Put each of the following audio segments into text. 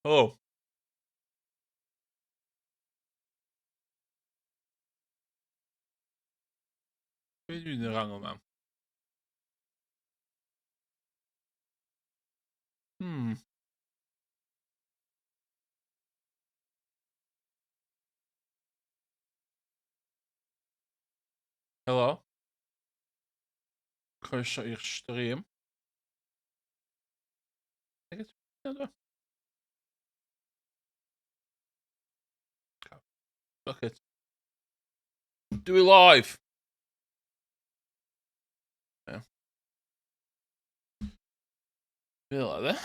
Hello. Be dwi'n yr angol mam? Helo. Croeso i'r stream. Fuck it. Dwi live. Ie. Fel a dde.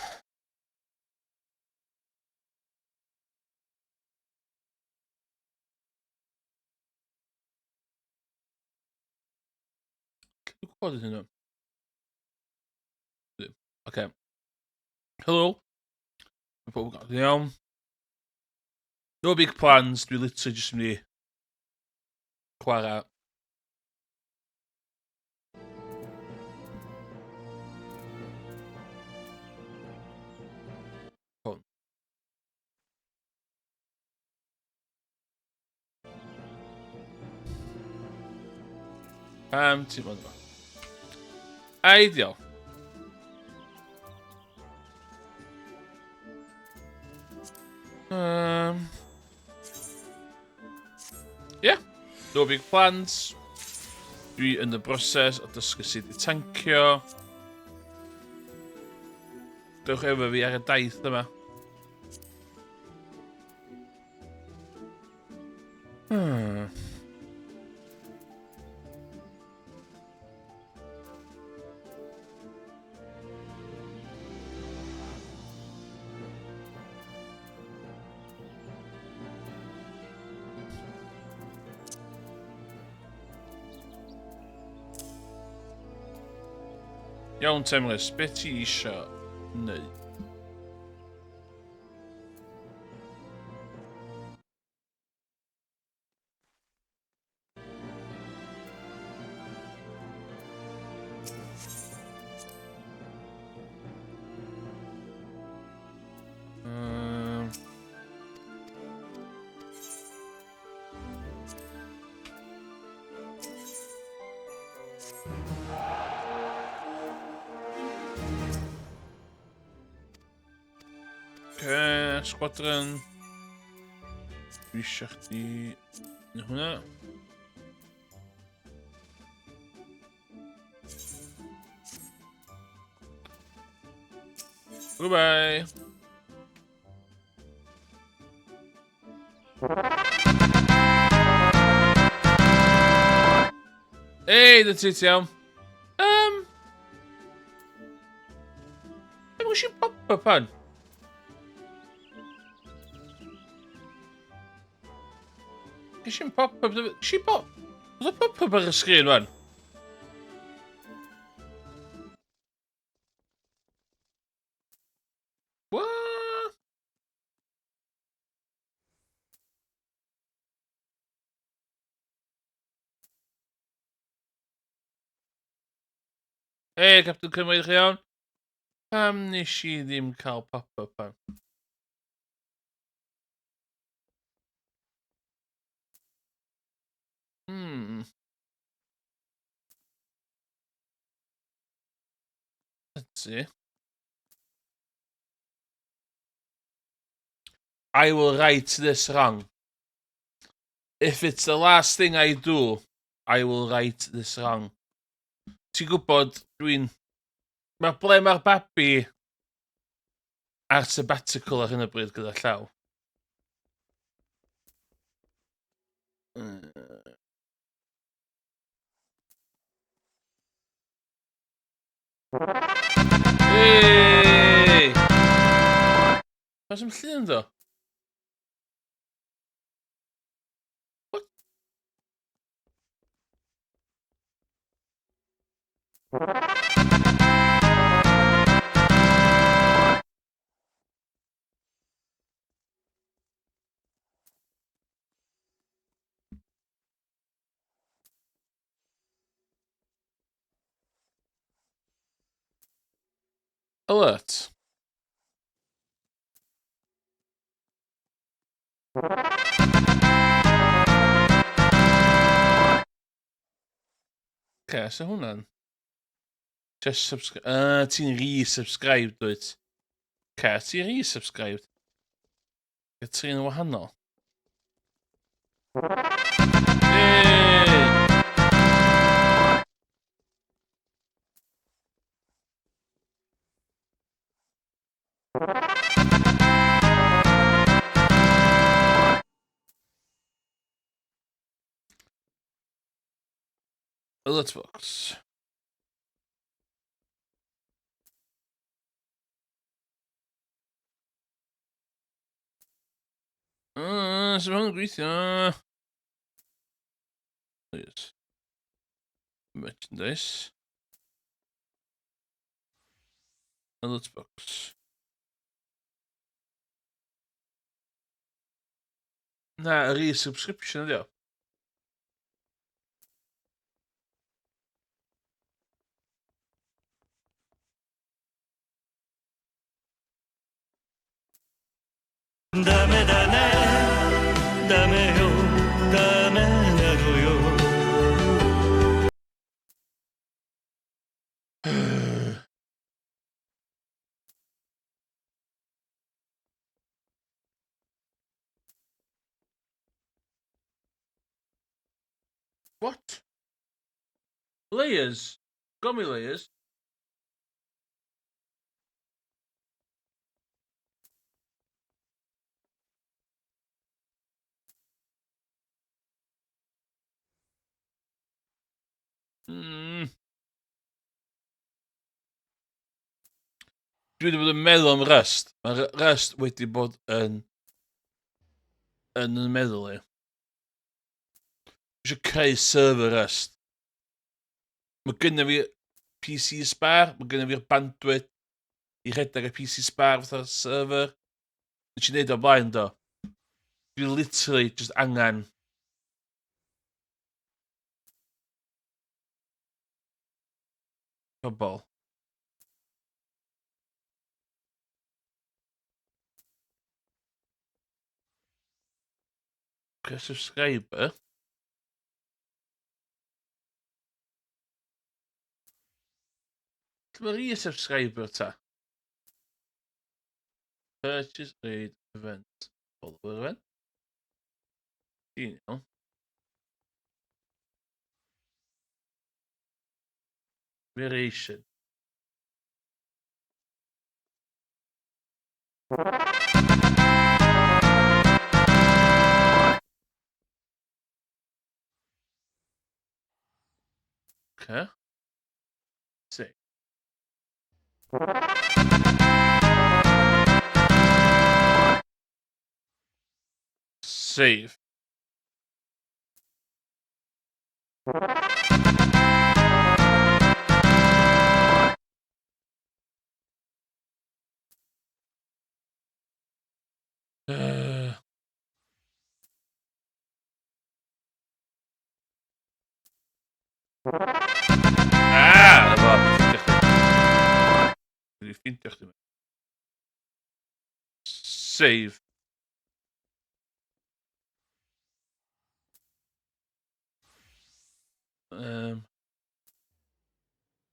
Dwi'n gwybod hynny. Oce. Helo. Mae pobl gael iawn. No big plans. Dwi literally jyst yn mynd i chwarae. Hwn. Ti'n bod yma. Aidio. Yeah. No big plans. Dwi yn y broses o dysgu sut i tancio. Dewch efo fi ar y daith yma. Iawn, Temlys, beth ti isio wneud? Squadron. Dwi eisiau chdi... Neu hwnna. Goodbye. Hey, that's it, iawn. Ym gwysio pop-up pan? Gysio pop-up... Gysio pop... Oedd y pop-up ar y sgrin, wan? What? Hey, Captain Cymru, chi iawn? Pam nes i ddim cael pop-up pan? Let's see. I will right this wrong. If it's the last thing I do, I will right this wrong. Ti'n gwybod, ble mae'r babi ar sabbatical ar hyn o bryd gyda llaw? Hey! Mas ym llun do? What? Alert. So hwnna'n... Just subscribe... ti'n re-subscribe, dwyt? Ti'n re-subscribed? Trin wahanol. Yay! Alert box. So ma'n gweithio. Yes. Merchandise. Alert box. Na, re-subscription ydi o. What? Layers? Gummy layers? Dwi wedi bod yn meddwl am Rust. Mae Rust wedi bod yn meddwl i. Dwi eisiau creu server Rust. Mae gynnu fi PC spare, mae gynnu fi'r bandwidth i rhedeg y PC spare fatha server. Nes i wneud o blaen do. Dwi literally just angen pobl. Subscriber. Mae'r re-subscriber ta. Purchase, raid, event. Follower event. Un iawn. Variation. Okay. Save. Save. Dwi'n ffeindio chdi. Save.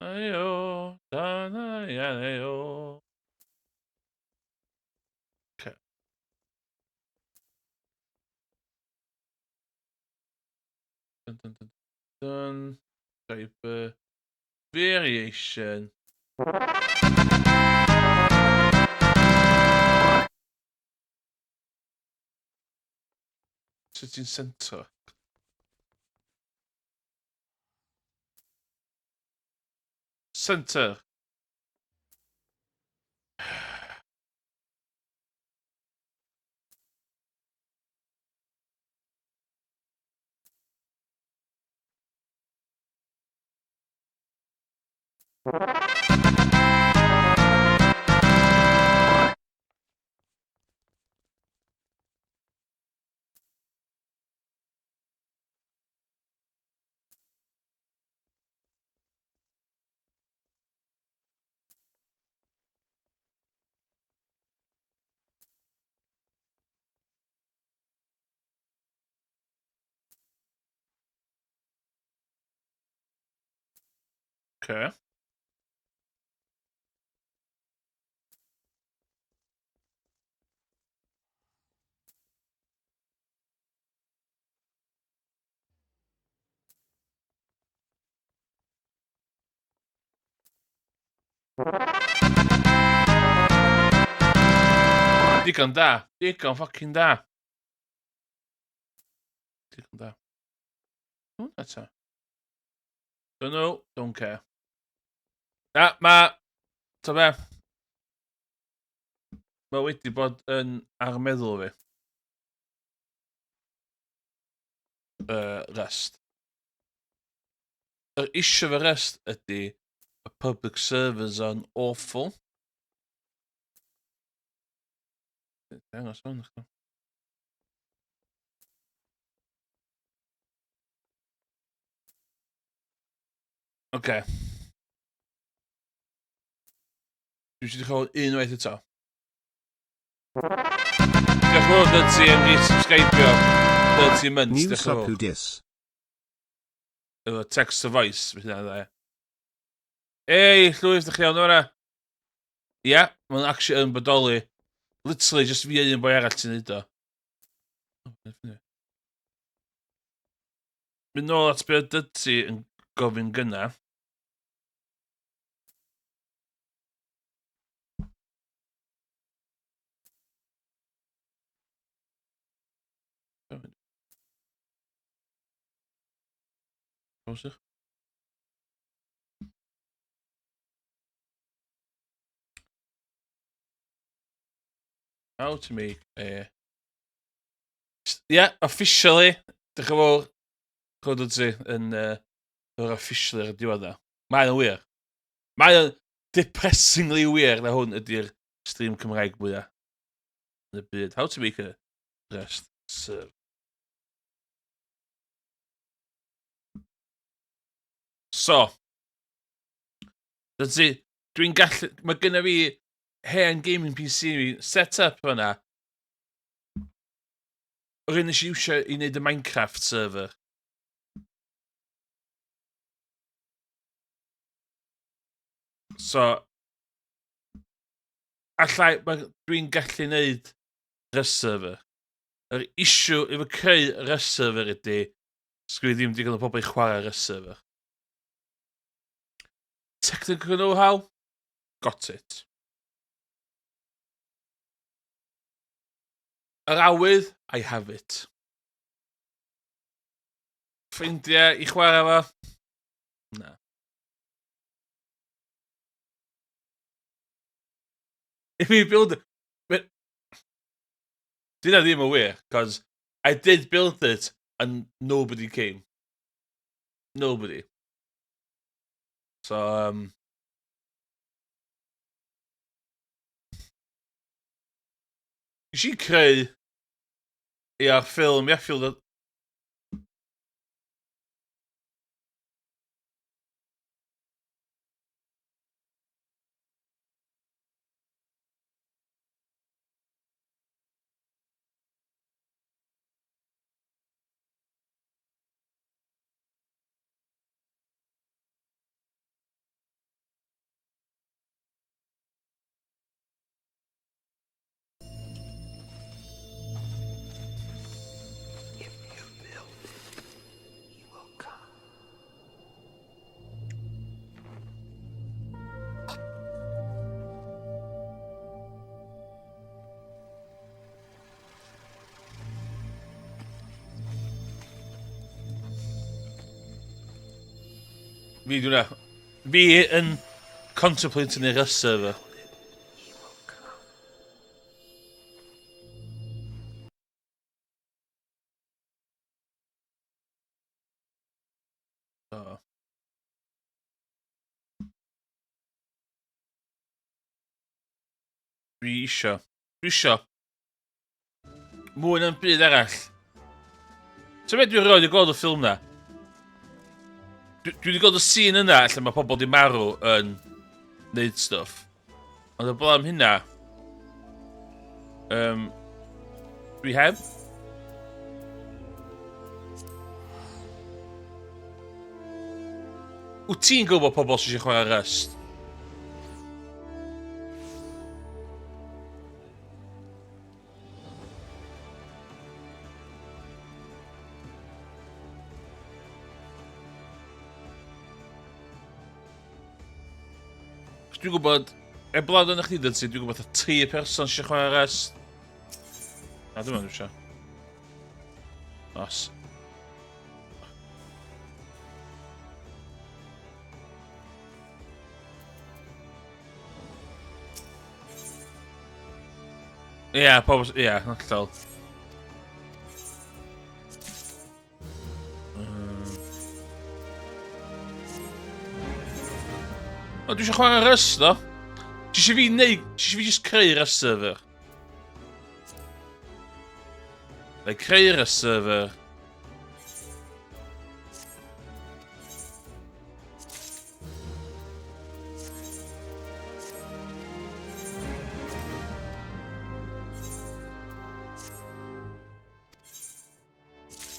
Ayo, dana ayo. Okay. Dun. Type variation. Sut ti'n center? Center. Okay. Digon da. Digon ffocin da. Digon da. Hwna ta. Don't know, don't care. Na, ta be? Ma' wedi bod yn ar meddwl fi. Rust. Yr issue efo Rust ydy y public servers yn awful. Dangos hwn i chdi. Ocê. Dwi isio dechrau unwaith eto. Diolch yn fawr dod ti yn resubscribio 30 months. New Diolch yn fawr. Sapudis. Efo text to voice. Fydd hynna dda. Ei, Llwys, ddech chi iawn o'na? Ia, mae'n actually yn bodoli. Literally, just fi un boi arall sy'n neud o. Mynd nôl at be o Dydsi yn gofyn gynna. Pausach. How to make a... Yeah, officially. Dych yn fawr. Chod o ti yn yr officially ar y diwedd o. Mae'n wir. Mae'n depressingly wir na hwn ydy'r stream Cymraeg mwyaf yn y byd. How to make a Rust server. So. Dydy, dwi'n gallu... Mae gennym fi hen gaming PC fi set up fyna. O'r un nes i iwsio i wneud y Minecraft server. So, allai, dwi'n gallu wneud Rust server. Yr issue efo creu Rust server ydy, sgwyd ddim digon o pobl i chwarae Rust server. Technical know-how? Got it. Yr awydd, I have it. Ffrindiau i chwarae fo? Na. If you build it... Dyna ddim yn wir, cos I did build it and nobody came. Nobody. So, Nes i creu ia'r ffilm, ffilm... Fi dwi'n fi yn contemplating i'r Rust server. So. Dwi isio mwy na'n byd arall. So beth dwi'n rhoi i gweld y ffilm na? Dwi wedi gweld y scene yna lle mae pobl di marw yn neud stuff. Ond y blaen am hynna, dwi heb. Wyt ti'n gwybod pobl sy'n chwarae Rust? Dwi'n gwybod, eblaw yn eich dydyn ti, dwi'n gwybod 3 person sy'n chwarae Rust. Na, dwi'n meddwl eisiau. Os. Ie, pobl... Ie, hollol. O, dwi eisiau chwarae Rust, no? Ti eisiau fi neud... Ti eisiau fi just creu Rust server? Neu creu Rust server?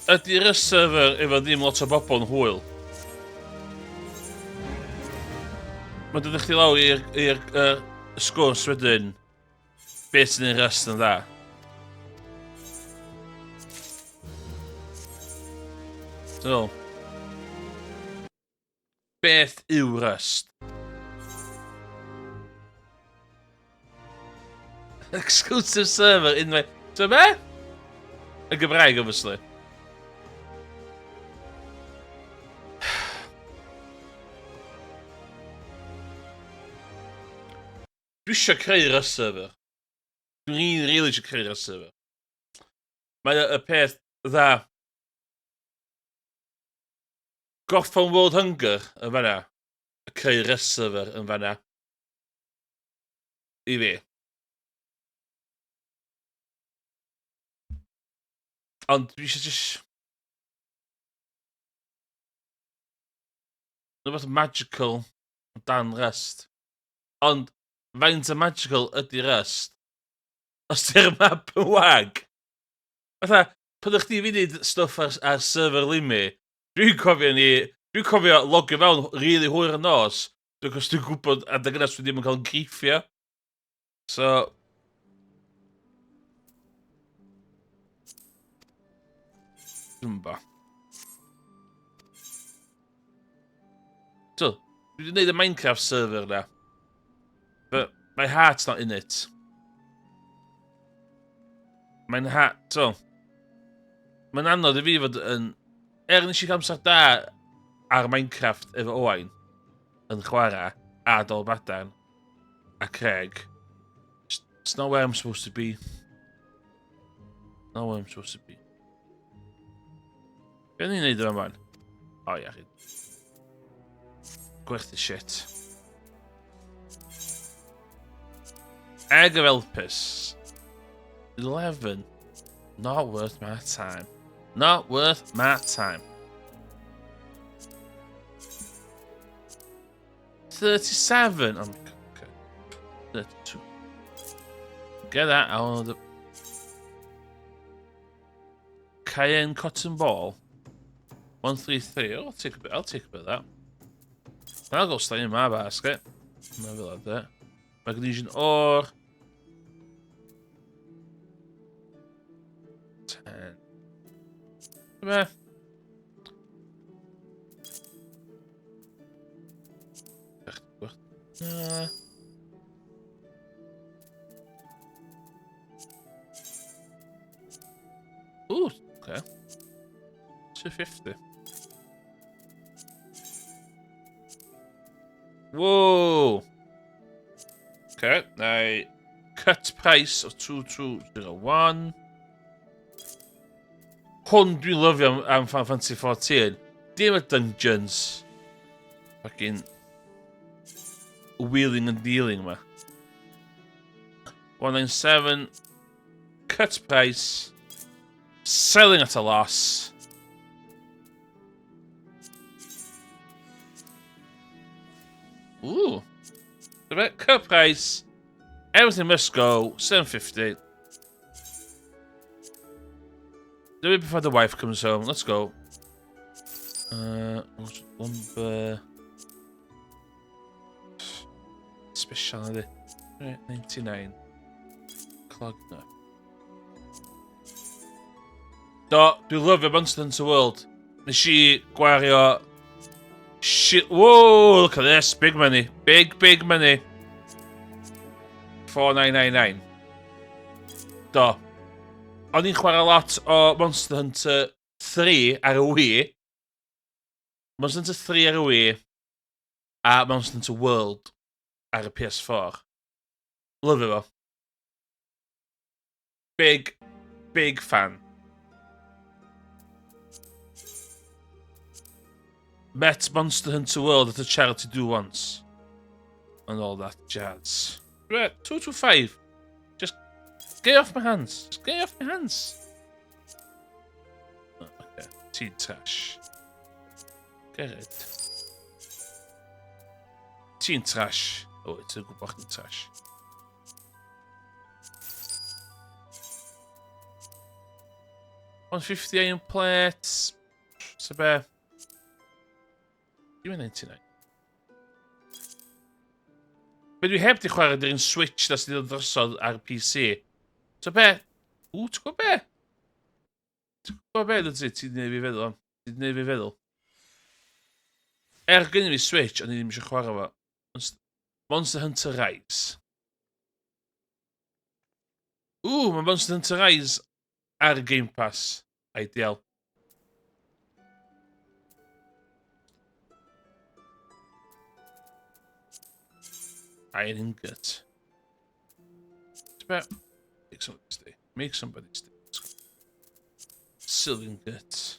Ydy'r Rust server efo ddim lot o bobl yn hwyl? Mae'n dod i chdi lawr i'r sgwrs wedyn. Beth sy'n ei Rust yn dda? So. Beth yw Rust? Exclusive server unwaith... So be? Y Gymraeg, obviously. Dwi eisiau creu Rust server. Dwi'n rili eisiau creu Rust server. Mae y peth dda. Goffon World Hunger yn fanna. Y creu Rust server yn fanna. I fi. Ond dwi eisiau just... Rhywbeth magical dan Rust. Ond faint o magical ydy Rust? Os di'r map yn wag? Fatha, pan ydych chi fi wneud stwff ar server Limi, dwi'n cofio logio fewn rili hwyr yn nos, cos dwi'n gwybod adeg yna dwi ddim yn cael yn griffio. So... Dwi'n ba. So, dwi wedi gwneud y Minecraft server na. But my heart's not in it. Mae'n heart... So... Mae'n anodd i fi fod yn... nes i amser da ar Minecraft efo Owain yn chwarae a Dolbadan a Craig. It's not where I'm supposed to be. Not where I'm supposed to be. Be ni'n neud yma man? O ia chi. Gwerthu shit. Egg of Elpis. 11. Not worth my time. Not worth my time. 37. Oh my god. Okay. 32. Get that out of the... Cayenne cotton ball. 133. Oh, I'll take a bit of that. I'll go stay in my basket. Never like that. Magnesian ore. 10. Come here. Ooh, okay. 250. Whoa. Okay, now cut price of 2201. Hwn dwi'n lyfio am Final Fantasy 14. Dim y dungeons. Fucking wheeling and dealing ma. 197. Cut price. Selling at a loss. Ooh. The cut price. Everything must go. 750. Do it before the wife comes home. Let's go. Lumber. special ydy. 99. Clogna. Do, dwi'n lyfio Monster Hunter World. Nes I gwario... Shit, whoa, look at this. Big money. Big money. 4999. Do. O'n i'n chwarae lot o Monster Hunter 3 ar y Wii. Monster Hunter 3 ar y Wii. A Monster Hunter World ar y PS4. Lyfio fo. Big fan. Met Monster Hunter World at a charity do once. And all that jazz. Right, 225. Just get off my hands. Just get off my hands. Oh, okay. Teen trash. Get it. Teen trash. Oh, it's a good fucking trash. $150 iron plates. It's about... Give me 99. Be dwi heb di chwarae dyr yn Switch das di ddod drosodd ar PC. So be? Ww, ti'n gwybod be? Ti'n gwybod be dwi ti'n neud fi feddwl am? Ti'n neud fi feddwl? Gynnu fi Switch, ond i ddim eisiau chwarae fo. Monster Hunter Rise. Mae Monster Hunter Rise ar Game Pass. Ideal. Iron ingot. It's about... Make somebody's day. Silver ingot.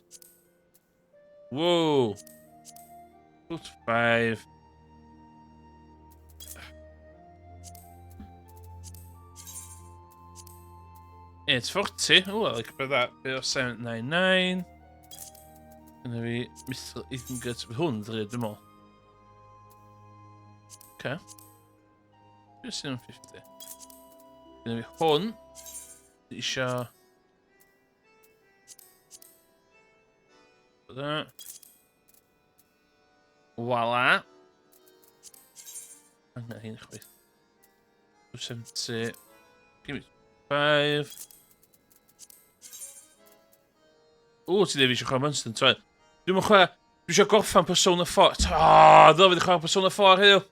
Whoa! 5. It's 40. Oh, I like about that. Bit of 799. Gonna be Mr. Ingot 100, dim all. Okay. Just 750. Gonna be hwn. Isio... That. Voila. Angen hyn chwaith. 270. Give me 5. O, ti ddim eisiau chwarae Monster Hunter. Dwi'n chwarae... Dwi eisiau gorffan Persona 4. Ddo fi wedi chwarae Persona 4 heddiw.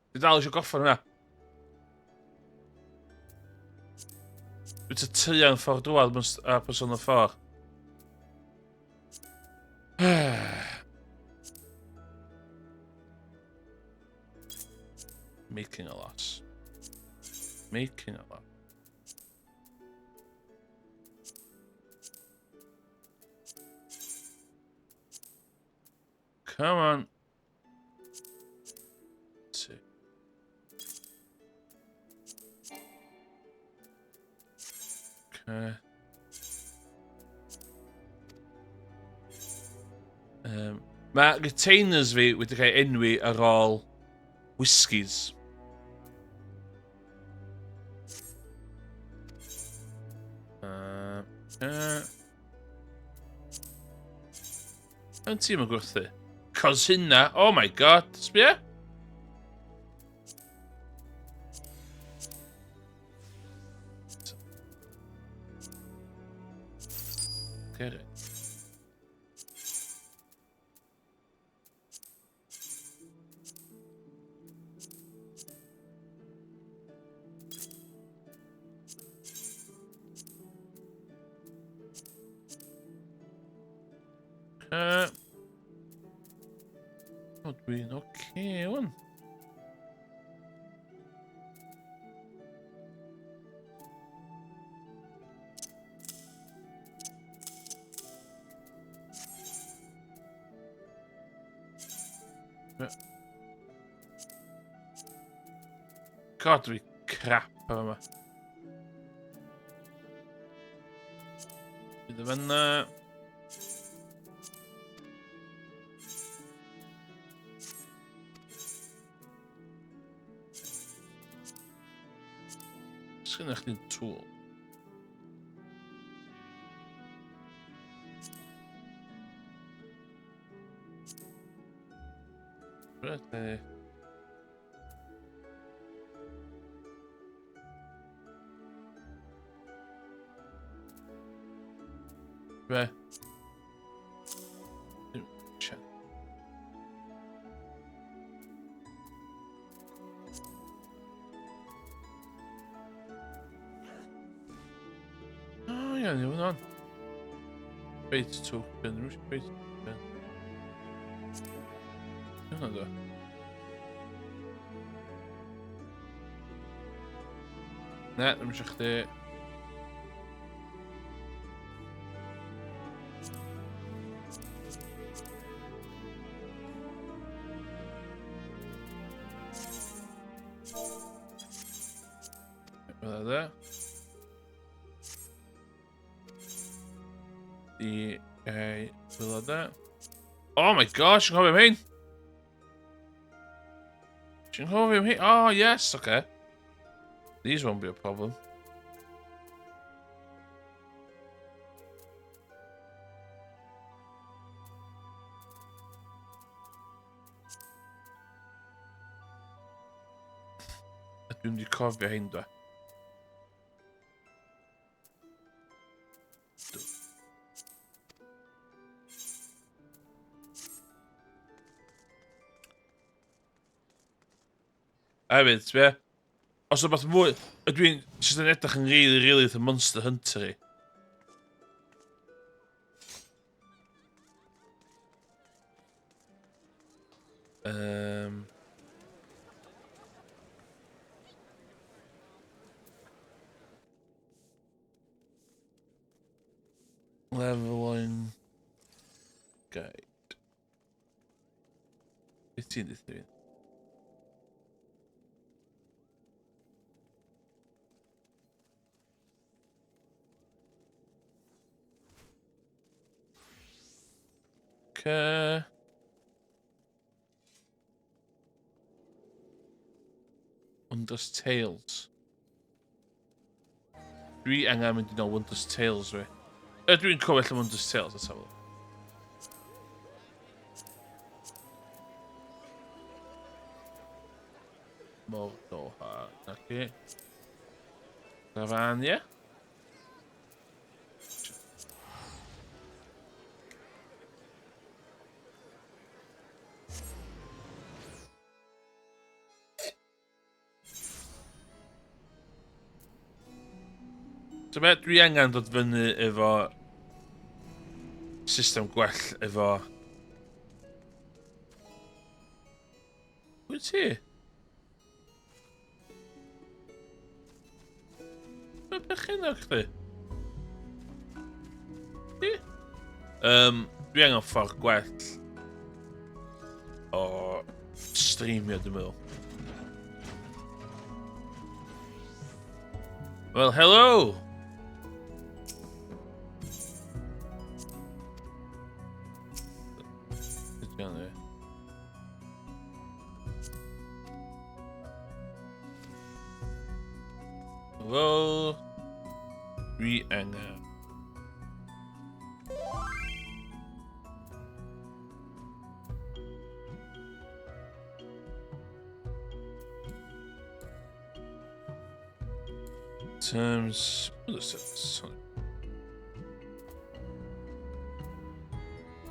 Dwi dal eisiau gorffan hwnna. Dwi ti teian ffordd drwad a Persona 4. Making a loss. Making a loss. Come on. Let's see. Okay. Mae retainers fi wedi cael enwi ar ôl whiskies. Yn ti mae'n gwrthu? Cos hynna, oh my god, sbia? Get it. O, dwi'n oce, wan. God, dwi crap yma. Bydd y fanna. Sgynnych chi'n tŵl. Birthday. Where? Chat. Oh ja, nu dan. Weet het zo. Ik ben er weet het. Ja, daar. Nee, dat moet je echt. Wat daar? Die wil dat. Oh my gosh, you can have him in. You can have him in. Oh yes, okay. These won't be a problem. Att du carve behind that. Weet je, als er wat mooi. Het weet, ze zijn net een really monster hunter. Leveling guide. 15 to 3. Okay. Wondrous Tales. 3 ang amin din ang Wondrous Tales, right? Dwi'n cofio allan Wondrous Tales, let's have a look. Mordoha, okay. Ravania. So mae dwi angen dod fyny efo system gwell efo... Pwy ti? Mae'n bechinog chdi? Ti? Dwi angen ffordd gwell o streamio, dwi'n meddwl. Well, hello! Hello, Rihanna. Terms. What is this?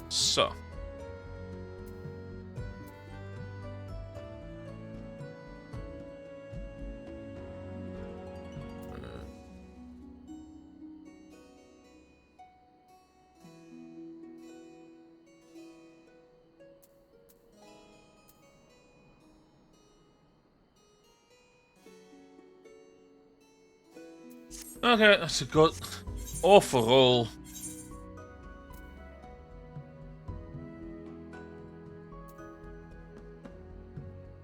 So. Okay, that's a good overall.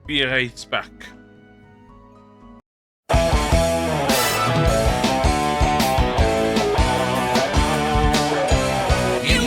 Beer hates back. You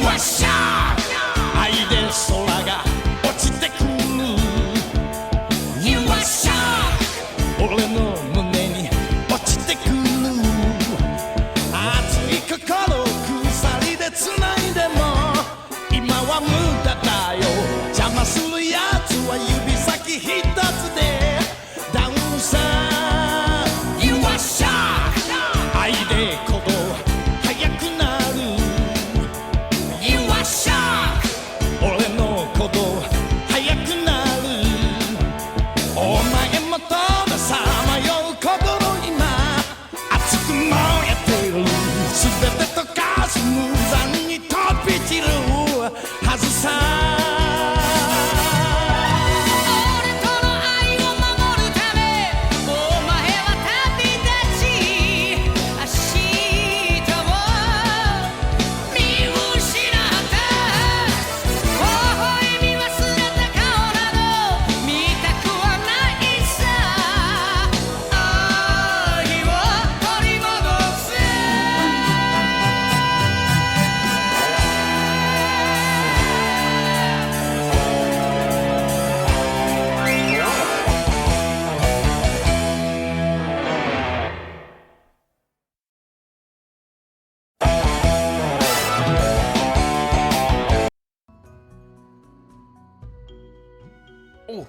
Oh.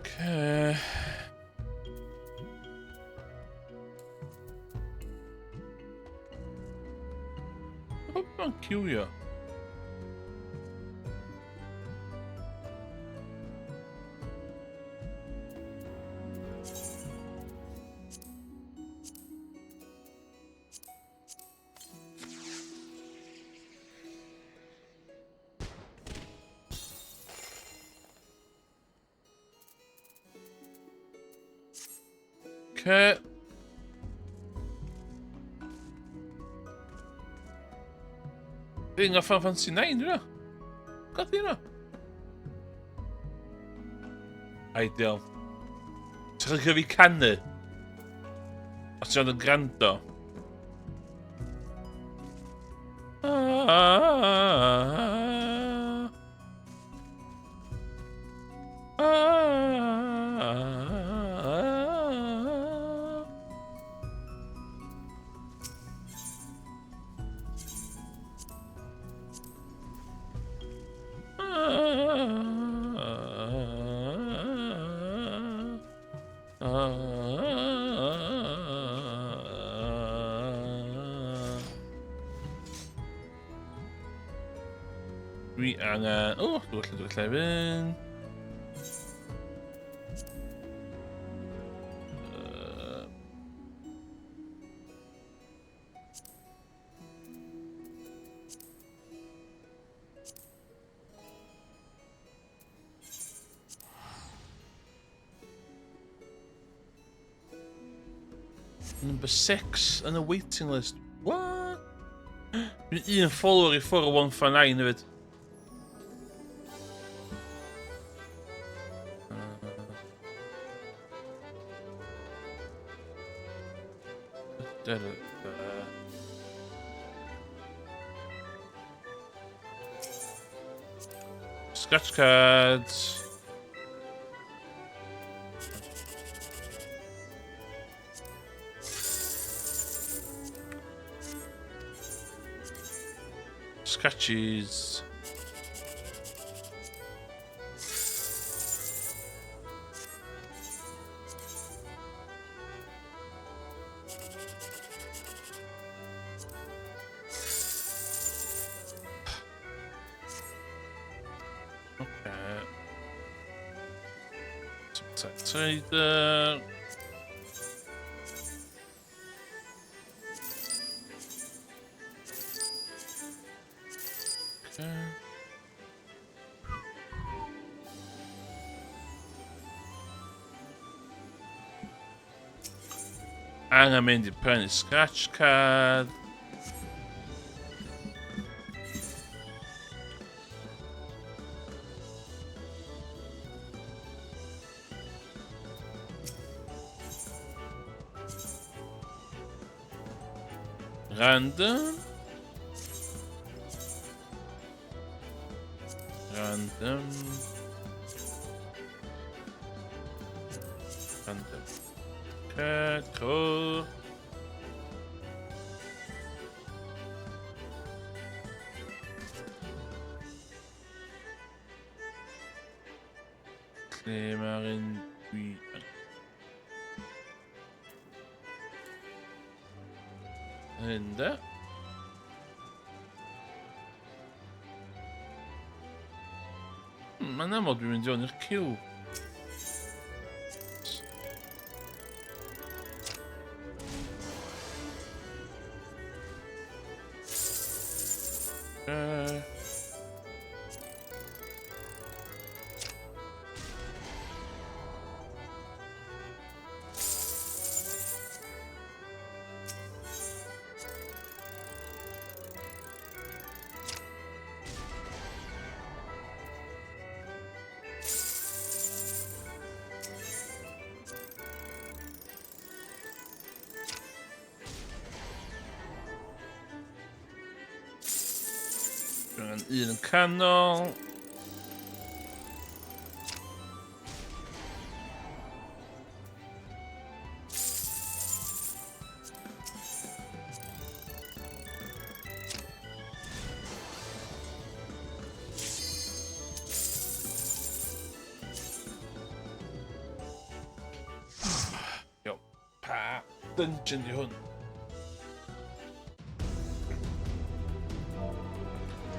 Okay. I'm curious. Okay. Det är inga Final Fantasy 9 nu då. Katina. Ideal. Ska vi kanne? Alltså jag granta. Vi angen. Oh, dwell fynd. Number 6 on the waiting list. What? Ian follower for a 1 for 9 of it. Scratch cards. Scratches. Okay. Subtitle. Okay. And I'm independent scratch card. Random. Random. Random. Okay, cool. Claimer in we. And that. Men den måtte vi begynne å gjøre Q. I den kanal. dungeon di hwn.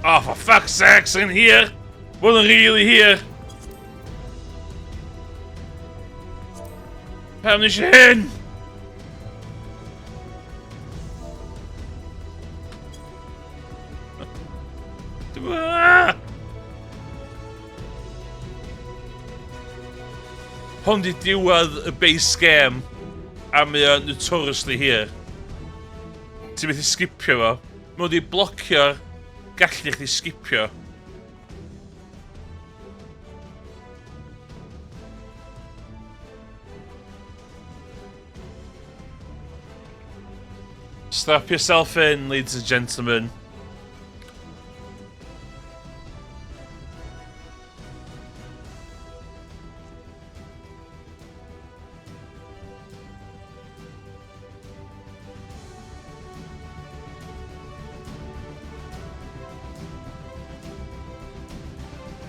Oh, for fuck's sake, in here! Wasn't really here! Pam nes i hyn! Hwn di diwedd y base game a mae o notoriously here. Ti'n methu skipio fo. Mae wedi blocio'r gallu chdi skipio. Strap yourself in, ladies and gentlemen.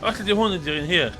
Falle di hwn ydy'r un hir.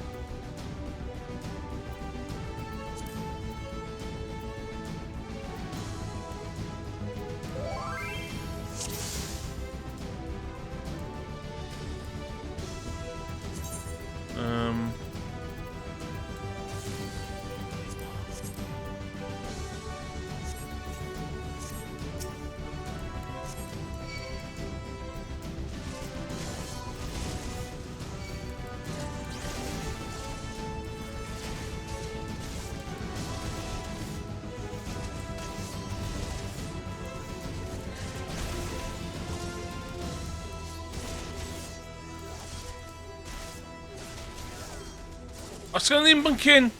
Os gan ddim byncyn!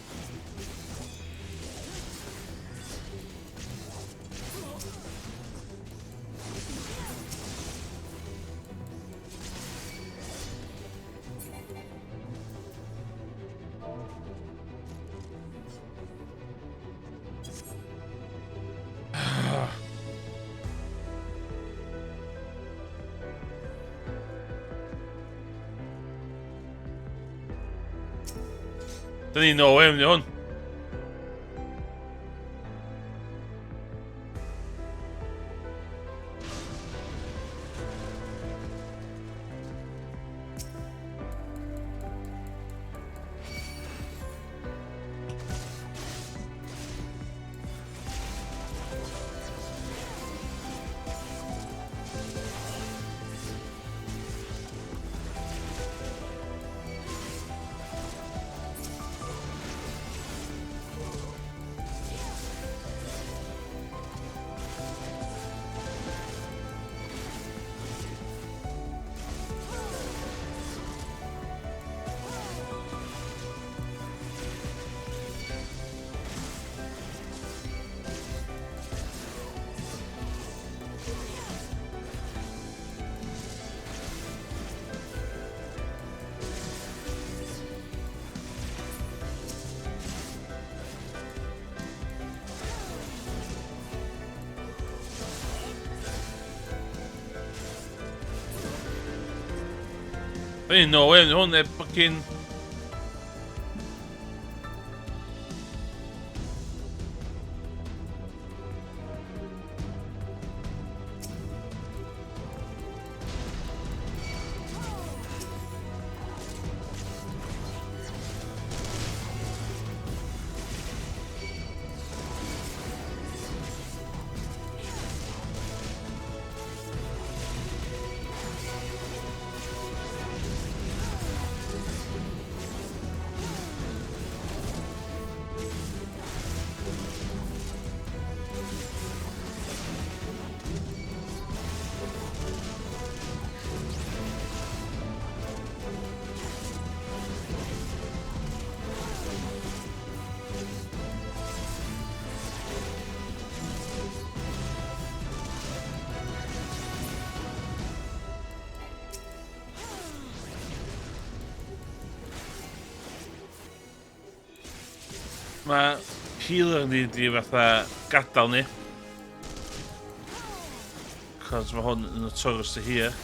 Dyn ni'n nôl ewn i hwn. Dyn ni'n nôl ewn i hwn, neu fucking... Mae healer ni di fatha gadael ni. Chos mae hwn yn notorious y hir.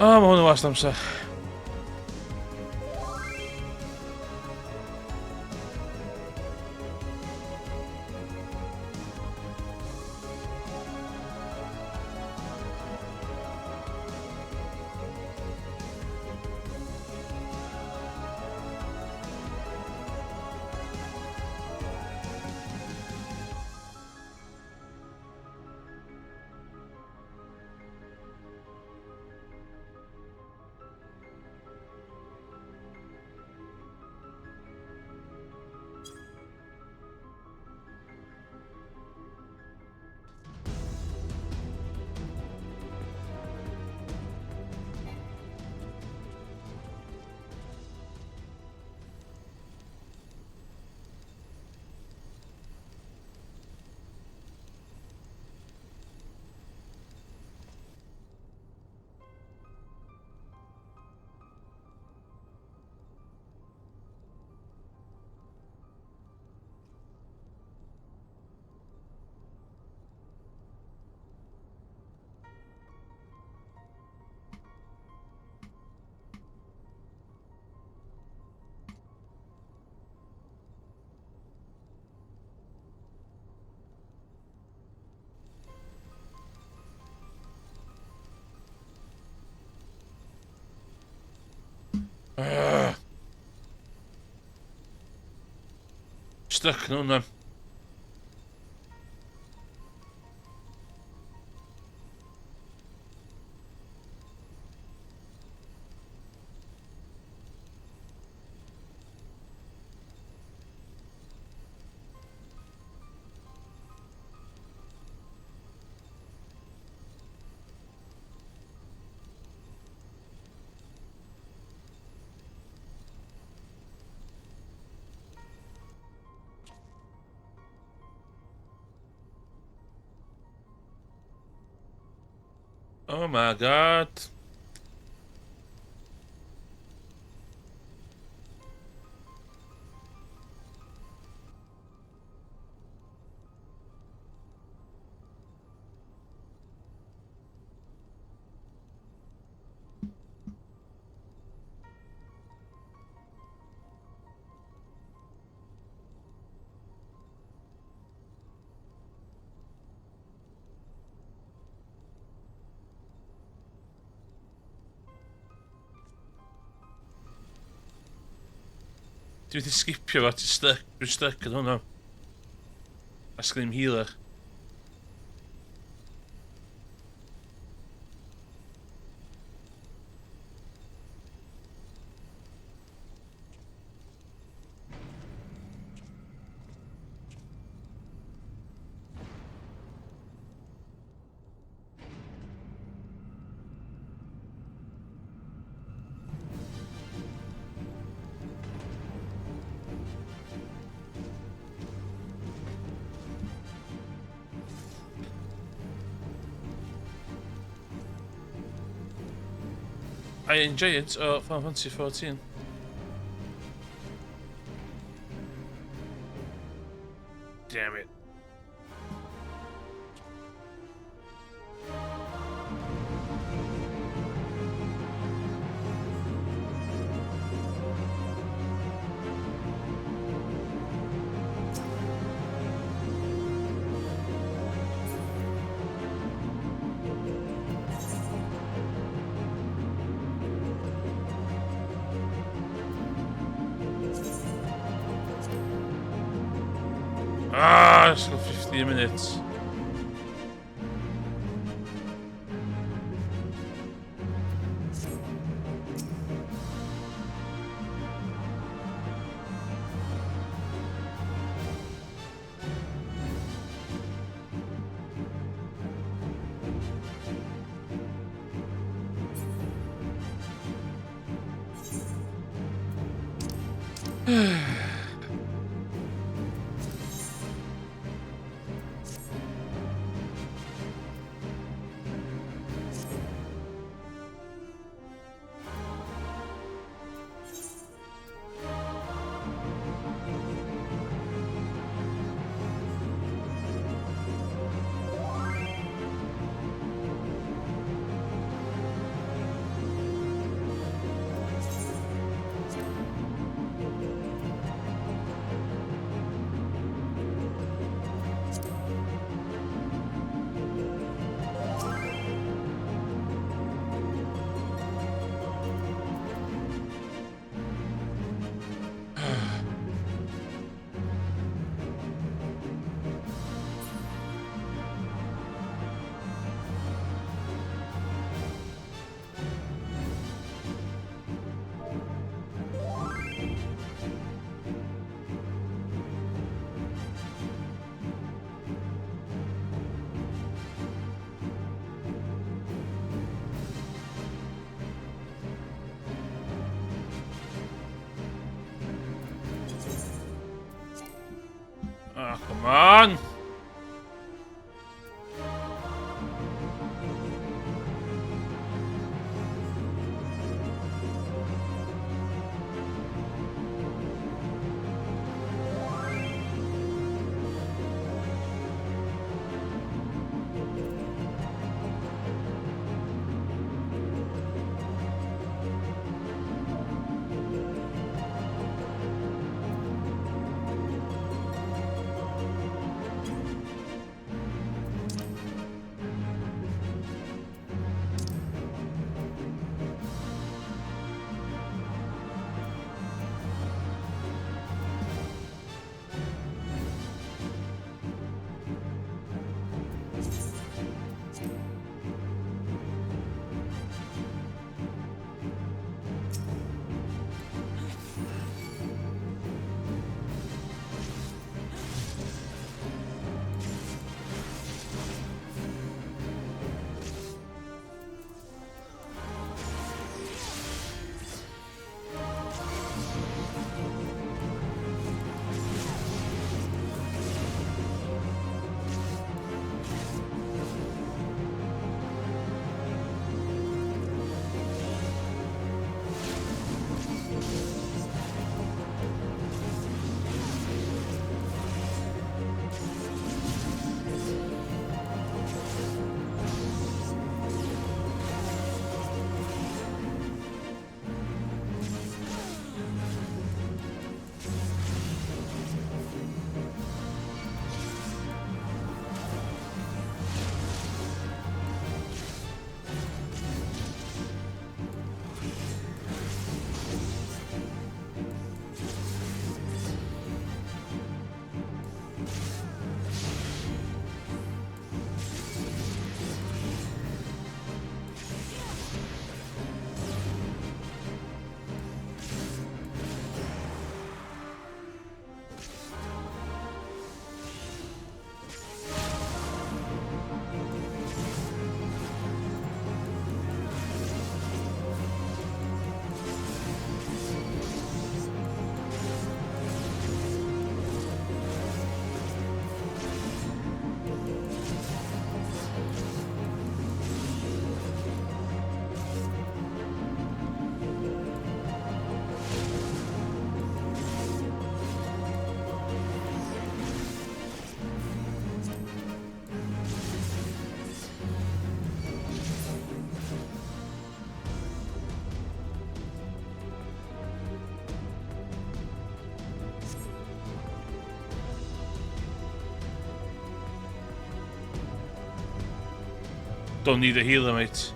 O, mae hwn yn wast amser. Stuck nhw na. Oh my god. Dwi wedi skipio fo, dwi'n stuck yn hwnna. Asgrim healer. Iron Giant o Final Fantasy 14. Damn it. It's got 15 minutes. Oh, come on! Don't need a healer, mate.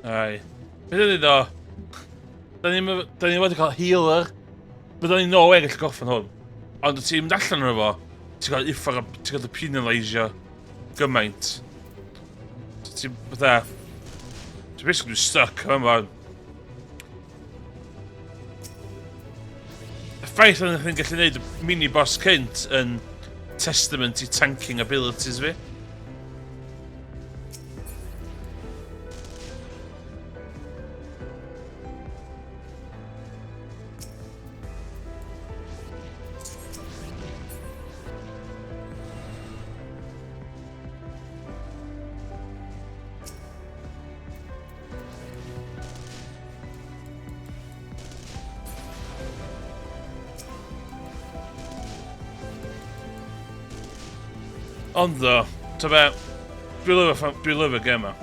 Ai. Be dyn ni do? Da ni wedi cael healer. Bydda ni no way gallu goffan hwn. Ond ti'n mynd allan o'r fo, ti'n cael uffar, ti'n cael dy penalisio gymaint. Ti'n bydda... So basically stuck, come on. Y ffaith o'n i'n gallu neud y mini-boss cynt yn testament I tanking abilities fi. Ond ddo, ta be, dwi lyfio gem ma.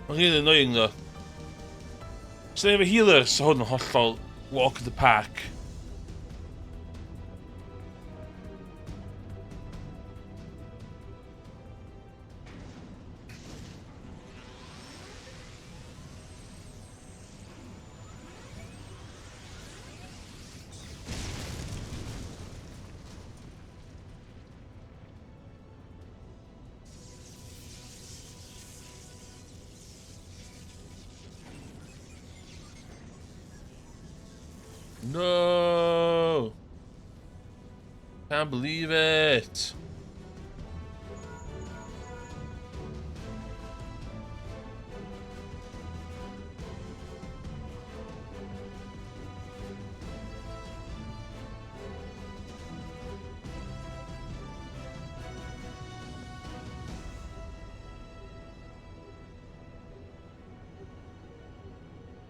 Mae'n really annoying though. So they have a healer, so hwn yn hollol walk of the park. No! Can't believe it!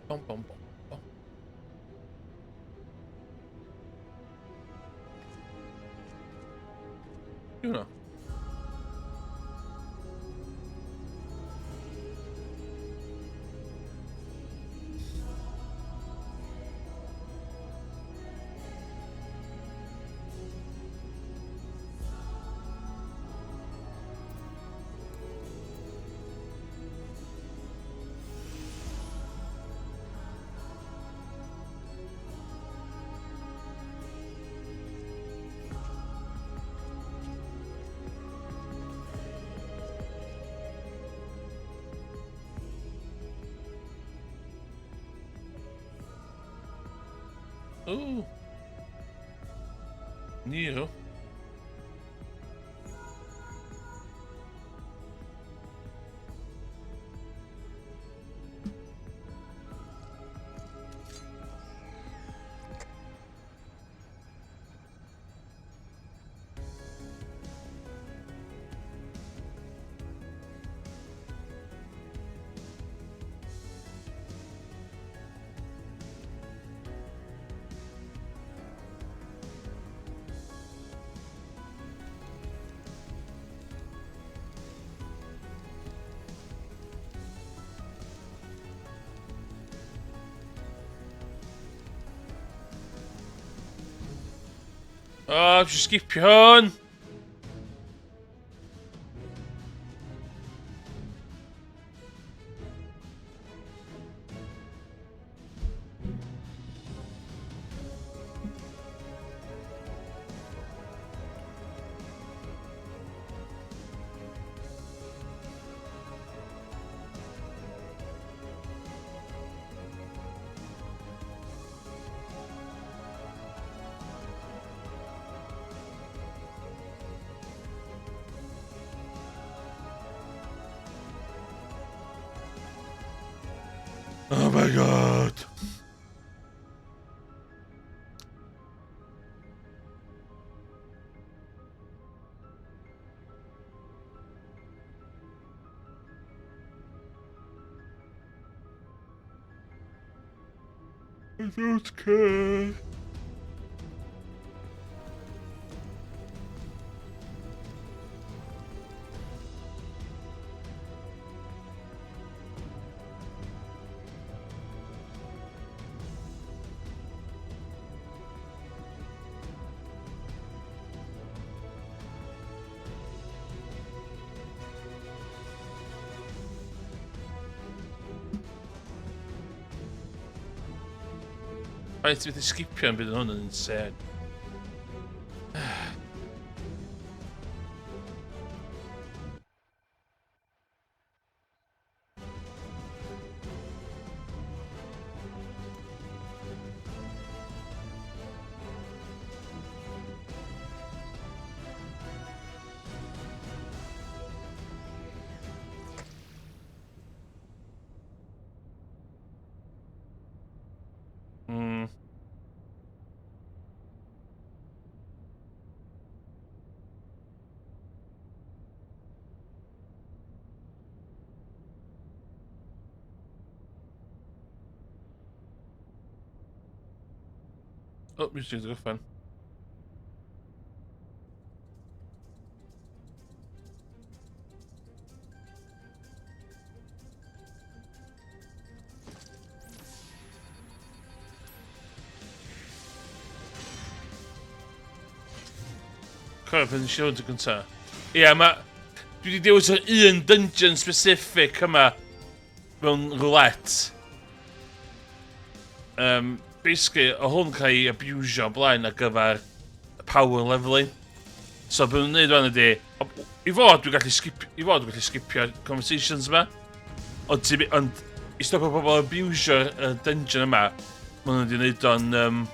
Bom, bom, bom. You know. Ooh. New. Oh, just skipio hwn! Oh my god! I don't care. Rhaid ti wedi skipio yn bydd hwn yn insane. O, music wedi goffan. Cofio pan nes i hwn yn gynta. Ia, dwi wedi dewis o'r un dungeon specific yma mewn roulette. Basically, o hwn cael ei abusio blaen ar gyfer power leveling. So, bydd nhw'n neud fan ydi, i fod dwi'n gallu skipio conversations yma. Ond i stopio pobl abusio'r dungeon yma, maen nhw wedi neud o'n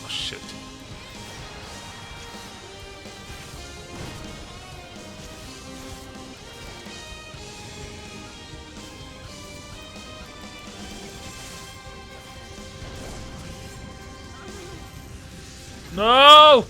oh shit. No!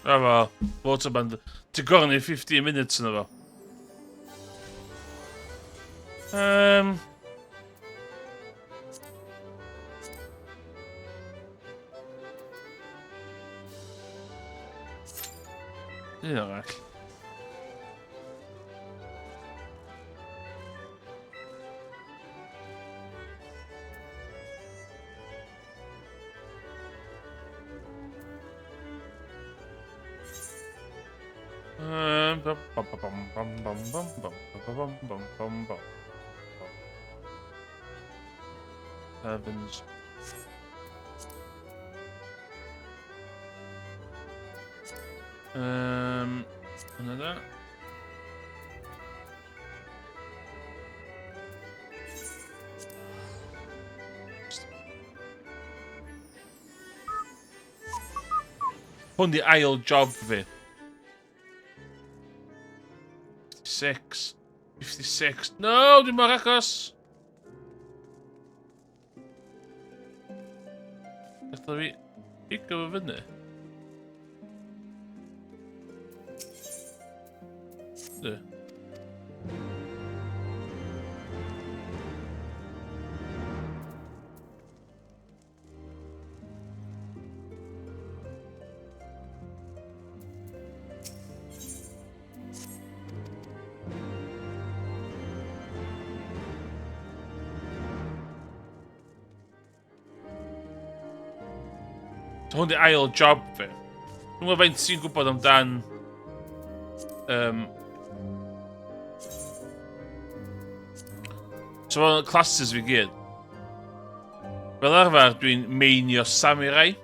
Bravo, Waterband. Ti'n gorau ni 15 minutes yn efo. Un arall. Heavens. Another. Hwn di ail job fi. 56, 6. No, dim mor agos. Gadael fi pigo fo fyny. Dy. Hwn di ail job fi. Dwi'n meddwl faint sy'n gwybod amdan... So fel classes fi gyd. Fel arfer dwi'n mainio samurai.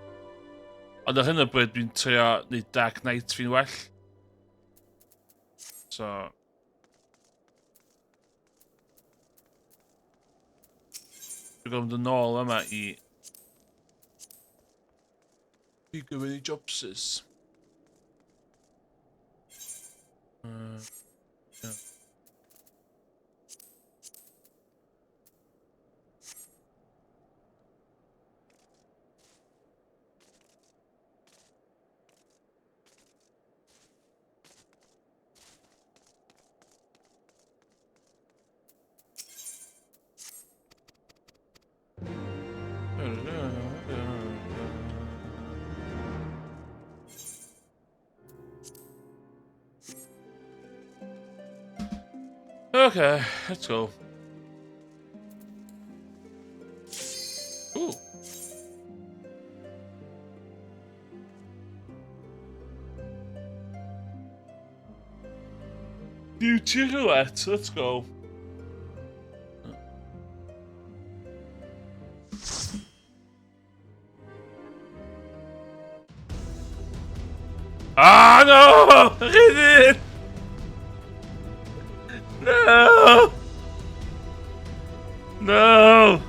Ond ar hyn o bryd dwi'n trio neud Dark Knight fi'n well. So... Dwi'n gwybod yn ôl yma i... I gyfynnu jobsys. Yeah. Okay, let's go. Ooh. Beauty roulette, let's go. Ah no! Rhyddid! No! No!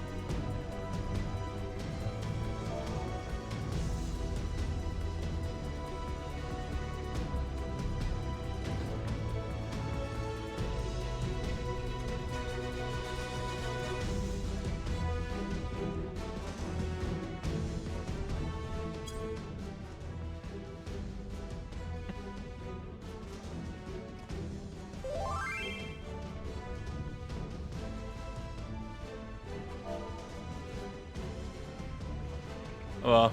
Well.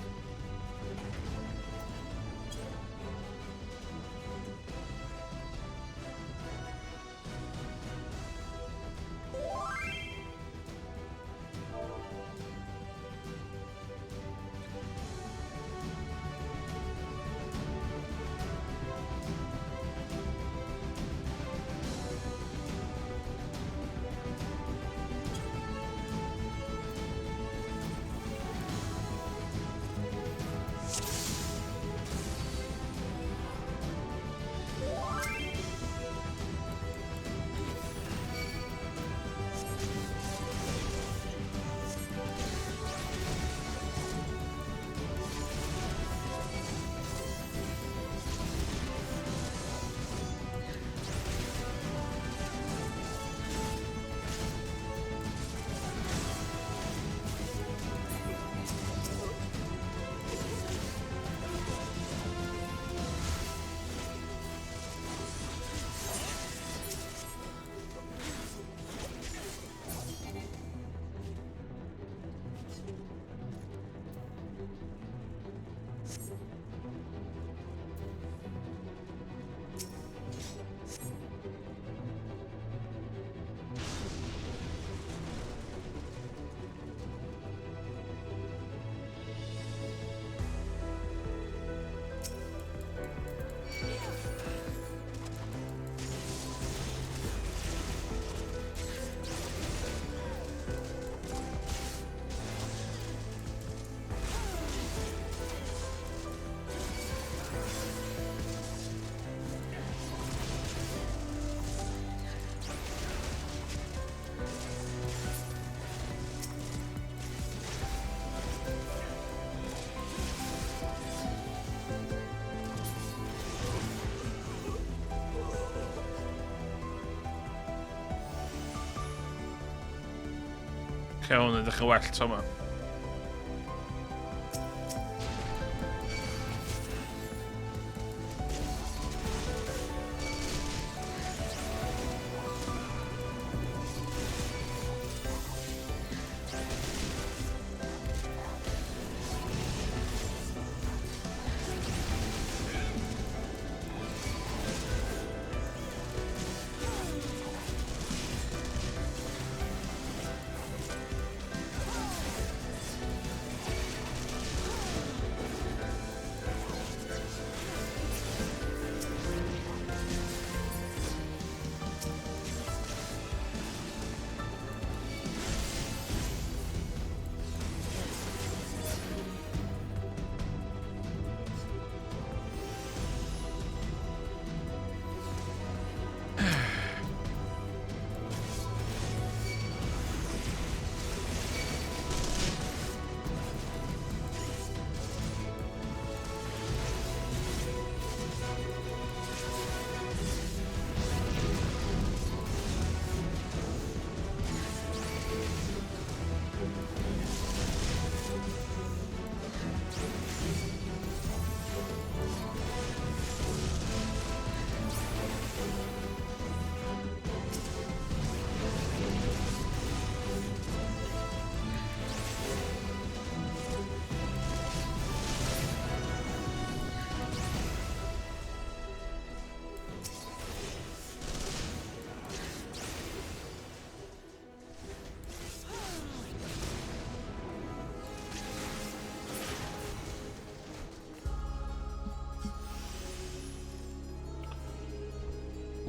Okay, hwn yn dechrau well to yma.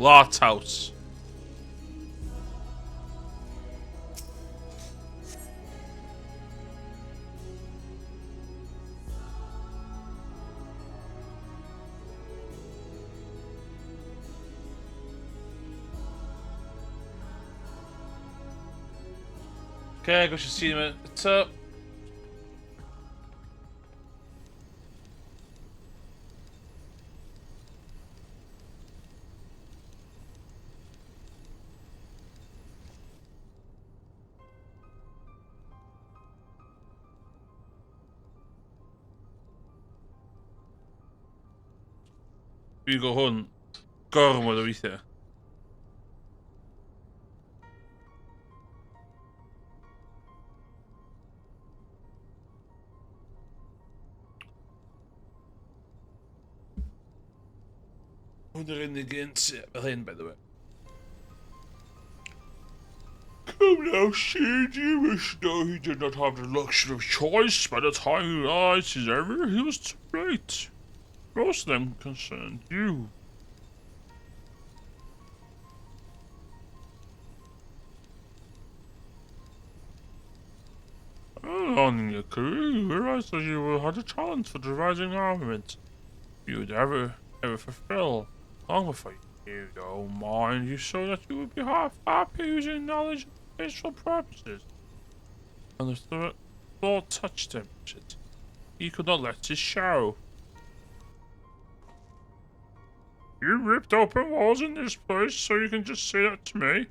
Larthouse. Okay, go see him at the top. You go hwn gormod o weithiau. Hwn yw'r unig un fel hyn, by the way. Come now, Sid, you must know he did not have the luxury of choice by the time he realized his error. He was too late. Most of them concerned you. Early on in your career, you realized that you had a talent for devising armament you would ever fulfill. Long before you knew your own mind, you saw that you would be half happy using knowledge for peaceful purposes. And the thought touched him. He could not let it show. You ripped open walls in this place so you can just say that to me?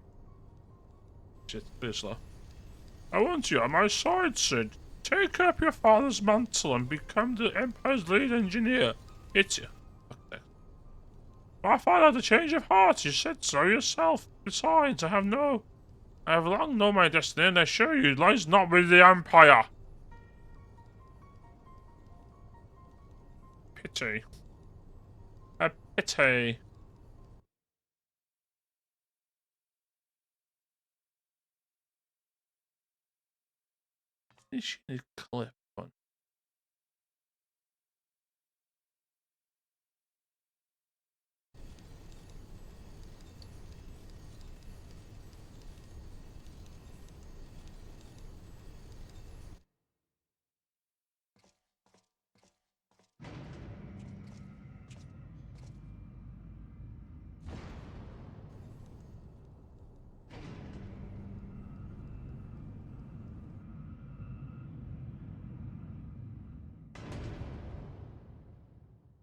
Shit, Isla. I want you on my side, Sid. Take up your father's mantle and become the Empire's lead engineer. It's you. Okay. My father had a change of heart. You said so yourself. Besides, I have long known my destiny, and I assure you, it lies not with the Empire. Pity. A pity. This shit clip on.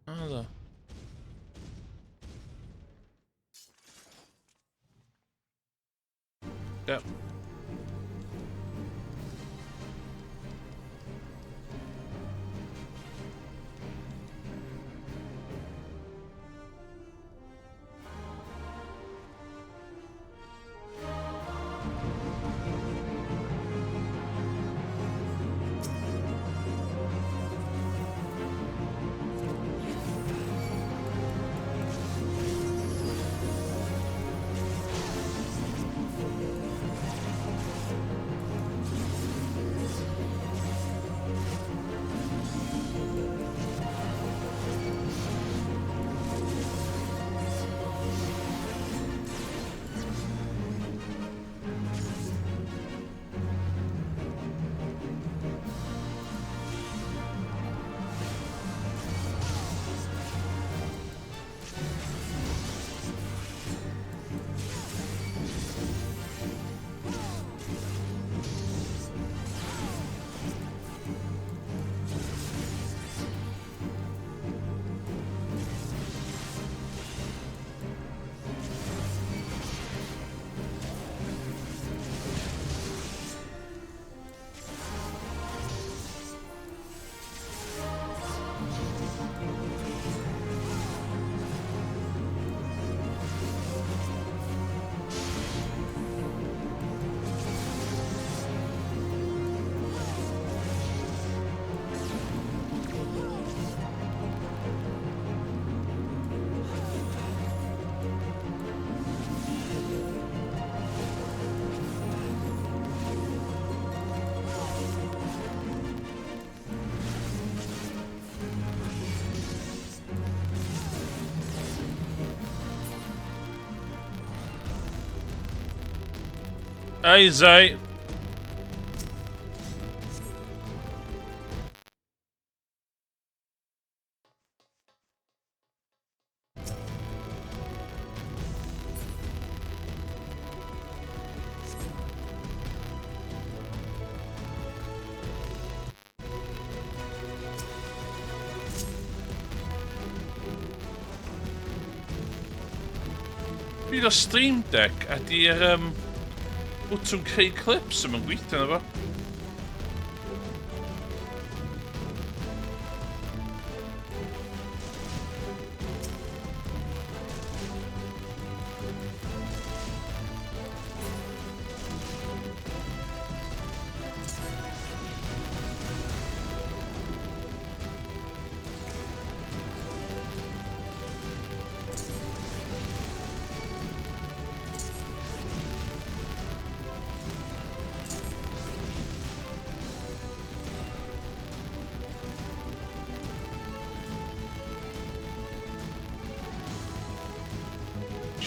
Nada. Yep. Easy. Bydd o Stream Deck ydy'r bwtwm creu clips yma'n gweithio na fo.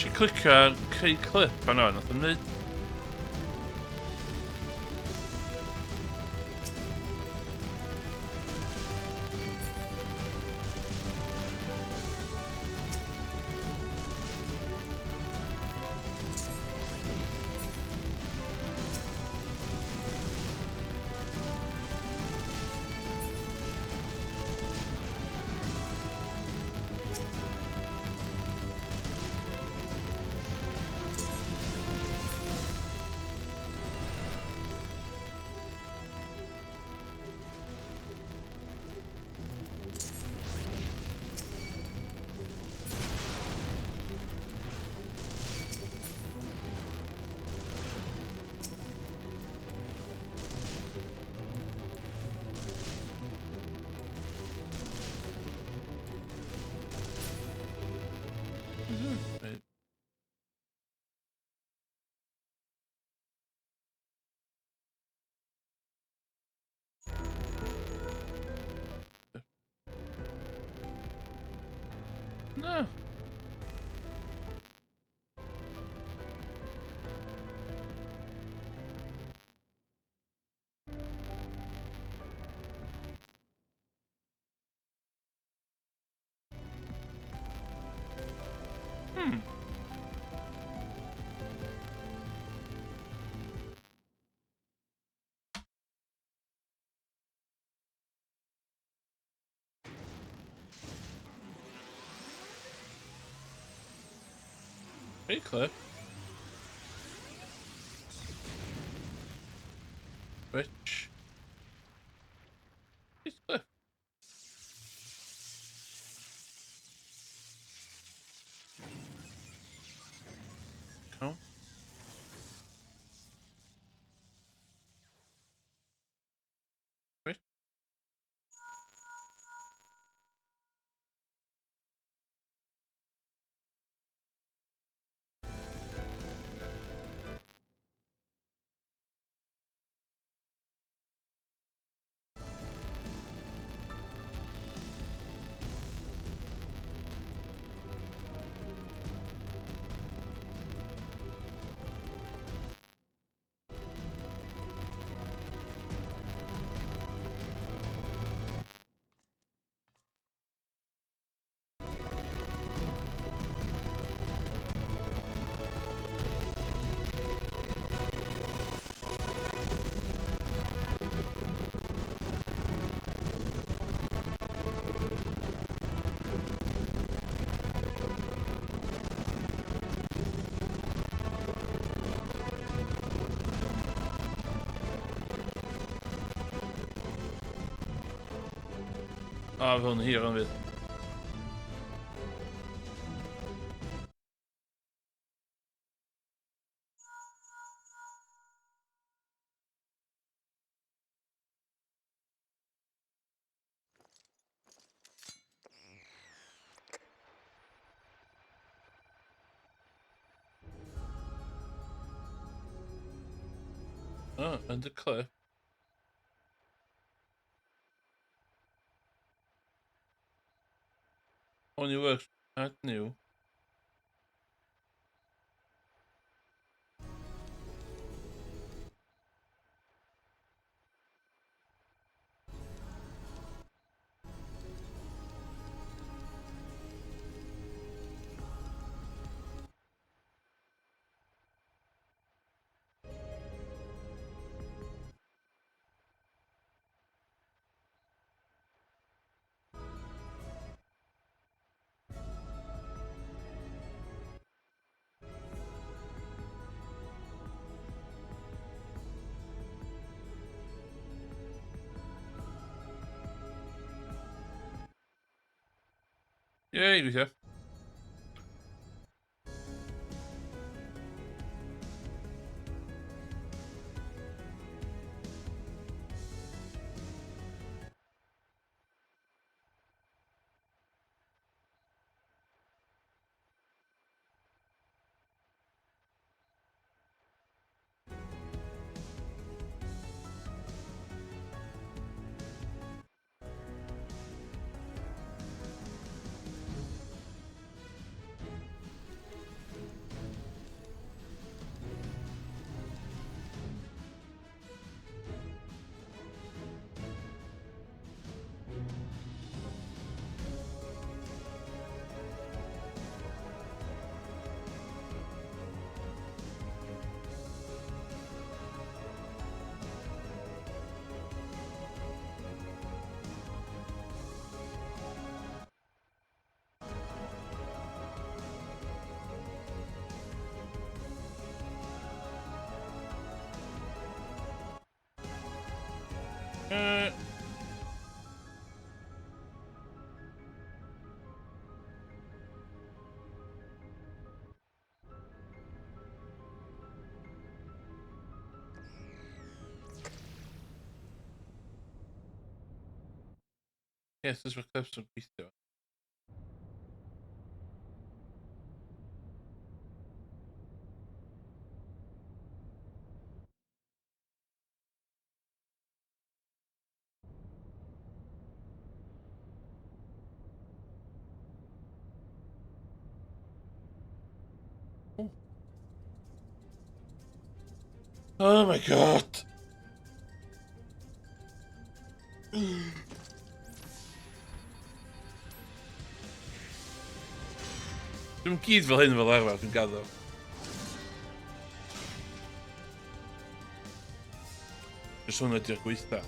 Si clicio ar creu clip yno, nath o'n neud. Right. No. Very clip. Which is clip. Come. Which. Ah, we gaan hier aan weer. Ah, and the clip. Only works at new. Ie, gweithio. Yy. Ie, so mae clips yn gweithio. Oh my god! Dwi'n gyd fel hyn fel arfer, dwi'n gaddo. Jyst hwnna di'r gweitha.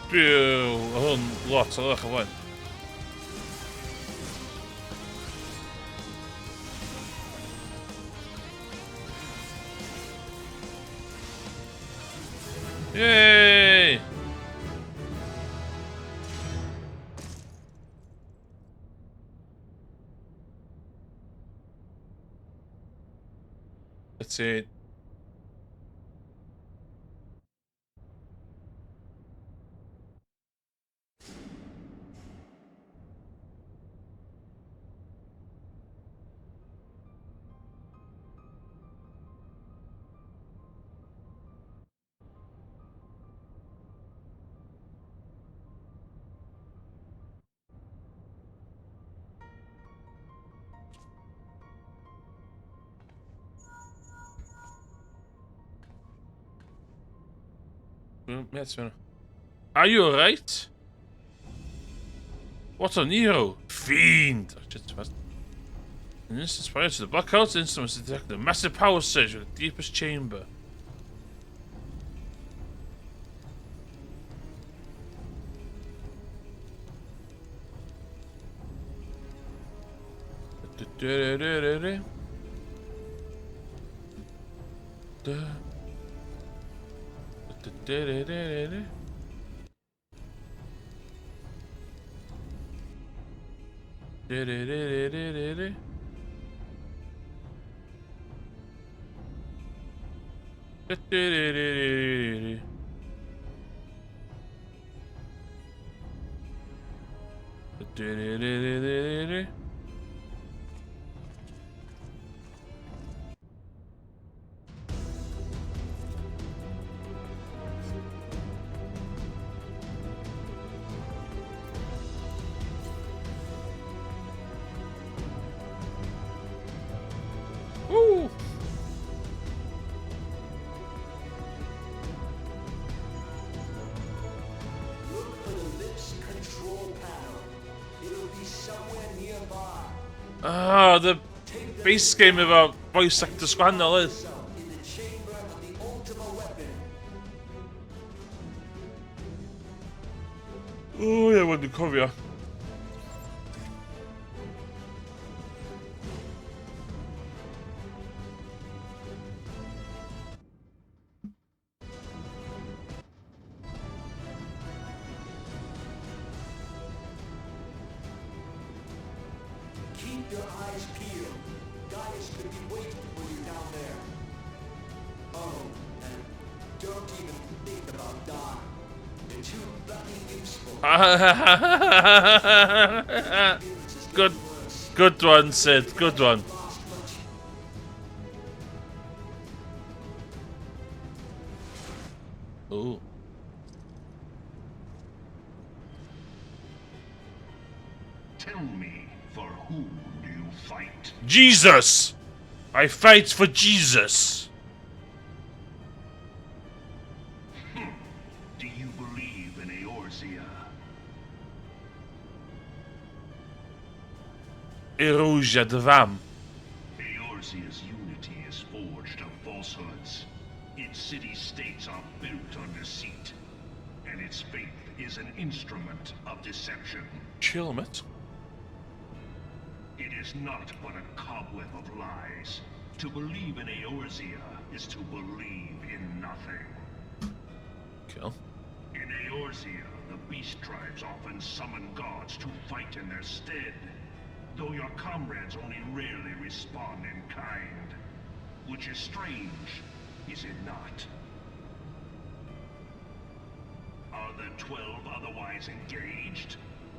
Byw, o hwn lot o lach o flaen. Yay! That's it. Are you alright? What a Nero? Fiend! Oh, shit, fast. In instance prior to the blackout, instruments detect a massive power surge in the deepest chamber. Ooh. Look for the lips control panel. It'll be somewhere nearby. Ah, the base game about voice actors gwahanol is. In the chamber of the ultimate weapon. Oh yeah, what the cover. Keep your eyes peeled. Gaius could be waiting for you down there. Oh, and don't even think about dying. You're too bloody useful. Good one, Sid. Good one. Ooh. Tell me, for whom do you fight? Jesus! I fight for Jesus. Do you believe in Eorzea? Erosia de Vam. Eorzea's unity is forged of falsehoods. Its city-states are built on deceit, and its faith is an instrument of deception. Chill, mate. It is not but a cobweb of lies. To believe in Eorzea is to believe in nothing. Kill. In Eorzea, the beast tribes often summon gods to fight in their stead, though your comrades only rarely respond in kind. Which is strange, is it not? Are the 12 otherwise engaged?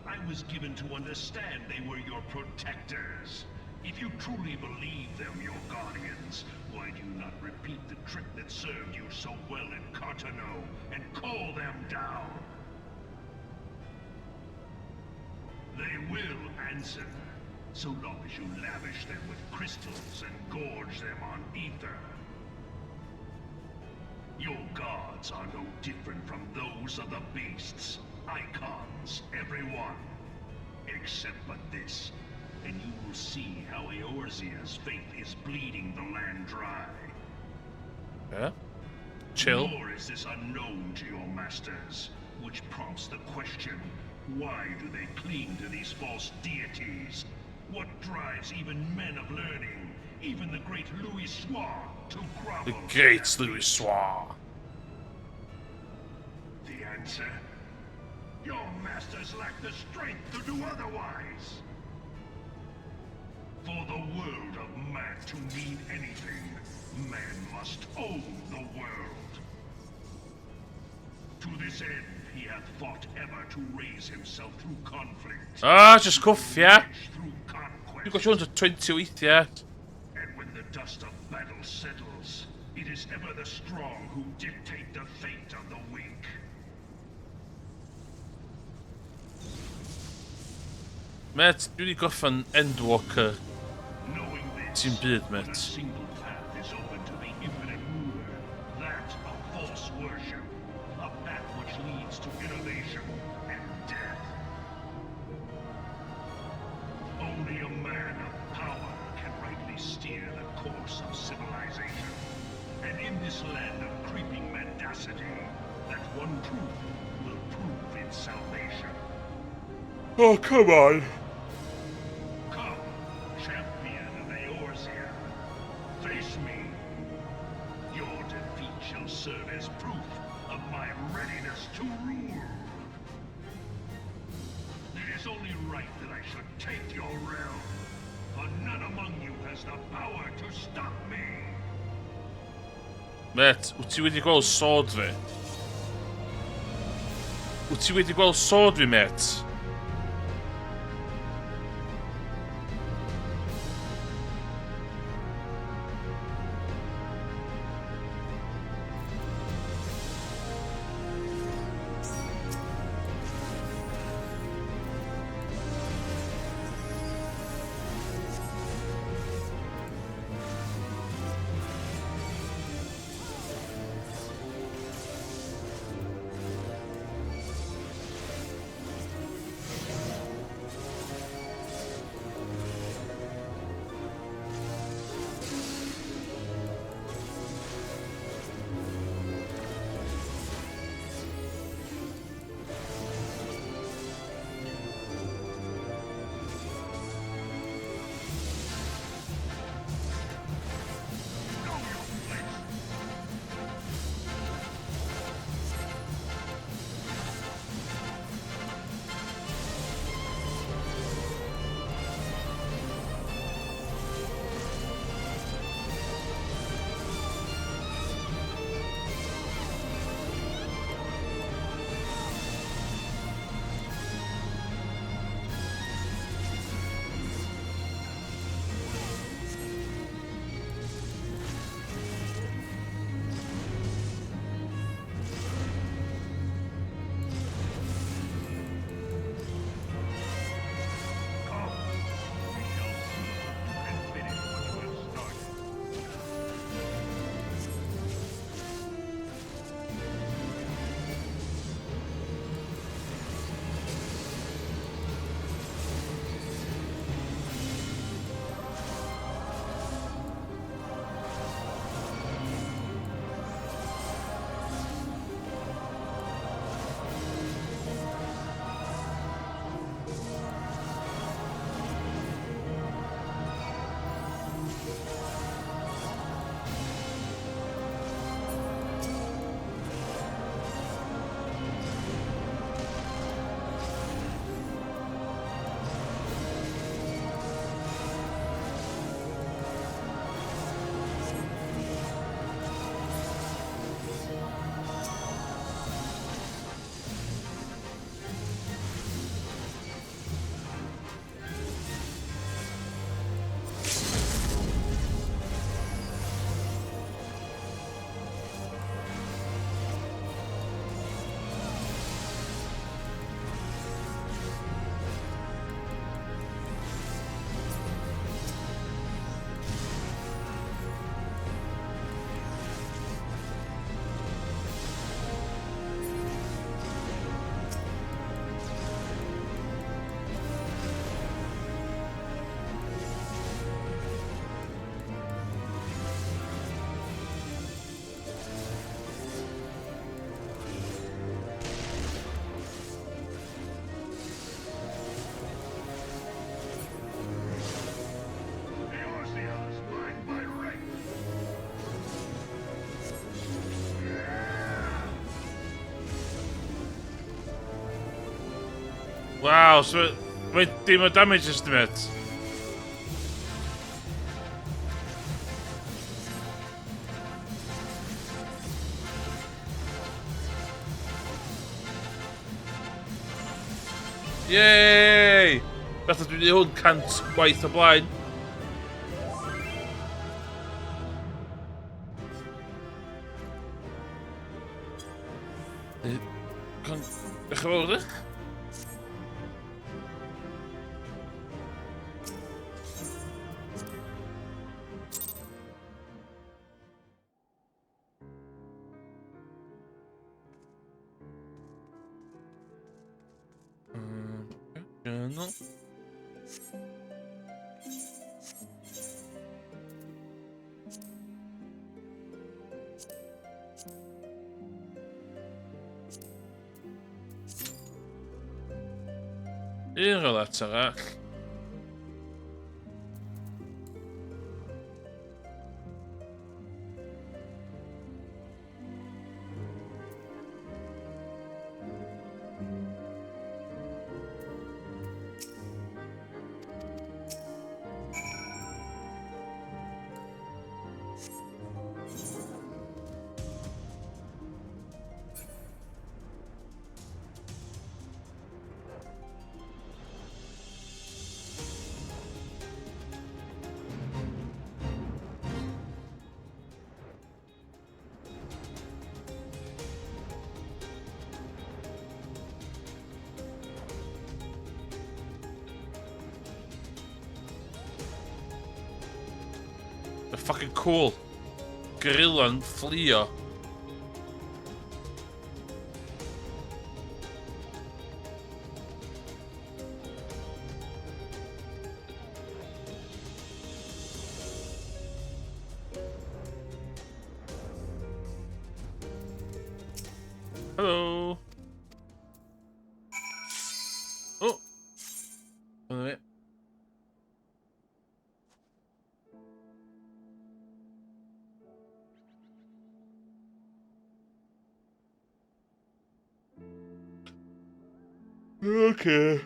I was given to understand they were your protectors. If you truly believe them your guardians, why do you not repeat the trick that served you so well in Carteneau and call them down? They will answer, so long as you lavish them with crystals and gorge them on ether. Your gods are no different from those of the beasts. Icons, everyone. Except but this, and you will see how Eorzea's faith is bleeding the land dry. Yeah. Chill. Nor is this unknown to your masters, which prompts the question, why do they cling to these false deities? What drives even men of learning, even the great Louis Soir, to grovel? The great Louis Soir. The answer? Your masters lack the strength to do otherwise. For the world of man to mean anything, man must own the world. To this end, he hath fought ever to raise himself through conflict. Ah, just cuff, yeah. Through conquest. You've got 220 with, yeah. And when the dust of battle settles, it is ever the strong who dictate the fate of the weak. Mate, jullie got van Endwalker. Knowing this, Team beard, when a mate. single path is open to the infinite ruler, that of false worship, of civilization. And in this land of creeping mendacity, that one truth will prove its salvation. Oh, come on. Come, champion of Eorzea. Face me. Your defeat shall serve as proof of my readiness to rule. It is only right that I should take your realm, for none among you has the power to stop me. Met, wyt ti wedi gweld sword fi? Wyt ti wedi gweld sword fi, met? Come, we shall see and finish what you have started. Eorzea is mine by right. Wow, so mae dim o damage estimate. Yay! Beth dwi wedi hwn 100 gwaith o blaen. Dech yn fawr eich? Journal. Un relats arall. They're fucking cool. Gorilla and Flea. Hello. Oh. Wait a minute. Okay.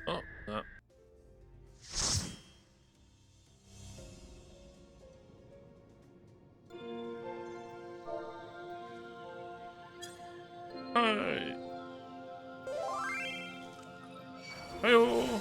Oh, that. Hi. Hiyo.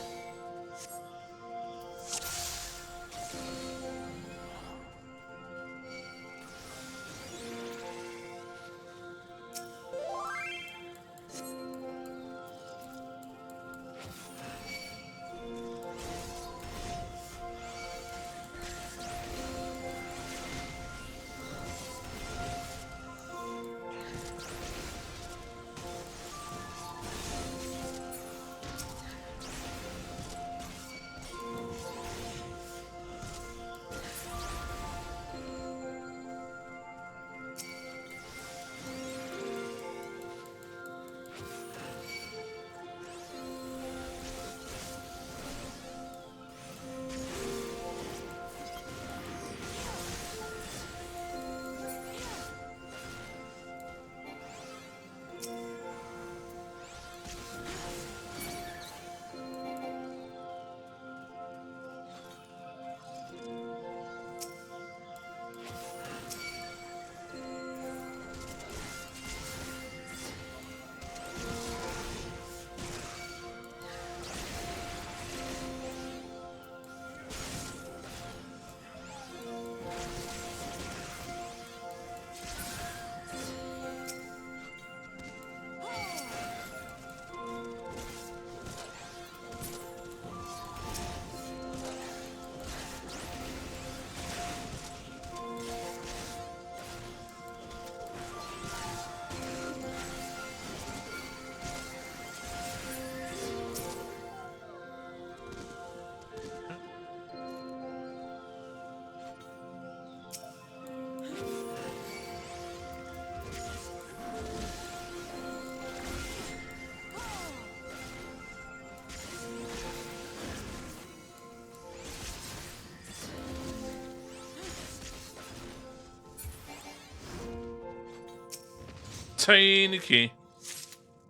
Tiny key.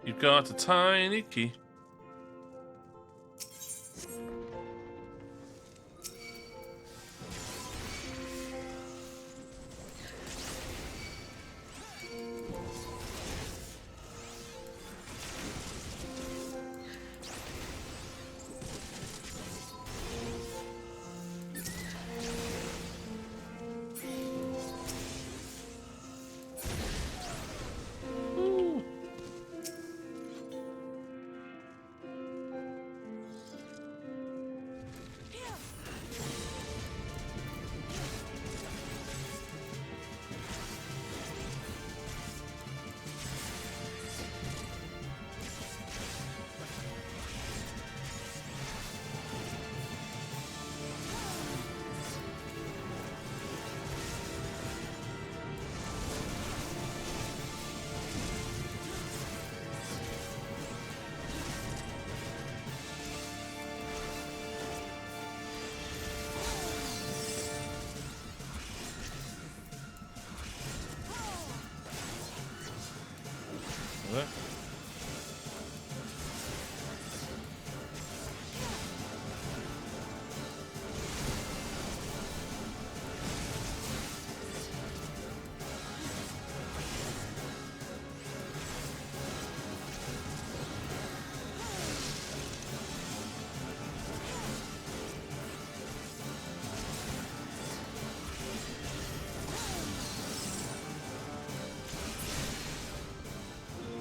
You got a tiny key.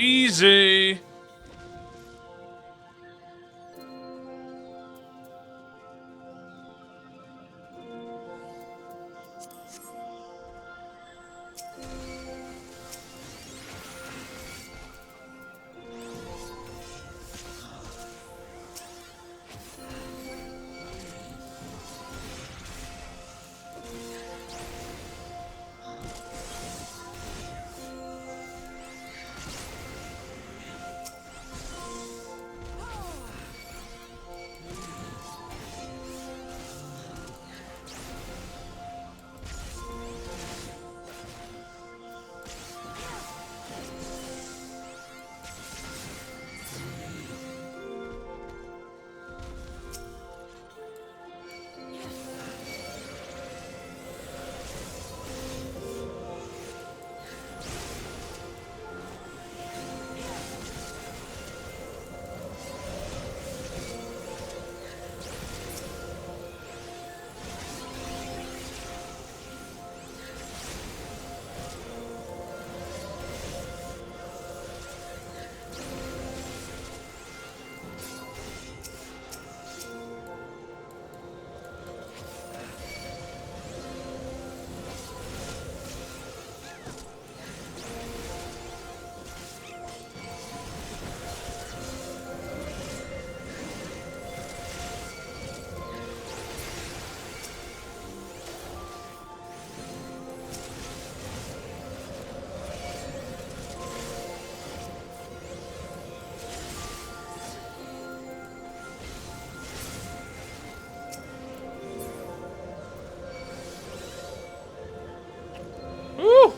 Easy. Woo!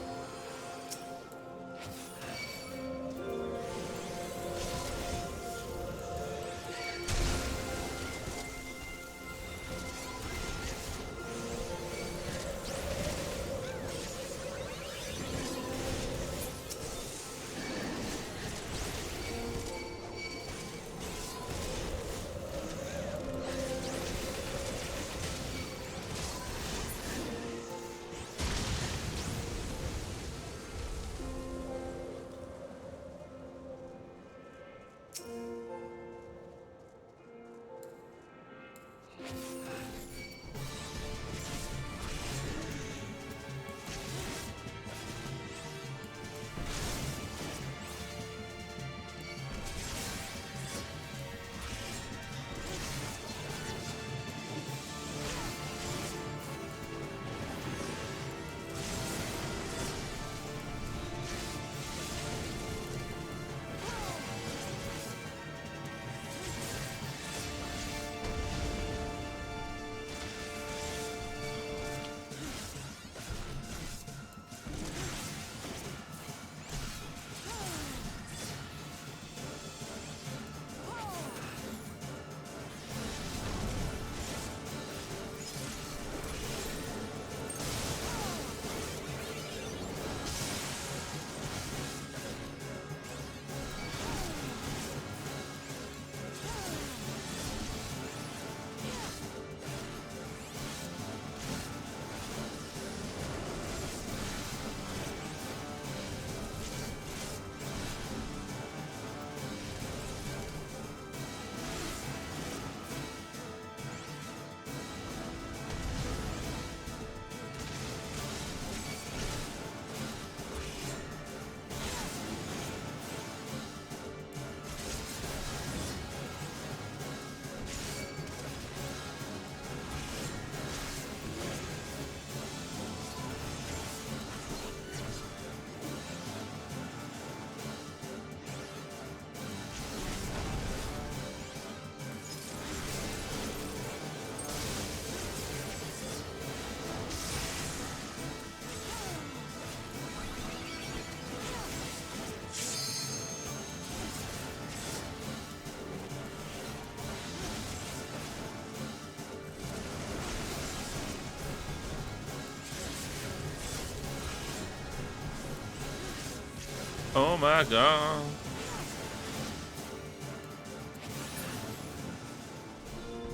Oh my god.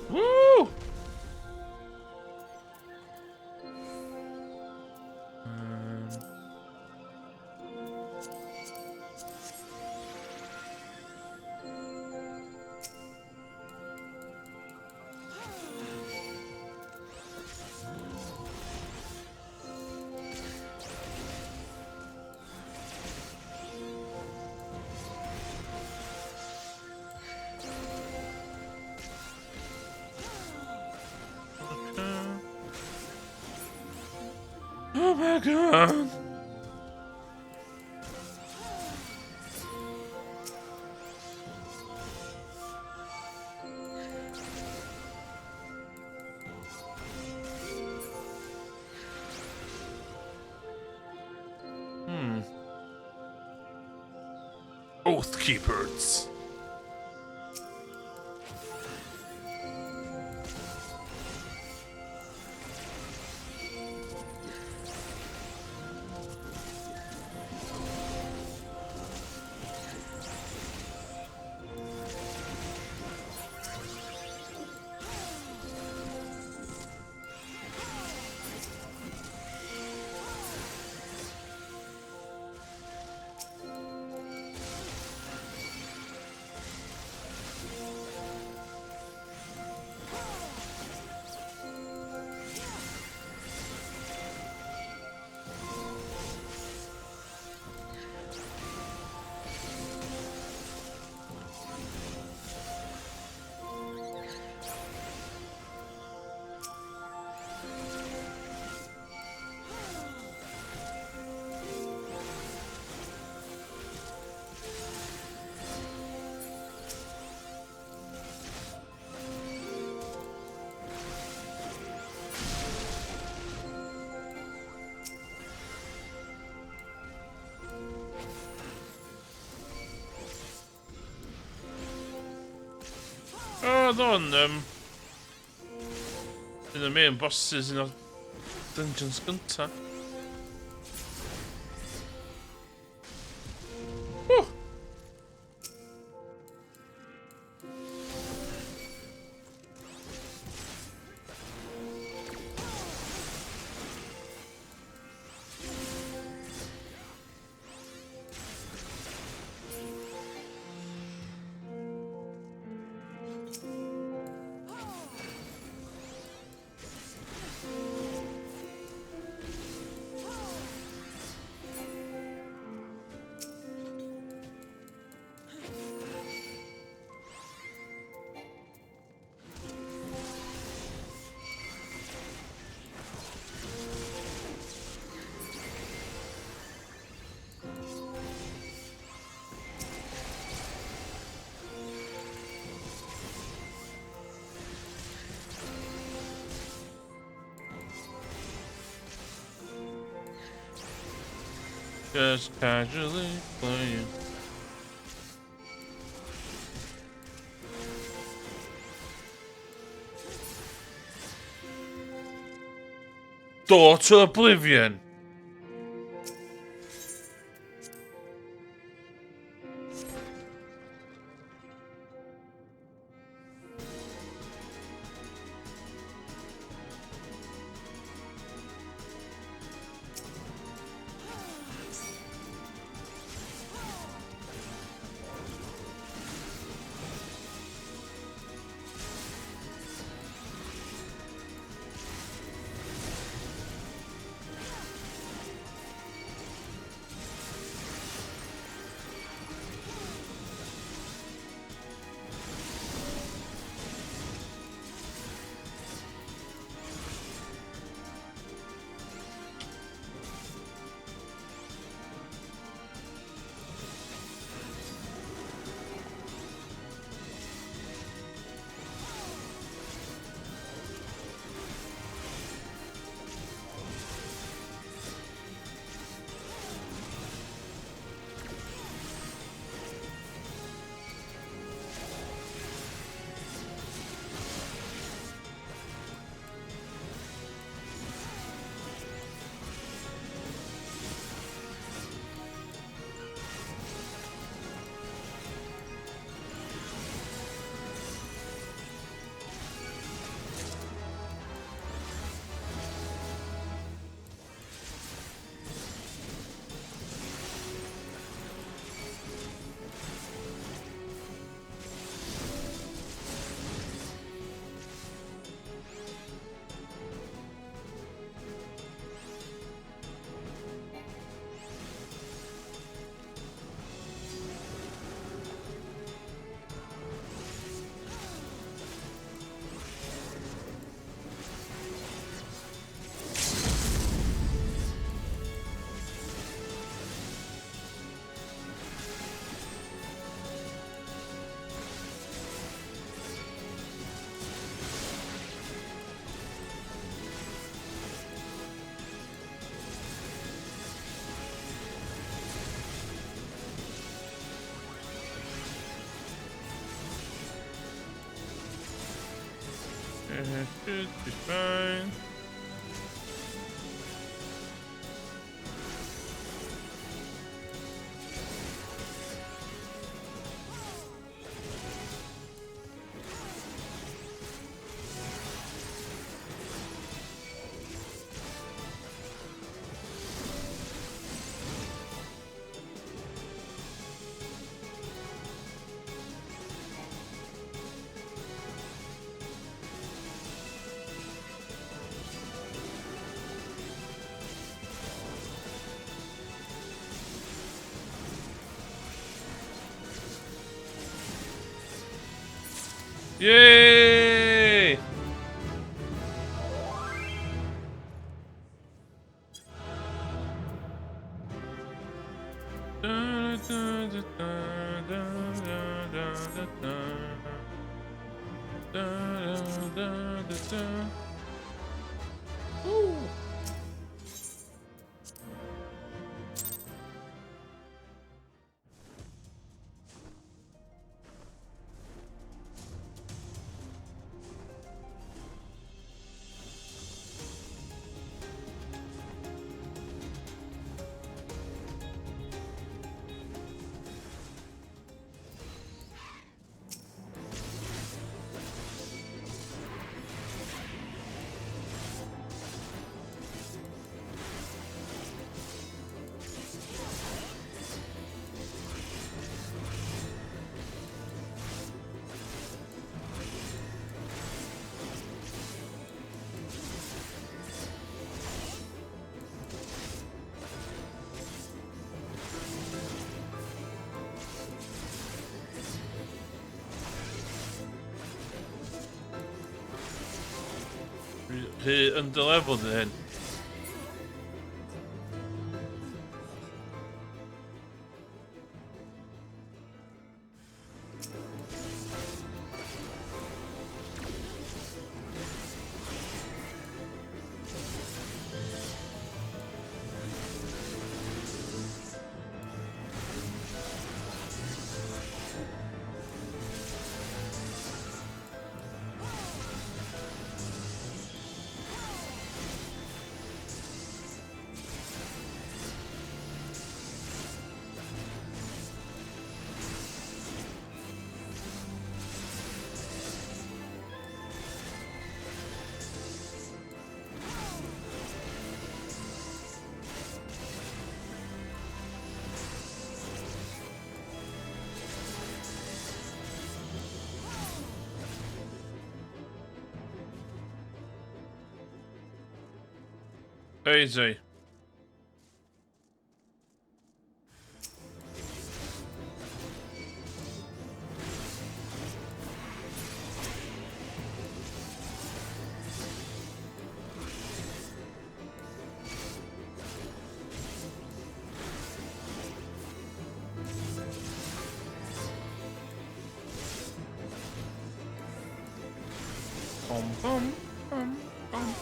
Woo! Oh my god. Oath Keepers. Oh, they're on in the main bosses in our Dungeons Gunter. Whew. Just casually playing. Door to Oblivion. Should be fine. Yay! Ooh. Rhy underleveled then. Crazy. Bum bum bum bum.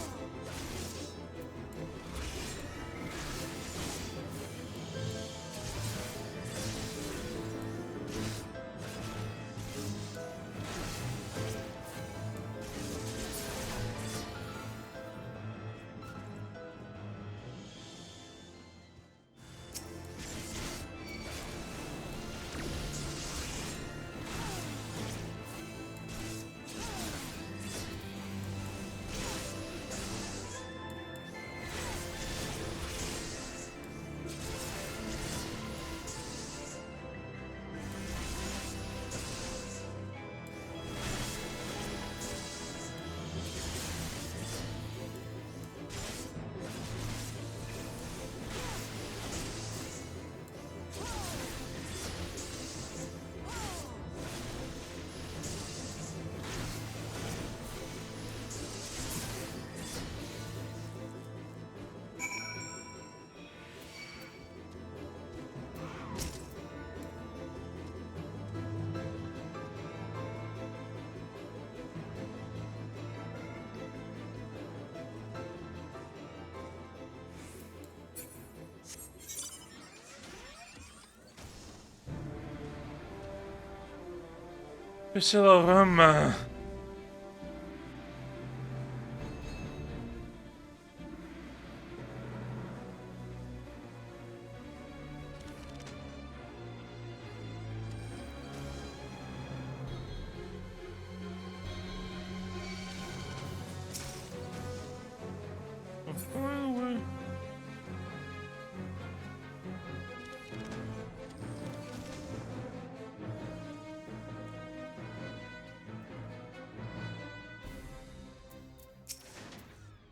Priscilla Rama.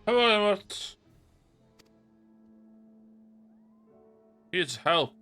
Come on, what? Needs help.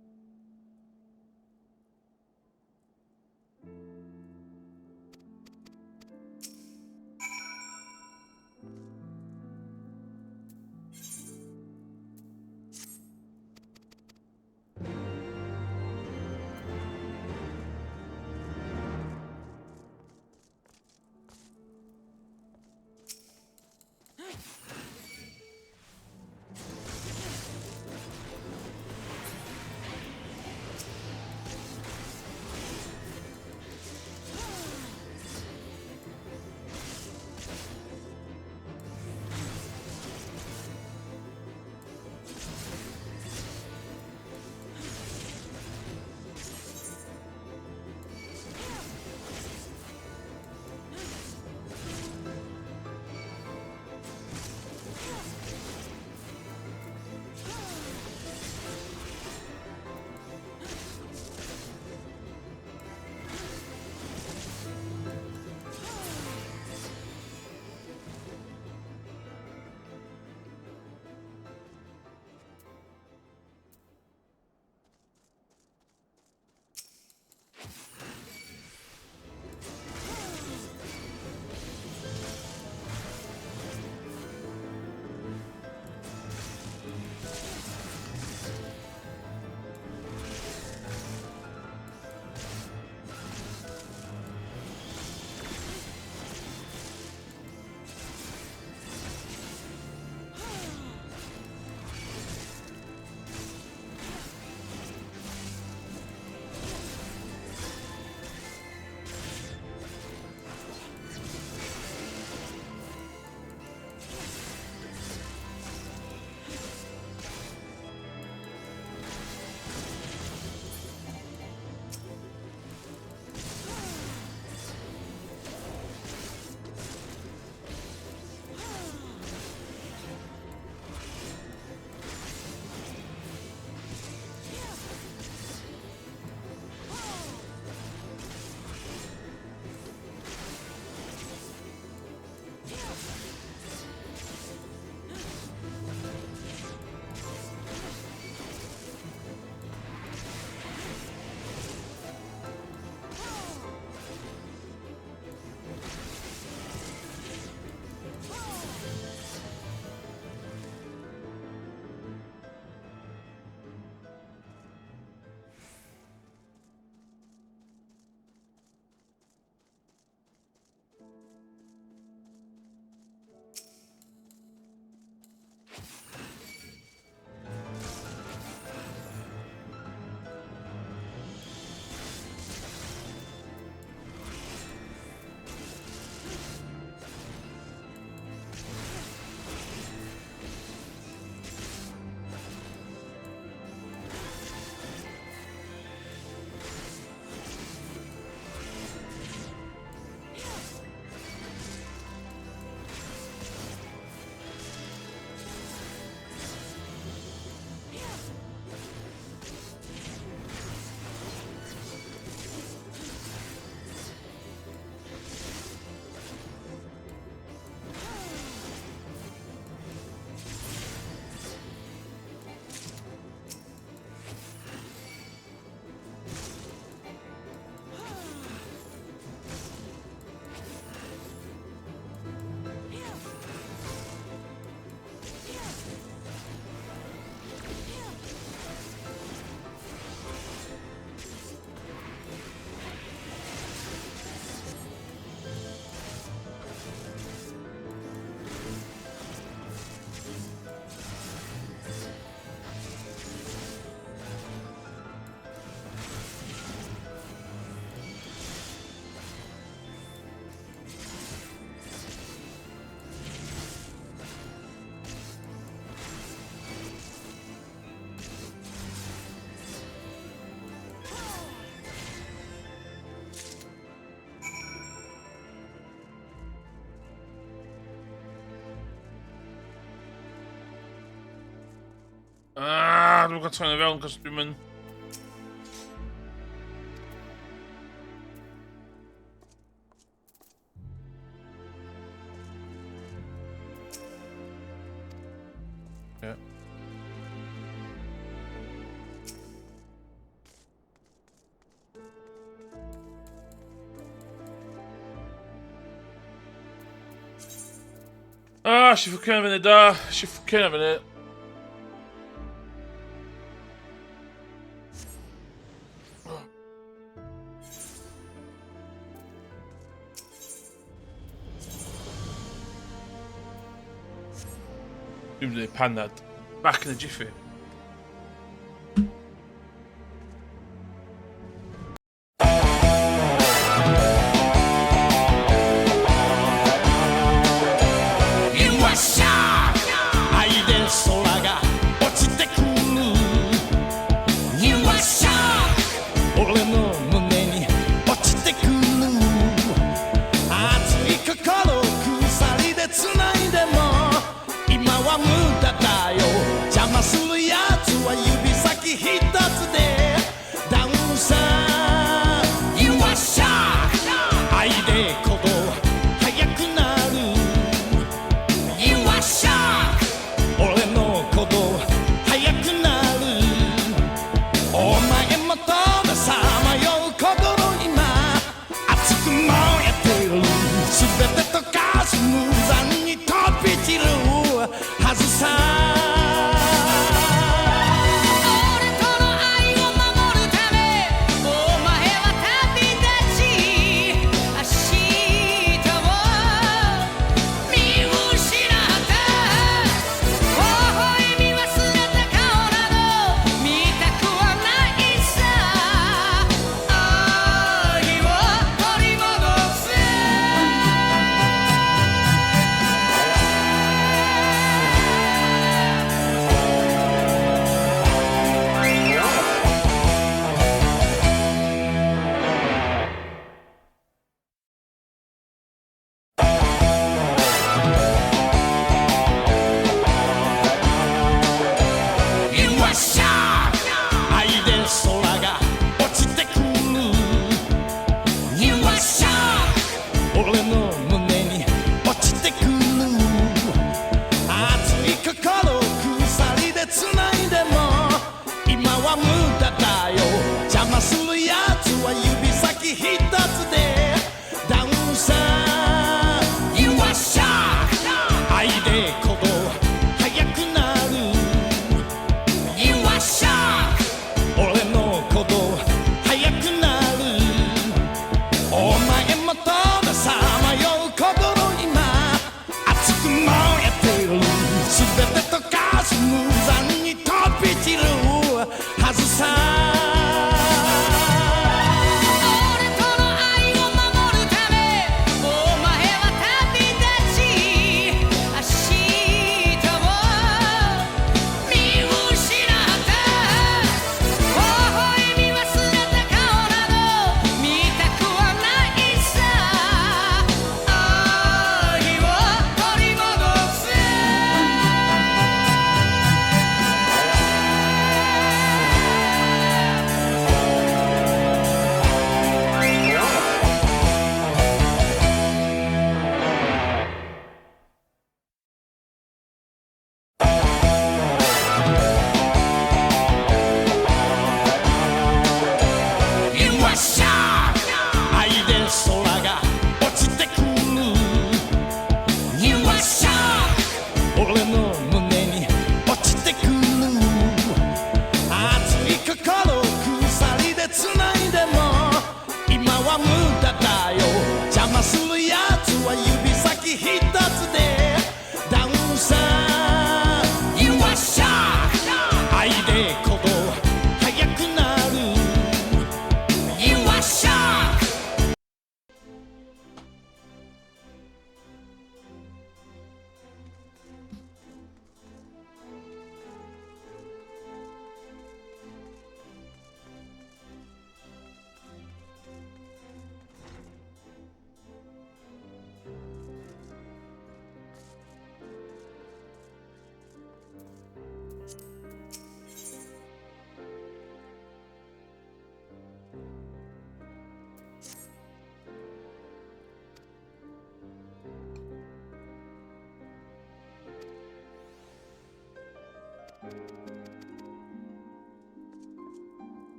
Dwi'n gael troi'n fewn cos dwi'n mynd... Ie. Si ffwcyn efo ni da. Si ffwcyn efo ni. Dwi'n mynd i panad. Back in a jiffy.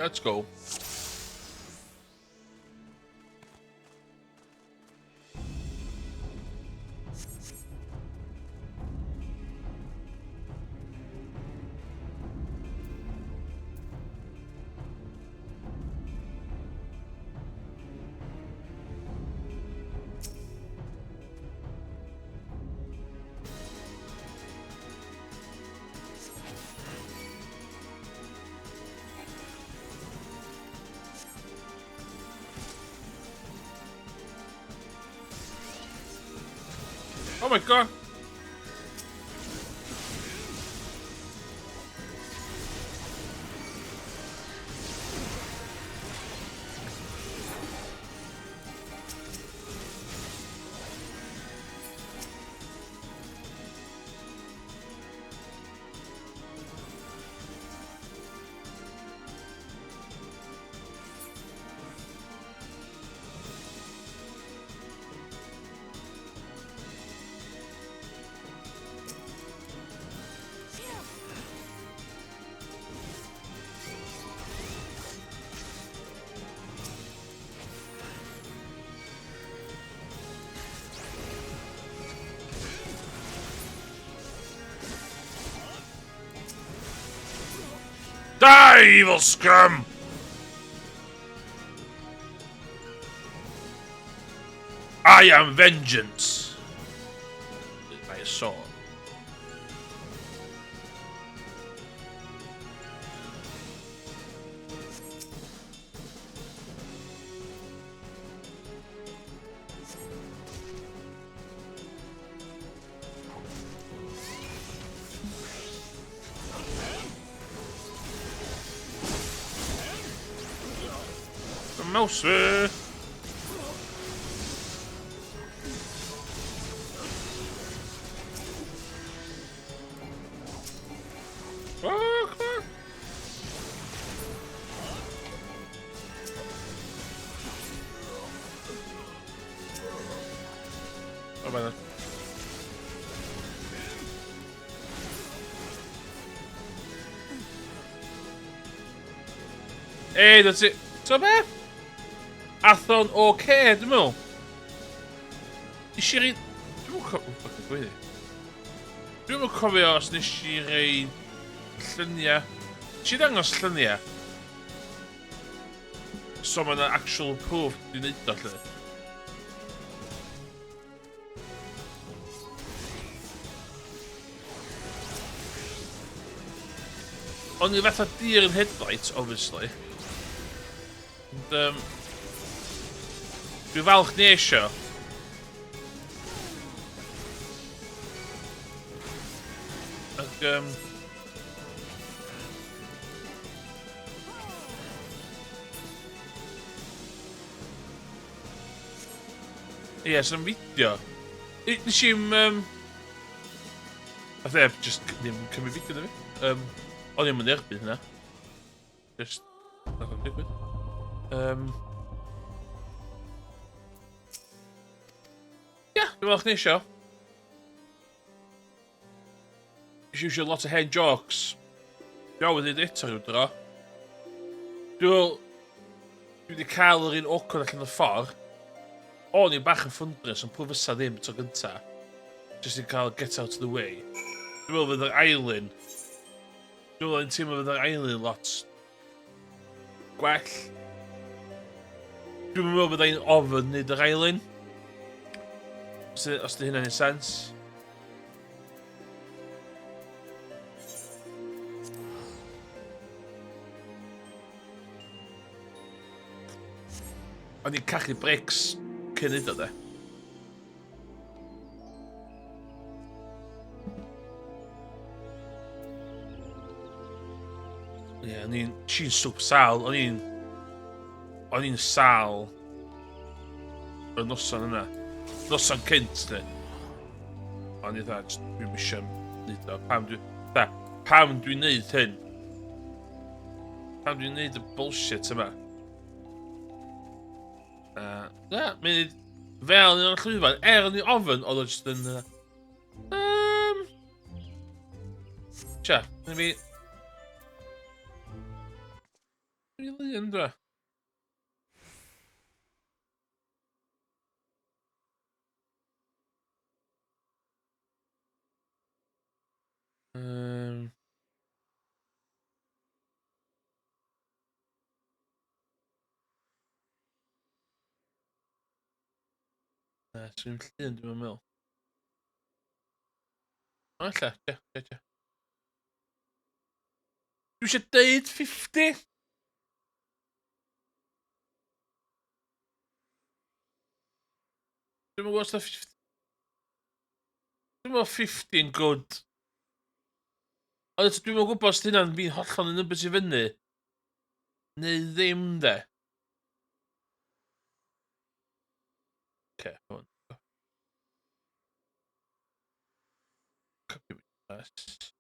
Let's go. Oh my god. Die, evil scum! I am vengeance. With my sword. Mouse. Oh, come on. Oh, man. Hey, that's it. So bad. Athon oce, dwi'n meddwl. Nes i rei... Dwi'n cofio os nes i rei lluniau. Nes i ddangos lluniau. So mae'n actual proof dwi'n neud o lle. Ond i fatha dir yn headlights, obviously. Ond, dwi'n falch ni eisio. Ac, ie, sy'n fideo. Nes i'n, Nath just ddim cymryd fideo na fi. O'n i'n mynd erbyn hynna. Just, nath o'n digwydd. Dwi'n falch ni eisio. Nes i eisiau lot o hen jokes. Dwi'n wedi eto rhyw dro. Dwi wedi cael yr un ochr allan y ffordd. O'n i bach yn ffundrus, ond pwy fysa ddim tro gynta. Just i cael get out of the way. Dwi'n meddwl fydd yr ailyn. Dwi'n meddwl yn teimlo fydd yr ailyn lot gwell. Dwi'n meddwl fydd ein ofyn nid yr ailyn. Os di hynna'n ei sens. O'n i'n cachu brics cyn iddo de. Ie, o'n i'n... Si'n swp sal, o'n i'n sal y noson yna. Noson cynt, ne. O'n i dda, dwi'n misio neud o. Pam dwi'n neud hyn? Pam dwi'n neud y bullshit yma? Mynd fel yn y llwyfan. Yn y ofyn, oedd o jyst yn... Tia, yn fi... Really, ynddo? Swn i'n llun, dwi'n meddwl. O, lle, tia. Dwi eisiau deud 50? Dwi'n meddwl os 50... Dwi'n meddwl 50 yn good. Ond dwi'n meddwl gwybod os hynna'n fi'n hollol yn ymwneud i fyny. Neu ddim, de. Hwn. Copy address.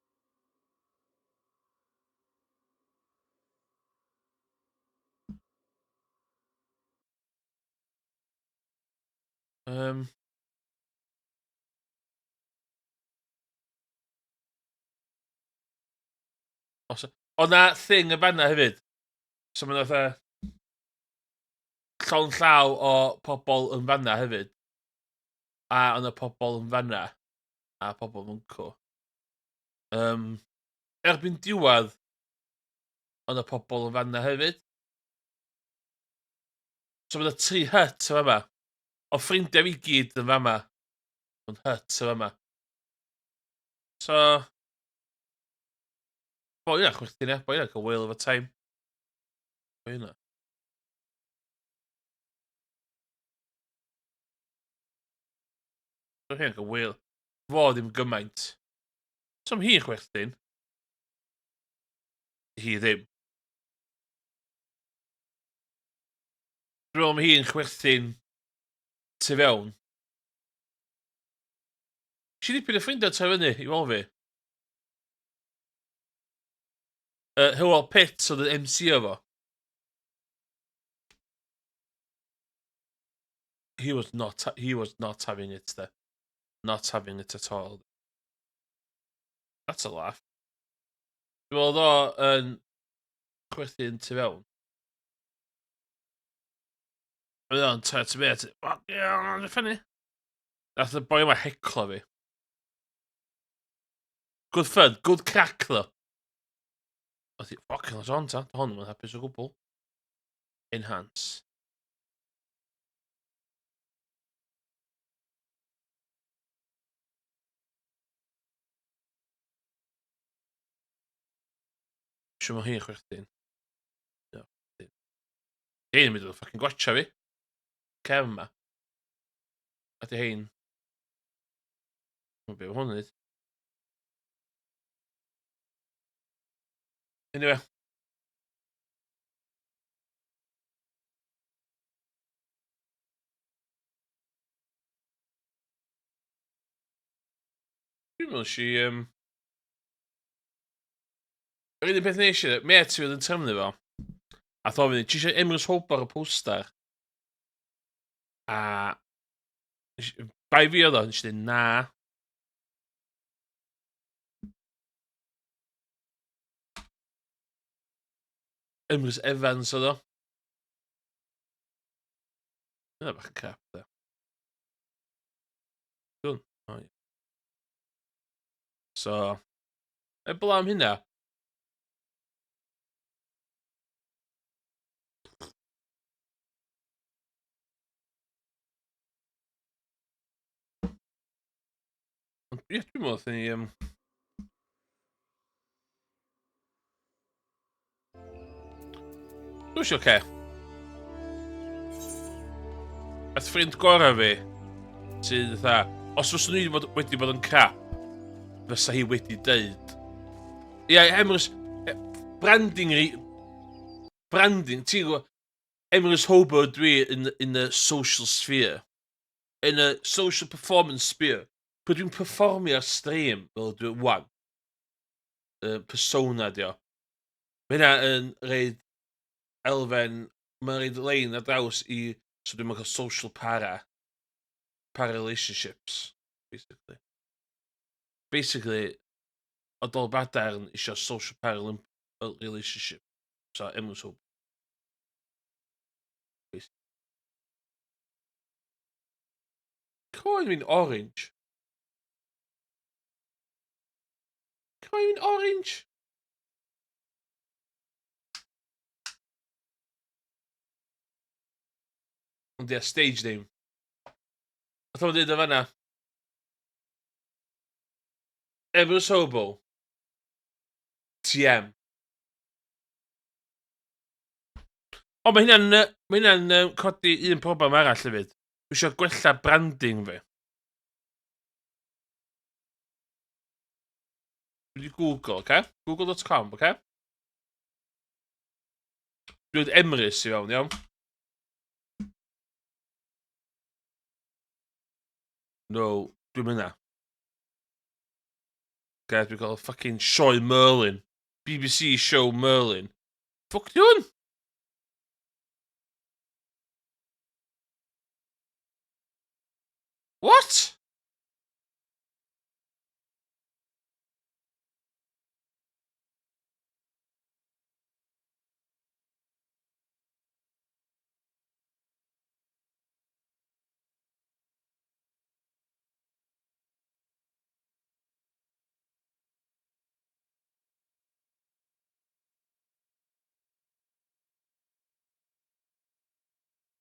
O na thing y fanna hefyd. So mae'n fatha... Llon llaw o pobl yn fanna hefyd. A o'n y pobl yn fanna. A pobl yn co. Erbyn diwedd, o'n y pobl yn fanna hefyd. So mae'n 3 hut o fama. O ffrindiau fi gyd yn fama. Mae'n hut o fama. So... Bo hynna, chwychdi ni. Bo hynna, cael whale of a time. Bo hynna. Bo hynna, cael whale. Fo ddim gymaint. So am hi'n chwerthin. Hi ddim. Dwi'n meddwl am hi'n chwerthin tu fewn. Si dipyn o ffrindiau ta fyny i weld fi. Hywel Pitt oedd yn MC o fo. He was not having it there. Not having it at all. That's a laugh. Dwi'n meddwl o yn chwerthin tu fewn. Oedd o'n tret i beth. Ie, ffynnu. Nath y boi yma heclo fi. Good fun, good crack though. Oedd hi, ffocin os on ta. Hon yn hapus o gwbl. Enhance. Siw mae hi'n chwerthin. Hein yn mynd o'r ffocin gwatcha fi. Cefn ma. A di hein. Mae'n byw hwn yn neud. Anyway. Dwi'n meddwl si... Yr unig beth nes i, met fi oedd yn tymnu fo. A thofyn ni, ti eisiau Emrys Hope ar y poster? A... Bai fi oedd o, nes i dweud na. Emrys Evans oedd o. Yna bach yn crap, da. Dwi'n, o ie. So... Ebla am hynna. Ie, dwi'n meddwl wrthyn ni... Dwi'n siŵr ce. Ath ffrind gorau fi, sydd dda, os fyswn ni wedi bod yn crap, fysa hi wedi deud. Ie, Emrys, branding, ti'n gwybod, Emrys Hobo dwi in the social sphere, in a social performance sphere, pwy dwi'n performio ar stream, fel dwi'n wan, persona di o. Mae hynna yn reid elfen, mae'n reid lein ar draws i, so dwi'n cael social para-relationships, basically. Basically, o dol badarn eisiau social para-relationship. So, Emrys Hobo. Coen fi'n orange. Coen fi'n orange. Ond ie, stage name. Oedd o'n dweud o fanna. Emrys Hobo. TM. O, mae hynna'n codi un problem arall hefyd. Dwi eisiau gwella branding fi. Dwi wedi Google, oce? Google.com, oce? Dwi wedi Emrys i fewn, iawn? No, dwi'n mynd na. Oce, dwi'n cael fucking Sioe Merlin. BBC show Merlin. Fuck di hwn? What?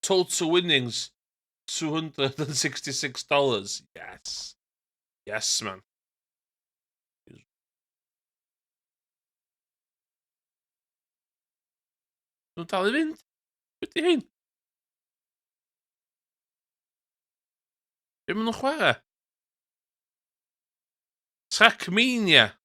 Total winnings, $266. Yes. Yes, man. Nhw'n dal i fynd? Be di hyn? Be maen nhw'n chwarae? Trackmania.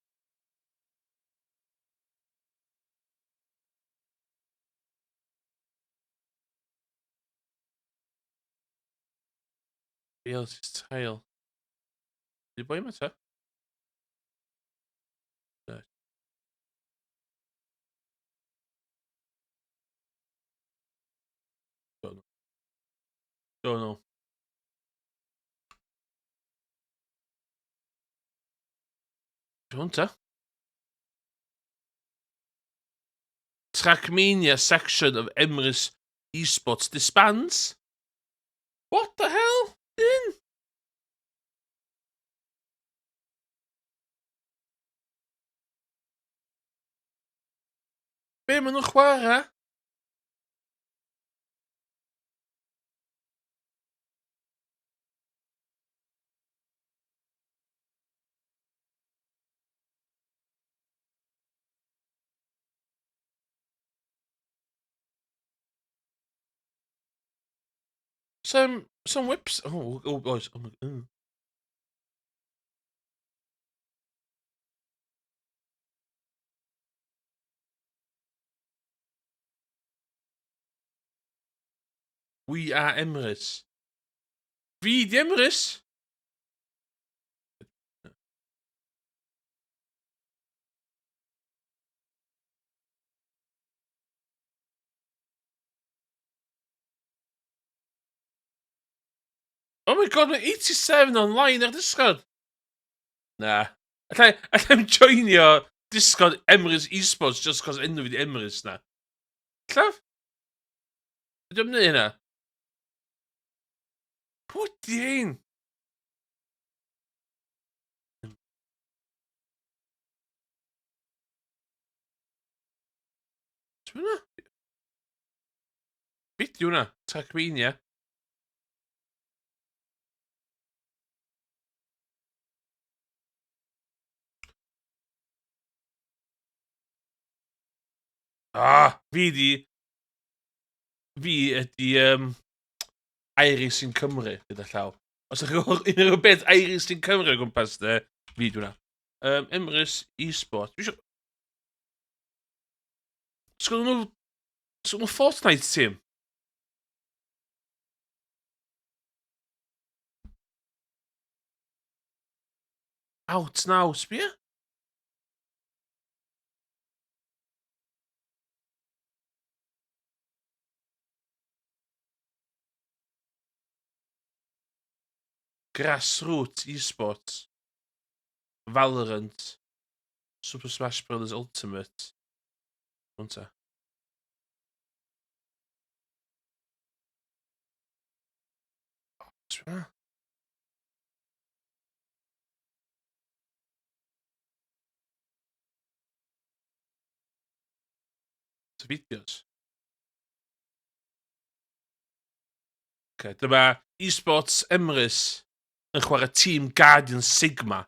Reality's Tile. Di boi yma ta? Don't know. Don't know. Hwn ta? Trackmania section of Emrys Esports disbands? What the hell? Dyn? Be maen nhw'n chwarae? Some whips. Oh, guys. Oh my. We are Emrys. Fi di Emrys? Oh my god, mae 87 online ar Discord. Na. Allai'm joinio Discord Emrys Esports just cos enw fi di Emrys na. Llaf? Ydy o'n neud hynna? Pwy di ein? Ti'n hwnna? Beth di hwnna? Trackmania? Fi ydi Iris sy'n Cymru, gyda llaw. Os ydych chi'n gweld unrhyw beth Iris sy'n Cymru o gwmpas de, fi dwi'n na. Emrys e-sport. Dwi'n siŵr... Sgwrn nhw Fortnite team? Out now, sbia? Grassroots esports. Valorant. Super Smash Bros. Ultimate. Hwnta. Sbia? Fideos. Dyma esports Emrys yn chwarae Team Guardian Sigma.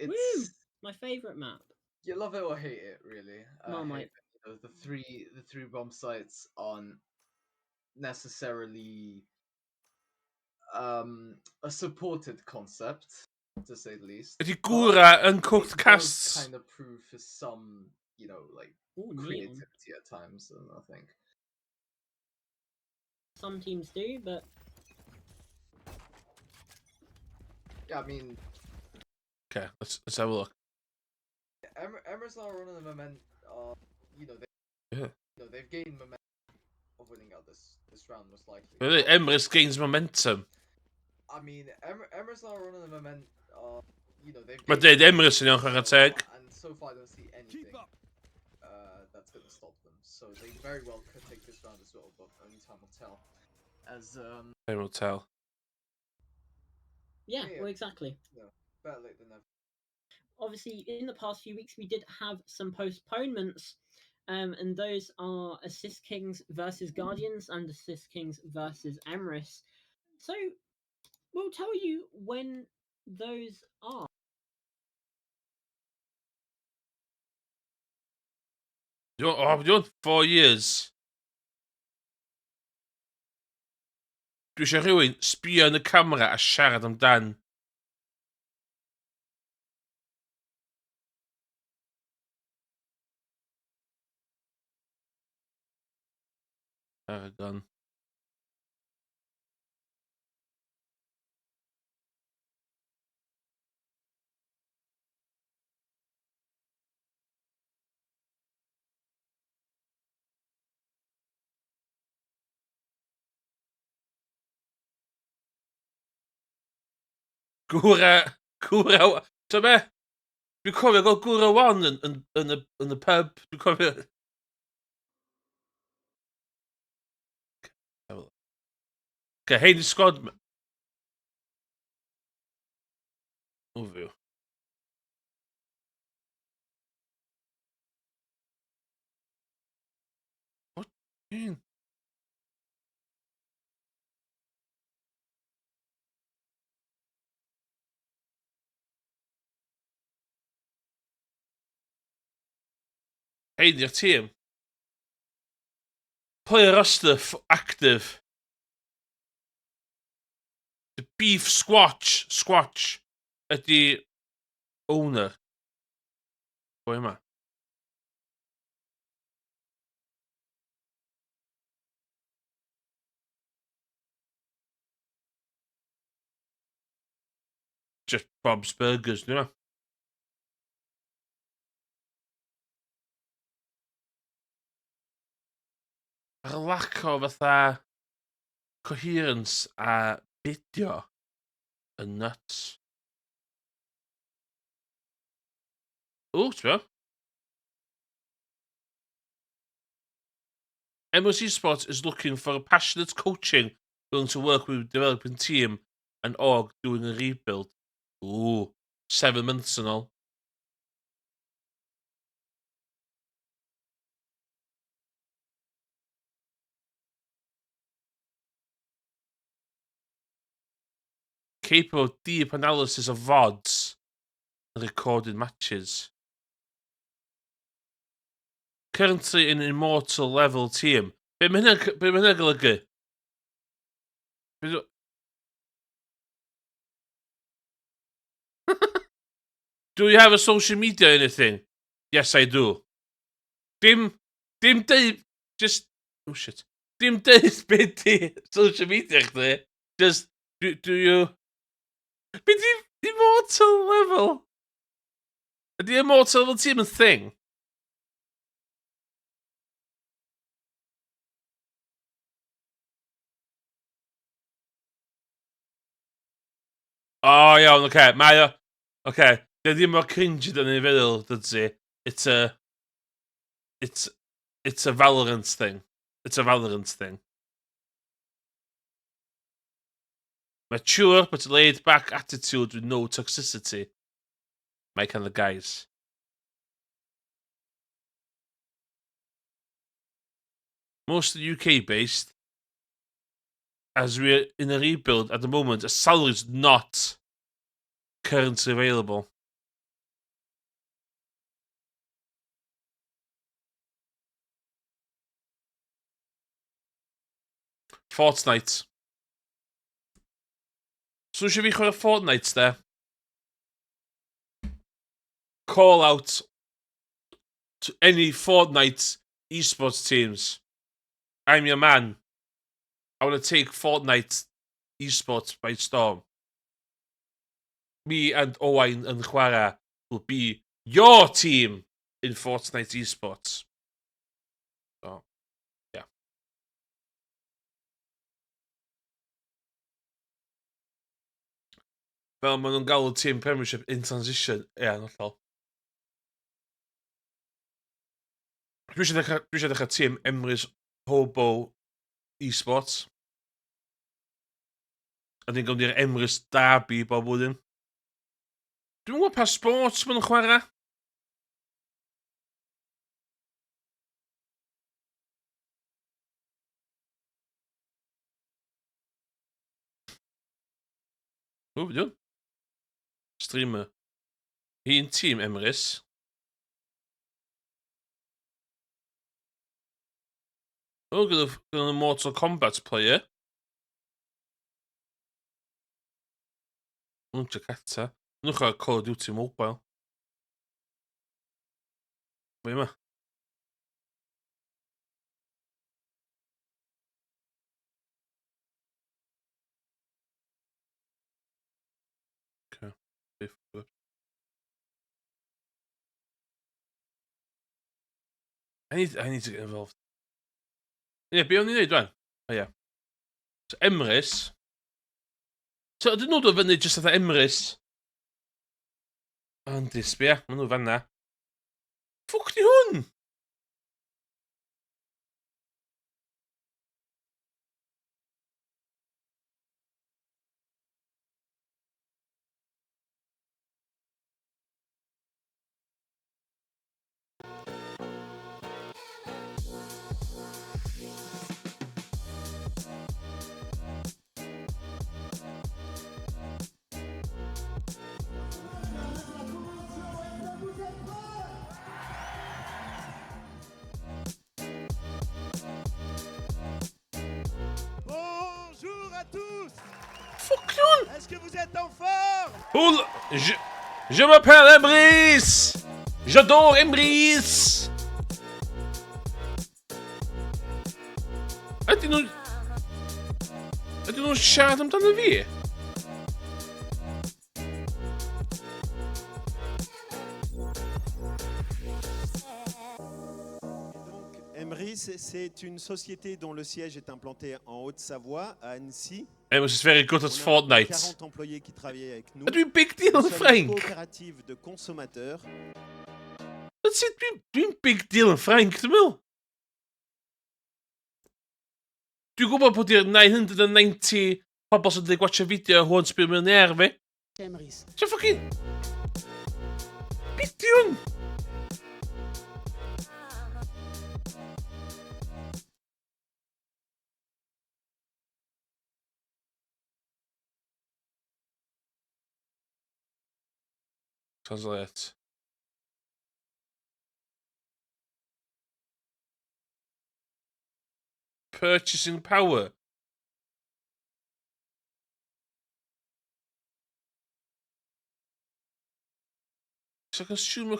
It's my favorite map. You love it or hate it, really. Marmite. The three bomb sites aren't necessarily a supported concept, to say the least. Ydy Gwra yn It cooked does casts? kind of prove for some, like Ooh, neon. creativity at times, and I think. Some teams do, but Yeah, I mean, Okay, let's have a look. Emirates are one of the they've gained momentum of winning out this round most likely. Really, Emrys gains momentum. I mean, Emirates are one of the they've. Mae gained dweud Emrys yn iawn chwarae teg. And so far, I don't see anything that's going to stop them. So they very well could take this round as well, but only time will tell. As Time will tell. yeah, Yeah. well, exactly. better late than never. Obviously, in the past few weeks, we did have some postponements, and those are Assist Kings versus Guardians and Assist Kings versus Emrys. So, we'll tell you when those are. Dwi'n 4 years. Dwi eisiau rhywun sbio yn y camera a siarad amdan. Aragon. Gwra... So be? Dwi'n cofio gael Gwra 1 yn y pub. Dwi'n cofio... Okay, hein sgwad... O fyw. What? Hein? Hein i'r tîm. Player roster active. The Beef Squatch ydy owner. Boi yma. Just Bob's Burgers, dwi'n meddwl. Ar y lack o fatha coherence a fideo yn nuts. O, ti'n meddwl? MOC Sports is looking for a passionate coaching willing to work with a developing team and org doing a rebuild. Ooh, 7 months and all. capable of deep analysis of VODs and recorded matches. Currently an immortal level team. Be mae hynna'n golygu? Do you have a social media or anything? Yes, I do. Dim deud, just... Oh shit. Dim deud beth di social media chdi. Just, do you... Be di immortal level? Ydi immortal level team yn thing? O, iawn, oce. Mae o... Oce. Di ddim mor cringy dyn ni feddwl, dydy. It's a... It's a Valorant thing. It's a Valorant thing. Mature but laid back attitude with no toxicity. My kind of guys. Mostly UK based. As we're in a rebuild at the moment, a salary is not currently available. Fortnite. So should we call Fortnite there? Call out to any Fortnite esports teams. I'm your man. I want to take Fortnite esports by storm. Me and Owain and Chwara will be your team in Fortnite esports. So, yeah. Fel maen nhw'n galw team Premiership in transition. Ie, yeah, not all. Dwi eisiau dechrau tîm Emrys Hobo esports. A dyn gawn ni'r Emrys Derby bob blwyddyn. Dwi'n gwybod pa sports maen nhw'n chwarae. O, fi diwn. Streamer. Un tîm Emrys. O, gyda Mortal Kombat player. Nhw'n Jakarta. Nhw'n chwarae Call of Duty Mobile. Fe yma. Okay. I need to get involved. Ie, be o'n i'n neud rwan? O ie. So, Emrys. So, ydyn nhw'n dod fyny jyst fatha Emrys? Andys, be ia? Maen nhw fanna. Ffwc di hwn? Bonjour à tous. Ffwc di hwn? Est-ce que vous êtes en forme? Oula, je m'appelle Emrys! J'adore Emrys! Ydyn nhw'n siarad amdano fi? Donc, Emrys, c'est une société dont le siège est implanté en Haute-Savoie, à Annecy. Emrys is very good at On a Fortnite. 40 employés qui travaillent avec nous. Ydw i'n big deal Nous yn sommes une Ffrainc? coopérative de consommateurs. Dwi'n big deal yn Ffrainc, dwi'n meddwl. Dwi'n gwybod bod i'r 990 pobl sy'n dweud gwachio fideo hwn sbio mewn i fi. Emrys. Ti'n ffocin... Big deal! Translate. Purchasing power. So consumer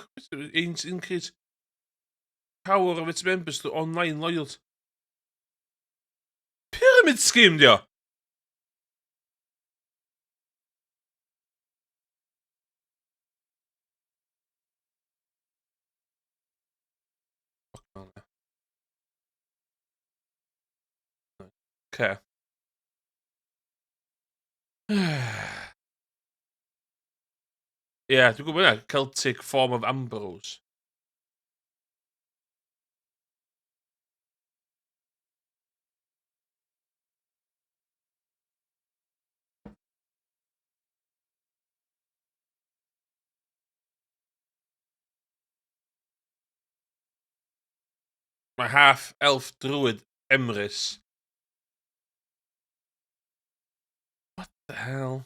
aims to increase power of its members to online loyalty. Pyramid scheme, yeah. Okay. Yeah, dwi'n gwybod hynna. Celtic form of Ambrose. Mae half elf druid Emrys. What the hell?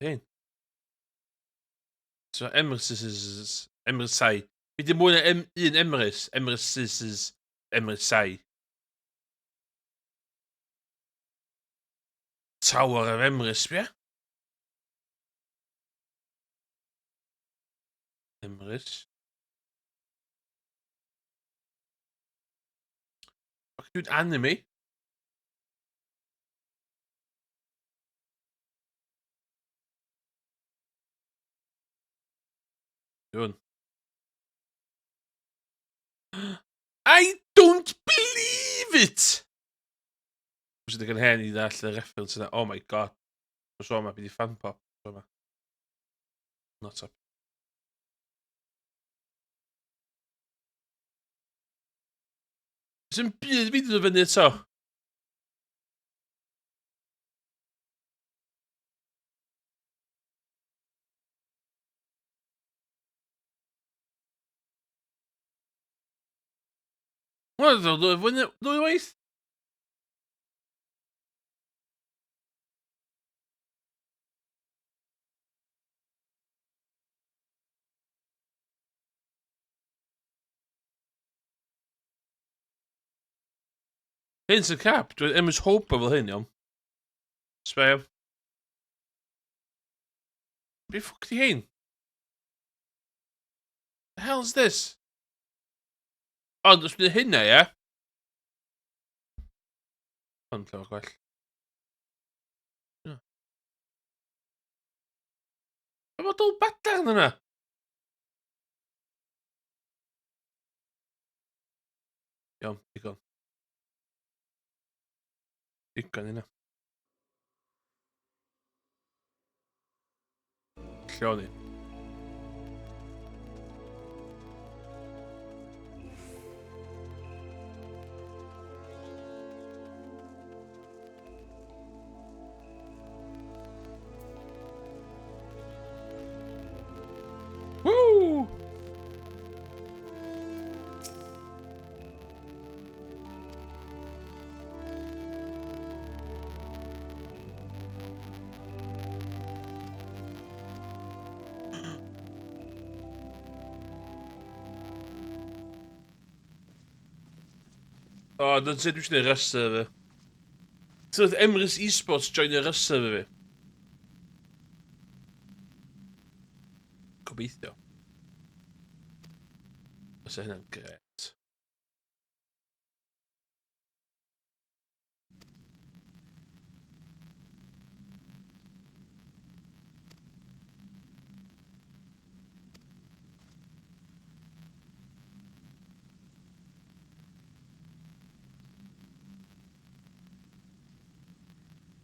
Hyn. So Emrys is Emrysau. Fi di mwy na un Emrys. Emrys is Emrysau. Tower of Emrys, yeah? Emrys. Dwi'n anime. Yun. I don't believe it! Os ydych yn hen i ddall y reference yna. Oh my god. Os yma, bydd i fan pop. Os yma. Not up. Sy'n byd fi dod fyny eto. Wel, dod fyny ddwy waith. Hyn sy'n cap. Dwi'n Emrys Hope fel hyn, iawn. Sbeo. Be ffwc di hyn? The hell's this? Ond, os bydd hynna, ie? Ond, lle gwell. Mae dol badar yn yna. Iawn, digon. Digon yna. Lle o'n i? Woo! O, dyna sut dwi'n gwneud rhestr fe. So, oedd Emrys Esports join y rhestr fe. Gobeithio. Os hynna'n gret.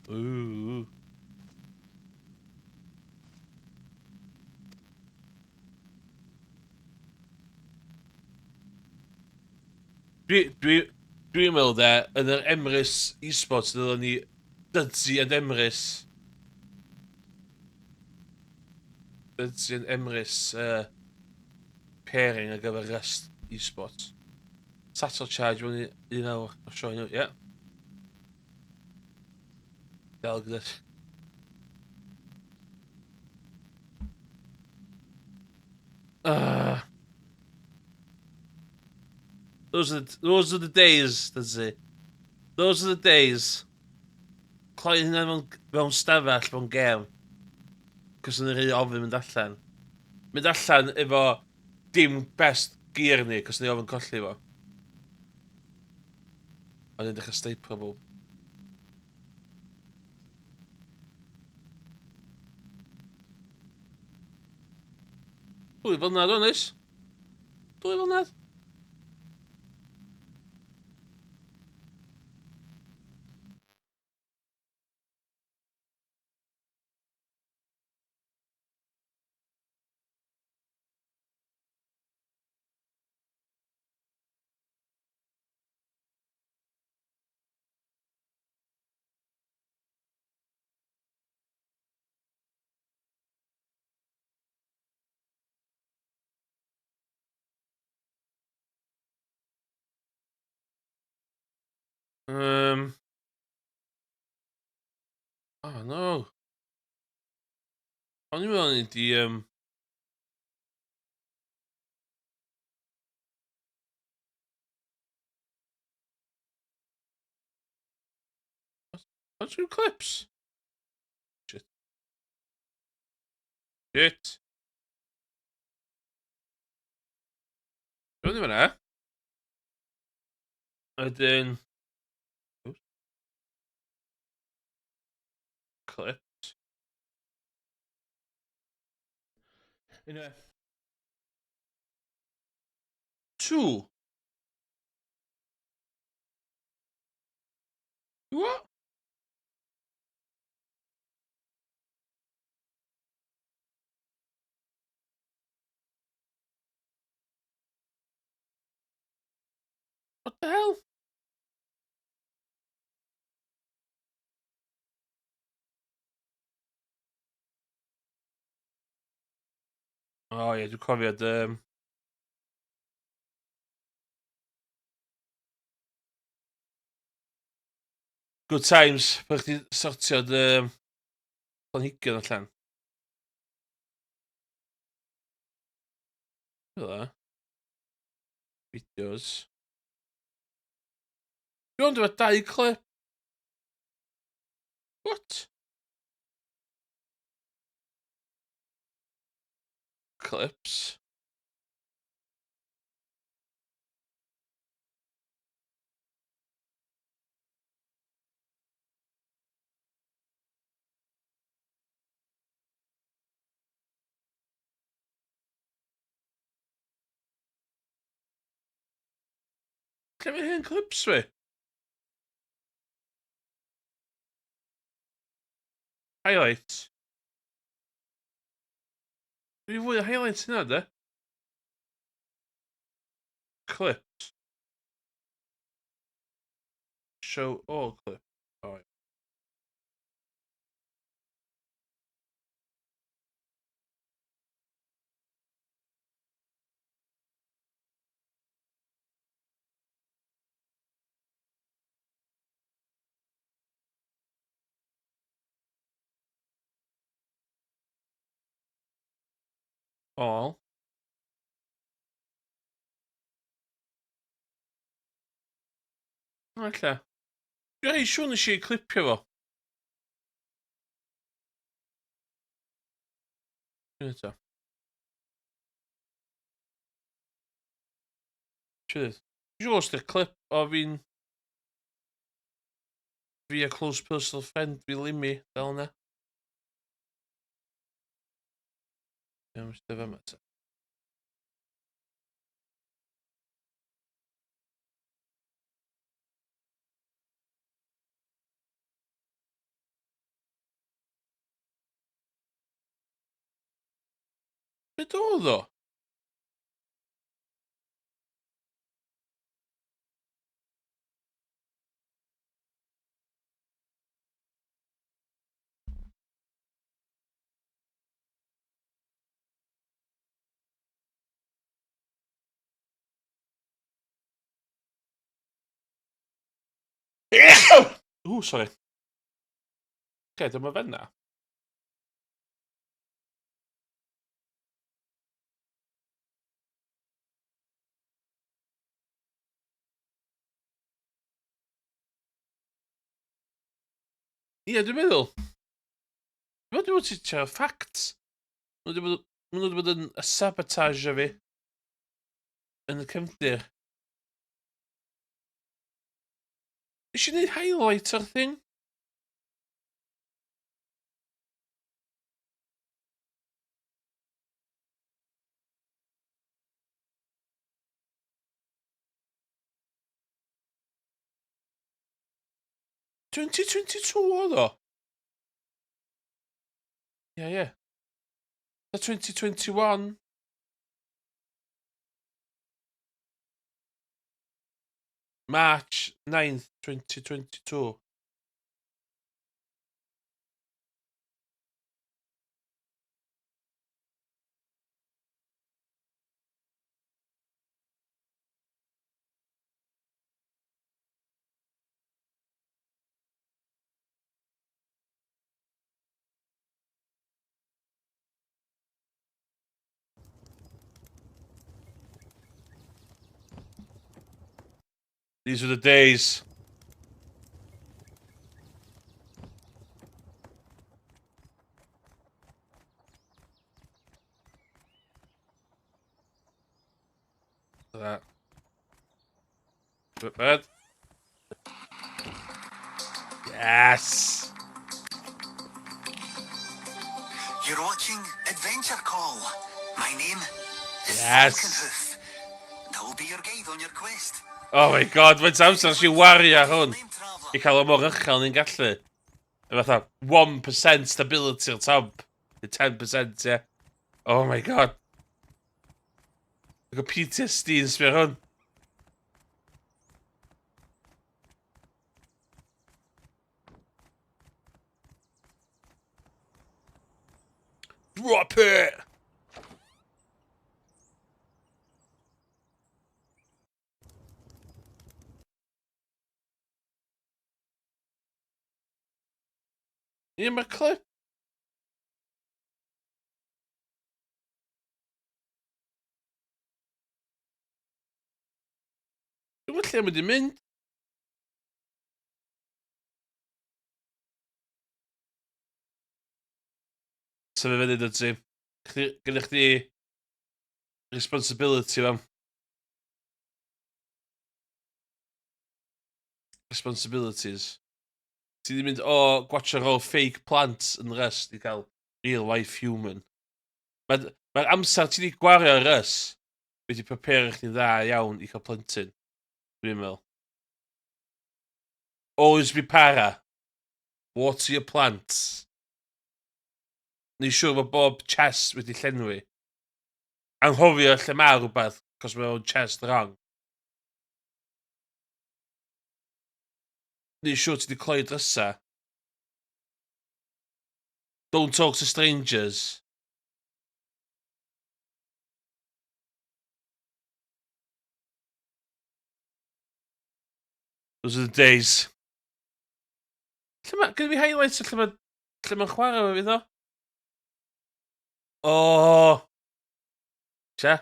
Ooh. Dwi'n meddwl de, yn yr Emrys Esports, dylwn ni Dudzy and Emrys. Dudzy and Emrys pairing ar gyfer Rust Esports. Satchel charge mewn i 1 awr. I'll show you, yeah. Del gyda. Those are the days, dydy. Those are the days. Cloi hynna mewn stafell mewn gem. Cos yn rhy ofyn mynd allan. Mynd allan efo dim best gear ni, cos ni ofyn colli fo. A ni'n dechrau steipio bob. Dwy flynedd o'n is. 2 flynedd. Oh no. O'n i'n meddwl ni di What's your clips? Shit. Shit. Fewn i fan'na. Wedyn... Oops. Clips. Anyway. 2. What? What the hell? O ie, dwi'n cofiad... Good times, pan chdi sortio'r planhigion allan. Hela. Videos. Dwi'n ond efo 2 clip. What? Clips. Lle mae hyn clips fi? Highlights. Dwi'n fwy o highlights yna, de? Clips. Show all clip. Oh, ie. All. Alla. Dwi'n rhaid siŵr nes i clipio fo. Dwi'n eto. Dwi'n siŵr os yw'r clip o fi'n... Fi a close personal friend fi Limi, fel yna. Iawn, ysdi fe yma ta. Be oedd o? Ww, sori. Okay, dyma fenna. Ie, dwi'n meddwl. Dwi'n meddwl ti'n siarad facts. Mae nhw wedi bod yn sabotage fi yn y cefndir. Nes i wneud highlight o'r thing? ...2022 oedd o? Ie. 2021. March 9th, 2022. These were the days. That. Bit bad. Yes. You're watching Adventure Call. My name is Yes. Falconhoof, and I'll be your guide on your quest. Oh my god, mae'n amser si wario hwn. Flame traveler. I cael o mor uchel ni'n gallu. Y fatha 1% stability o'r top. 10%, yeah. Oh my god. I've got PTSD yn sbio hwn. Drop it! Ie, mae clip. Dwi'n gwybod lle mae di mynd. Sef fe fyny dy ti. Gyda chdi responsibility fam. Responsibilities. Ti di mynd o gwatch ar ôl fake plants yn rest i cael real life human. Mae'r amser ti di gwario ar rys wedi prepare chdi'n dda iawn i cael plentyn. Dwi'n meddwl. Always be para. Water your plants. Neu siŵr bod bob chest wedi llenwi. Anghofio lle mae rhywbeth, cos mae o'n chest wrong. Neu siŵr ti wedi cloi drysa. Don't talk to strangers. Those are the days. Lle mae... Gyda fi highlights o lle mae'n chwarae fe fydd o? O! Che.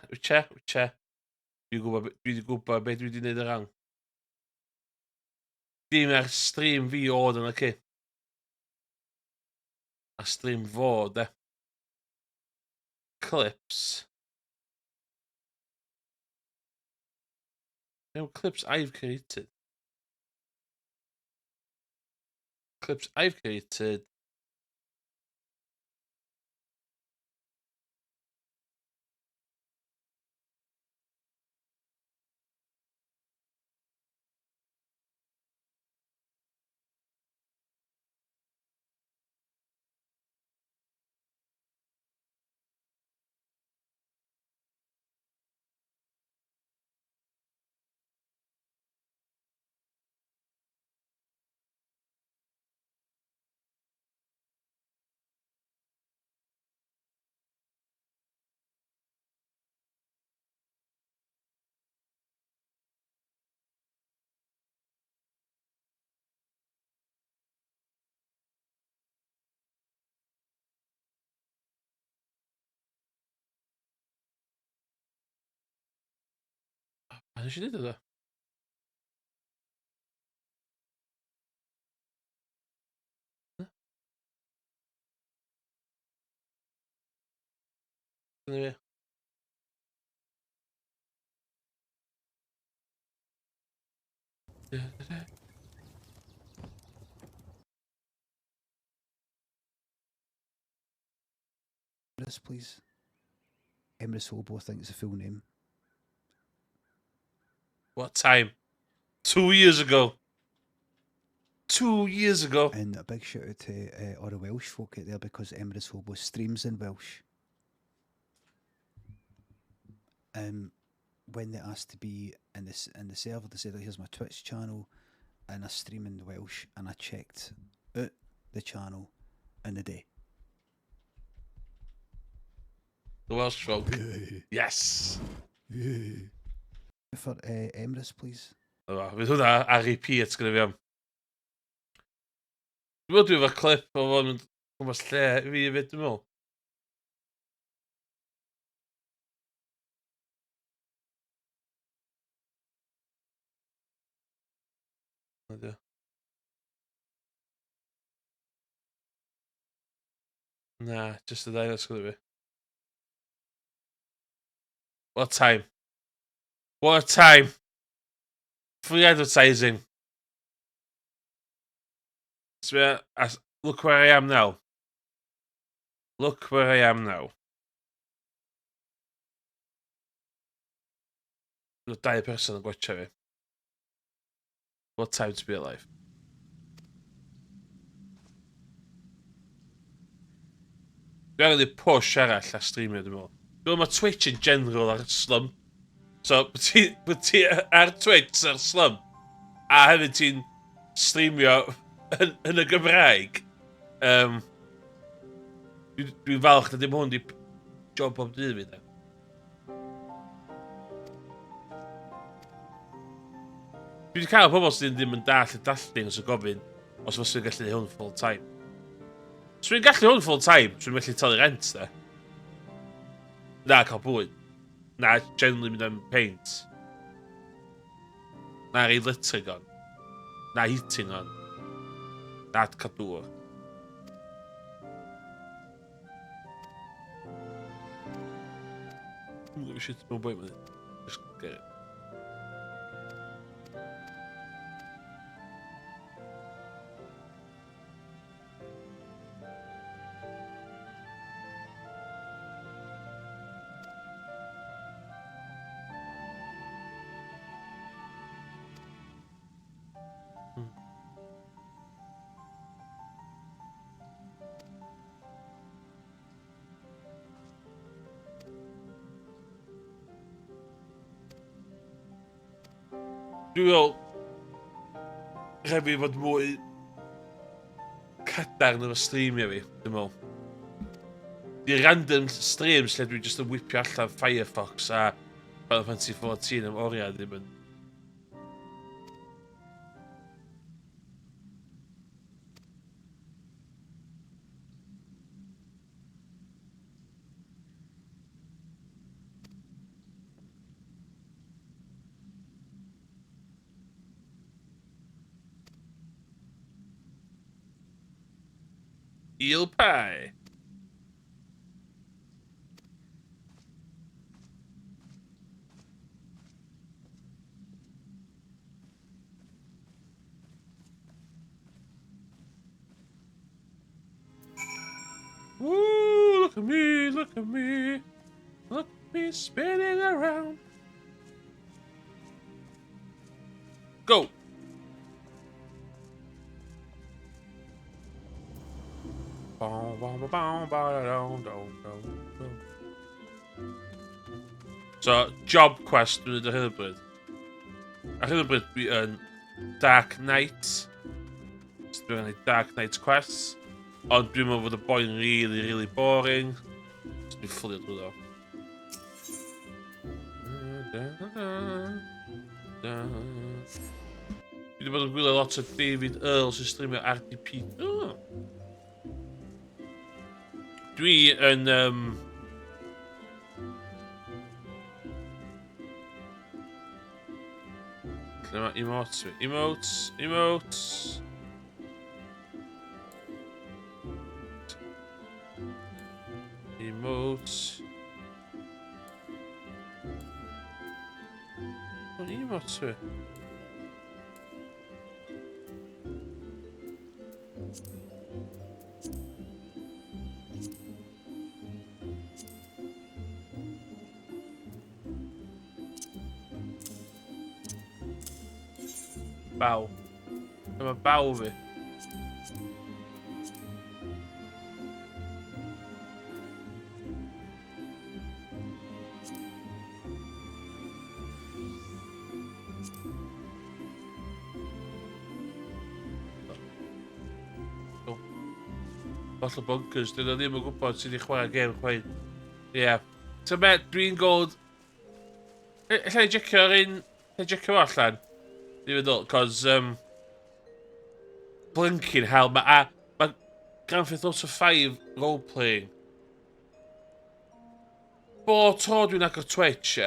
Dwi wedi gwybod beth dwi wedi gwneud y rang. Dim ar stream fi oedd yna ci. A stream fo, de. Clips. No, clips I've created. Clips I've created. A nes i ddweud o? gynnu fi. This, please. Emrys Hobo, I think it's the full name. What time? 2 years ago. 2 years ago. And a big shout out to all the Welsh folk out there because Emrys Hobo streams in Welsh. When they asked to be in the server, they said, "Here's my Twitch channel, and I stream in Welsh." And I checked out the channel in the day. The Welsh folk. Yes. For Emrys, please. Fydd hwnna ar repeat gyda fi am. Dwi'n meddwl dwi'n efo clip o fo'n mynd gwmpas lle i fi fyd, dwi'n meddwl. Na, just y ddangos gyda fi. What time? What time? Free advertising. So, look where I am now. Look where I am now. You're a person yn gwachio fi. What time to be alive? Dwi angen i push arall a streamio, dwi'n meddwl. Dwi'n meddwl mae Twitch in general ar slump. So, bod ti ar Twitch ar slump, a hefyd ti'n streamio yn y Gymraeg. Dwi'n falch na dim hwn di job bob dydd fi, da. Dwi wedi cael pobl sydd ddim yn dall y dallting os y gofyn os fos dwi'n gallu hwn full time. Os dwi'n gallu hwn full time, dwi'n gallu talu rent, da. Na, cael bwyd. Na, generally mynd am paint. Na, reid littering on. Na, heating on. Na, cadwr. Dwi'n gwybod shit, mae'n bwyd mynd. Just get it. Dwi'n meddwl, rhaid fi fod mwy cadarn efo streamio fi, dwi'n meddwl. Di random streams lle dwi'n just yn whipio allan Firefox a Final Fantasy 14 am oriau ddim yn. Eel pie. Woo, look at me, look at me. Look at me spinning around. Go. So, job quest dwi'n neud ar hyn o bryd. Ar hyn o bryd dwi yn Dark Knight. So, dwi'n neud Dark Knight quests. Ond dwi'n meddwl fod y boi'n really, really boring. So, dwi'n ffulio drwy ddo. Dwi wedi bod yn gwylio lot o David Earl sy'n streamio RDP. Dwi yn lle mae emotes fi? Emotes. ots fi. Baw. Dyma baw fi. Falle bonkers, dyn nhw ddim yn gwybod sydd wedi chwarae gêm chwaith. Ie. So be, dwi'n gweld... Ella i jecio ar un... Ella i jecio allan. Dwi'n meddwl, cos... Blinking hell, mae Grand Theft Auto 5 roleplaying. Bo tro dwi'n agor Twitch,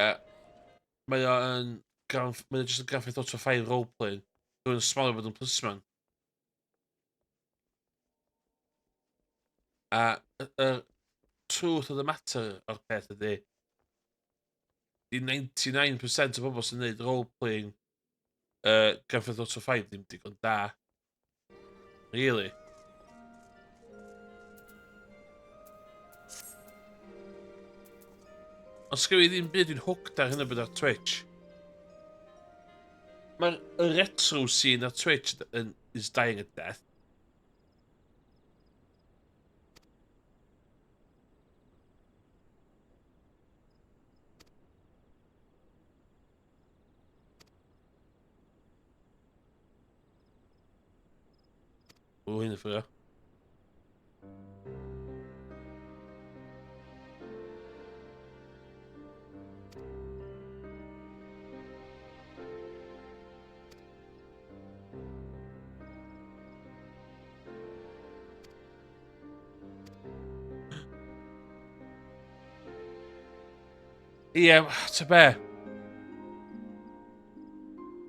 mae o'n just yn Grand Theft Auto 5 roleplaying. Dwi'n smalio bod yn plisman. A y truth of the matter o'r peth ydy, di 99% o bobl sy'n neud role-playing Grand Theft Auto 5 ddim digon da. Really? Os gyda i ddim byd i'n hooked ar hynny bydd ar Twitch. Mae'r retro scene ar Twitch is dying a death. O, hyn y ffyr. Ie, ta be?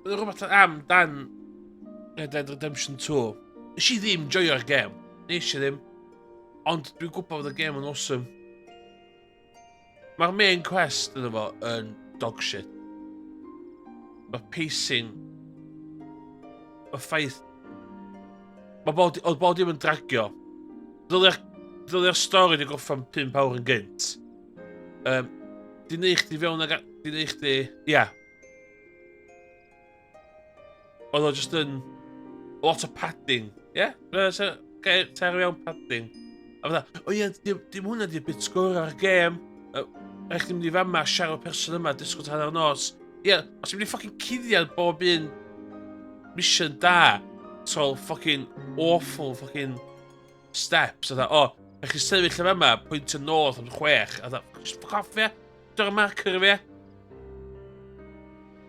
Bydd rhywbeth am dan Red Dead Redemption 2. Nes i ddim joio'r gêm. Nes i ddim. Ond dwi'n gwybod bod y gêm yn awesome. Mae'r main quest yn efo yn dog shit. Mae'r pacing. Mae'r ffaith. Oedd bod ddim yn dragio. Ddylai'r stori di goffan 5 awr yn gynt. Di neu chdi fewn ag... Di neu chdi... Ia. Oedd o just yn... Lot o padding. Ie? Ter iawn padding. A fydda, o ie, dim hwnna di'r bit sgwr ar y gêm. Rhaid chdi mynd i fama, siarad person yma, disgwyl tan ar nos. Ie, os yw'n mynd i ffocin cuddiad bob un mission da. So, ffocin awful ffocin steps. A dda, o, rhaid chi sefyll am yma, pwynt y north am 6. A dda, just fuck off fe. Dwi'n marker fi.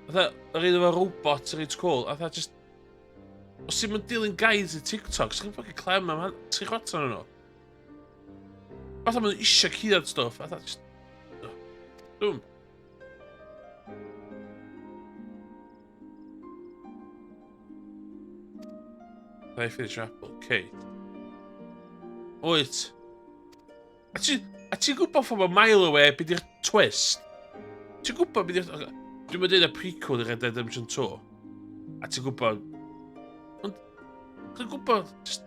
A dda, yr un o'r robot yr un cool. A dda, just... Os ti'n mynd dilyn guides i TikTok, sy'n ffocin clem am han... Sy'n chwat o'n nhw? Fatha ma'n isio cuddiad stwff, a dda, just... Dwi'n... Dda i finish apple, Kate. Wyt. A ti'n gwybod ffordd mae mile away beth yw'r twist? Ti'n gwybod beth yw'r... Dwi'n mynd dweud y prequel i Red Dead Redemption 2. A ti'n gwybod... Ond... Ti'n gwybod... Just...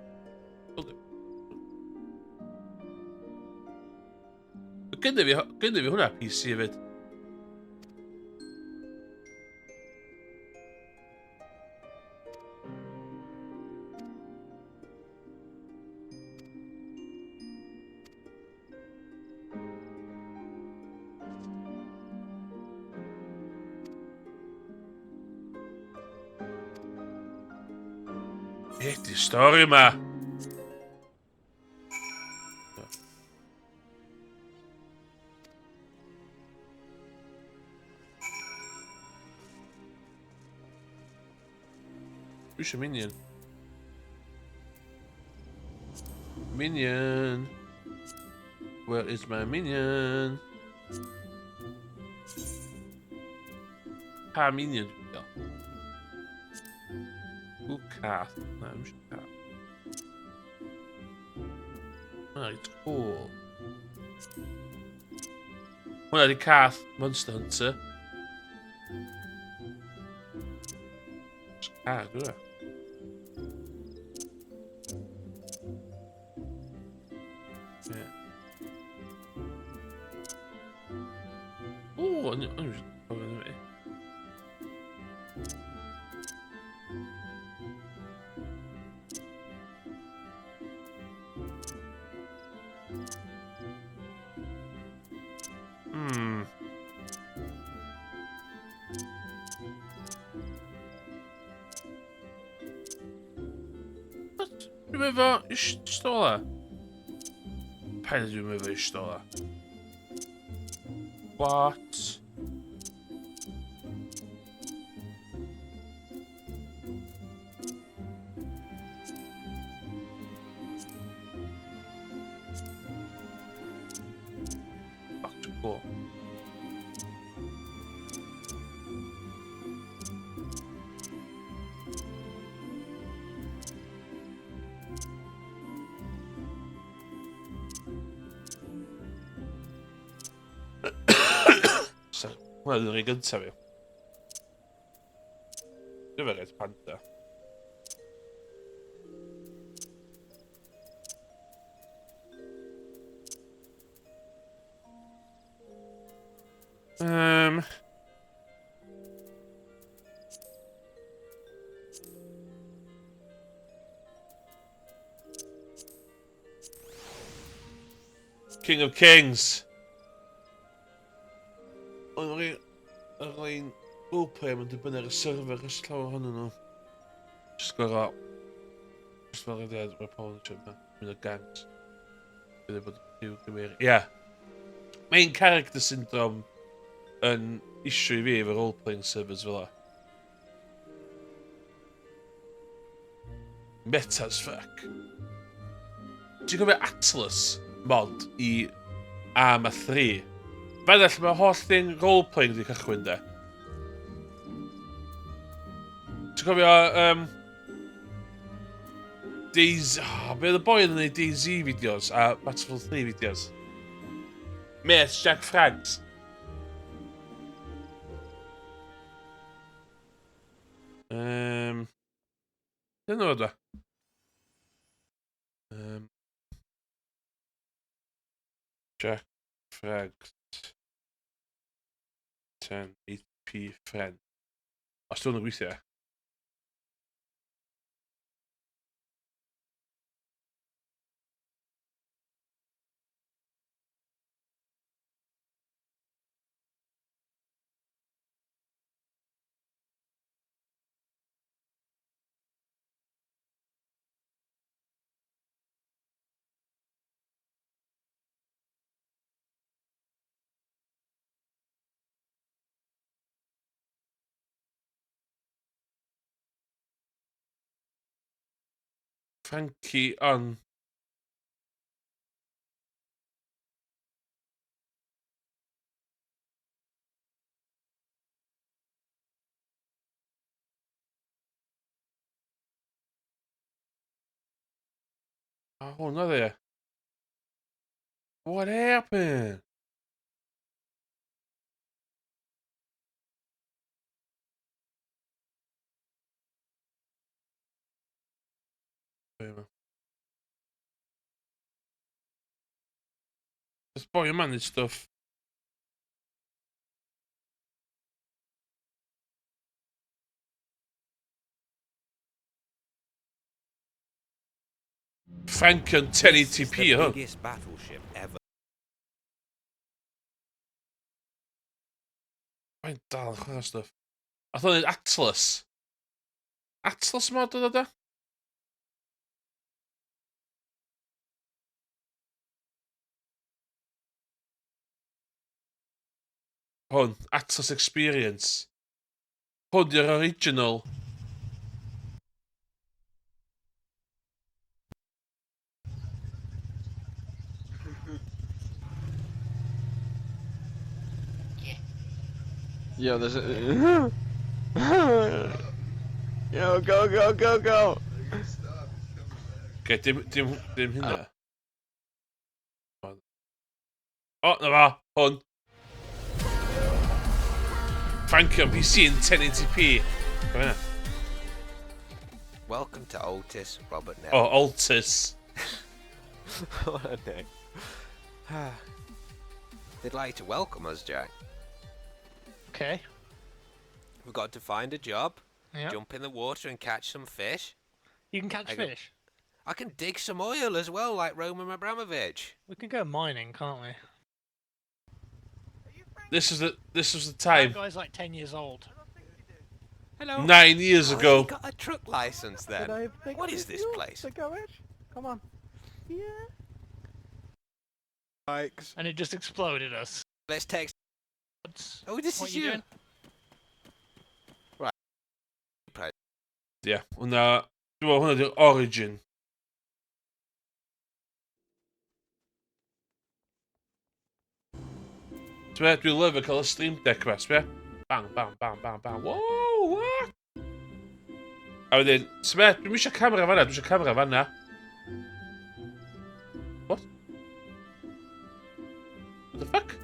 Gynnu fi hwnna PC hefyd. Di stori yma. Dwi eisiau minion. Minion. Where is my minion? Pa minion dwi'n gael? Ww, cath. Na, ddim eisiau cath. Right, cool. Hwna di cath Monster Hunter. Dwi'n efo istola. Paid dwi'n efo istola. What? Back to go. Wel, dwi'n rhaid gyntaf fi. Dwi'n rhaid panda. King of Kings. Yr un roleplay yn dibynnu ar y server ys llawer ohonyn nhw. Just gorau. Just fel rhaid i'r Republic yma. Mynd o gangs. Bydd bod i'w gymryd. Ie. Main character syndrome yn issue i fi efo roleplaying servers fel la. Meta as fuck. Ti'n gofio Atlas mod i Arma 3? Fedell mae holl thing roleplaying wedi cychwyn de. Ti'n cofio DayZ... Be oedd y boi yn gwneud DayZ videos a Battlefield 3 videos? Mate, Jack Frags. Dyna fod o. Jack Frags. 1080p friend. Os dwi'n gweithio. Frankie on. Oh, no there. What happened? This boy managed stuff. Frank on 1080p, huh? Biggest battleship ever. Mae'n dal chwarae stuff. I thought it Atlas. Atlas mod oedd o? Hwn, Atlas Experience. Hwn di'r original. Yo, there's a... Yo, go! Okay, dim hynna. O, na fa, hwn. Frankie on PC in 1080p. Go hynna. Welcome to Otis, Robert Neville. Oh, Altus. What a name. They'd like to welcome us, Jack. Okay. We've got to find a job, Yeah. jump in the water and catch some fish. You can catch fish. I can dig some oil as well, like Roman Abramovich. We can go mining, can't we? This was the That time. guy's like 10 years old. Hello. 9 years Oh, ago. You got a truck license then? What is this place? Come on. Yeah. And it just exploded us. Let's text. Oh, this What is you you. doing? Right. Ja, und da doen we de origin. Swear, dwi'n lyfio cael y stream deck ma, swear. Bang, bang, bang, bang, bang. Whoa, what? A wedyn, swear, dwi'n eisiau camera fanna, dwi'n eisiau camera fanna. What? What the fuck?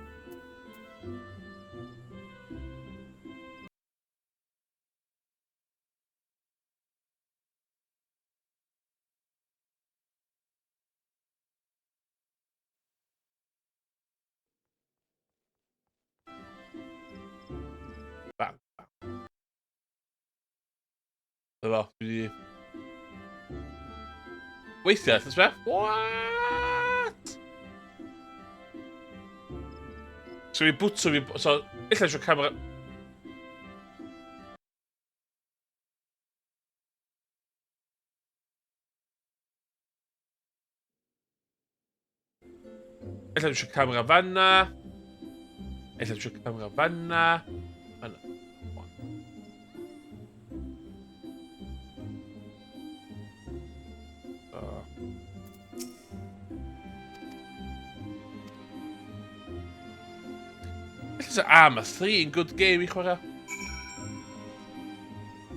Bang, bang. Dyma, dwi di... Weithiau, that's beth? What? So fi bwtio fi... So, illa eisiau camera... Illa eisiau camera fanna. Illa eisiau camera fanna. Fanna. It's an Arma 3 in good game, i chwarae.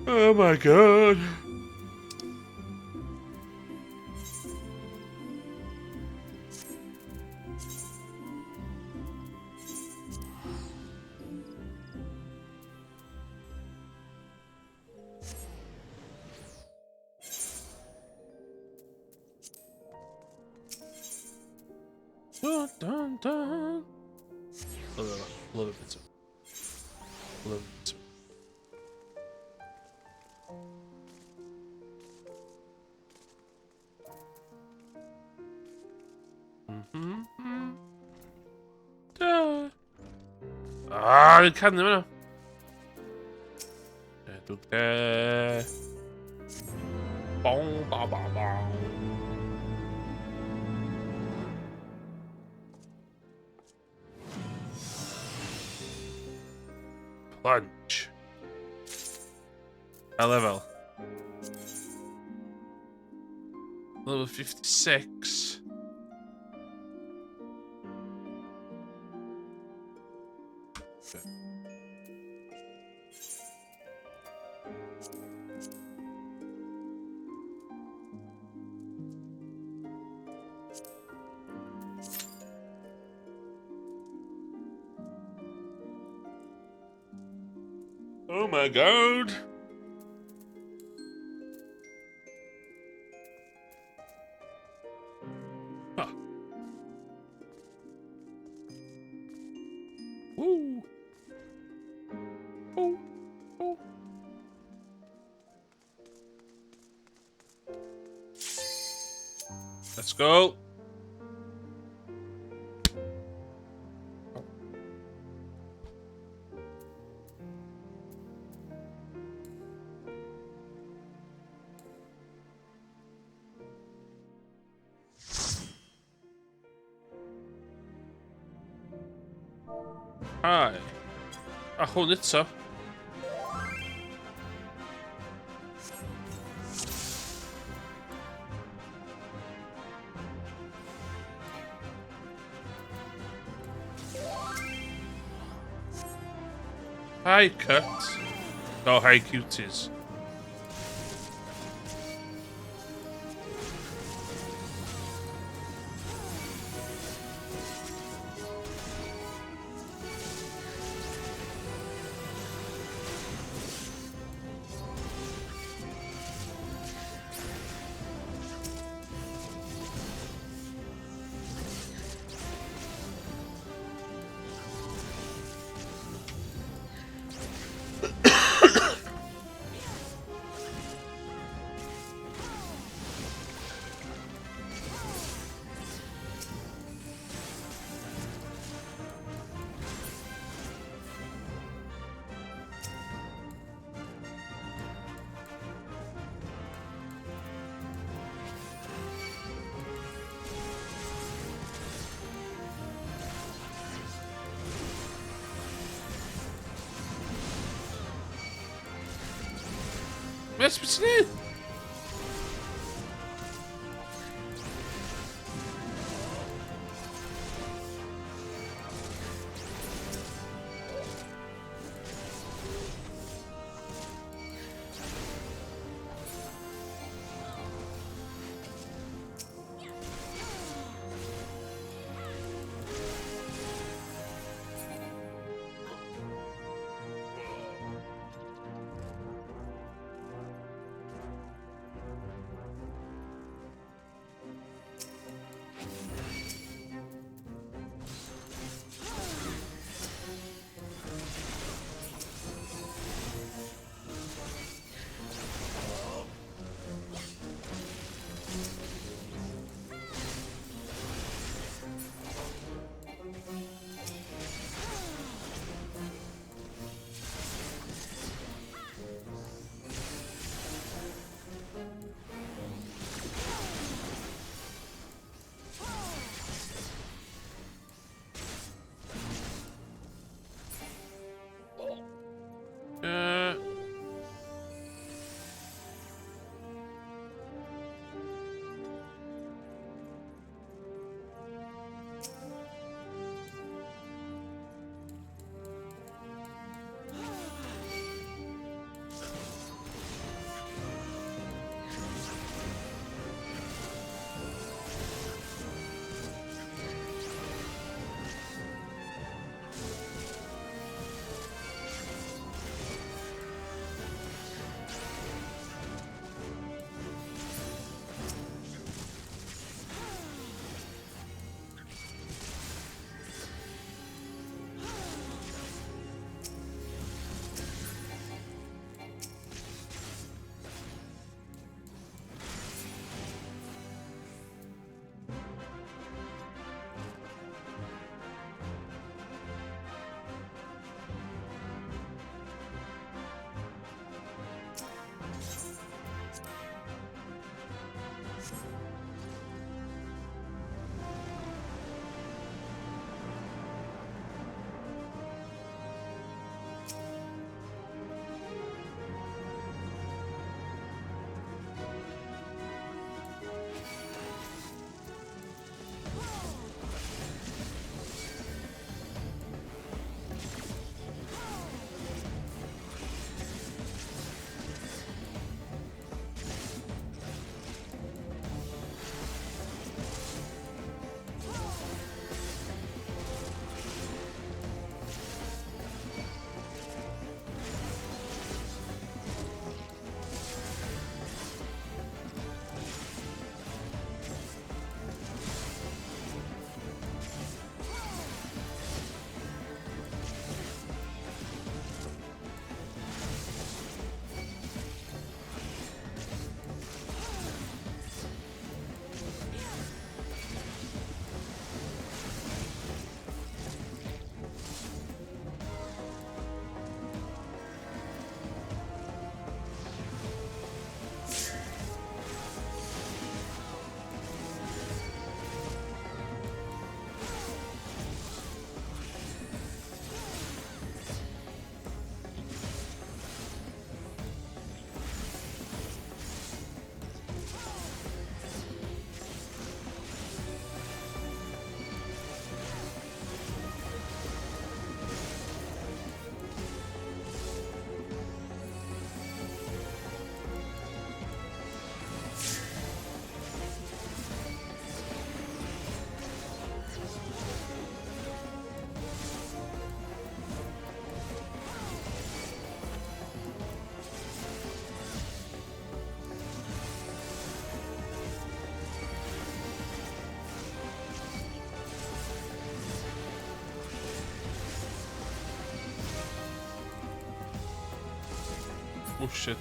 Oh my god. Dun, dun, dun. Love it. Love it. Ah, det kan det med. Det tog det. Bong, ba, ba, ba. Plunge. A level. Level 56. Oh my god. Huh. Woo. Oh. Oh. Let's go. Hi. A hwn eto. Hi, Cut. Oh, hi, cuties. Beth beth ti'n neud? Oh shit.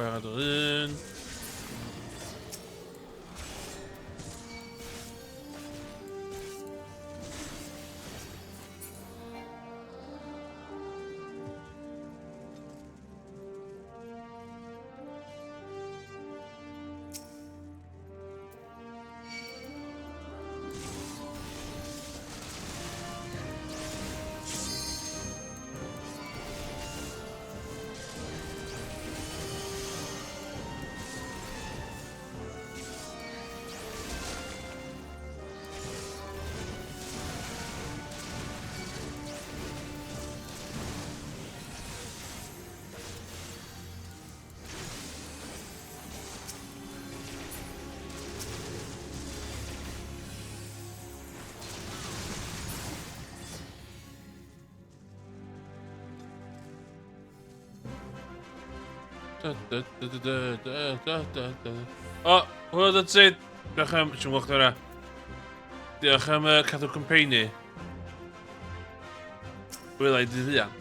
chwarae erin. O, hwyl that's it. Diolch am, siwm gwch dyna. Diolch am cadw cwmpeini. Hwyl ai dyddian.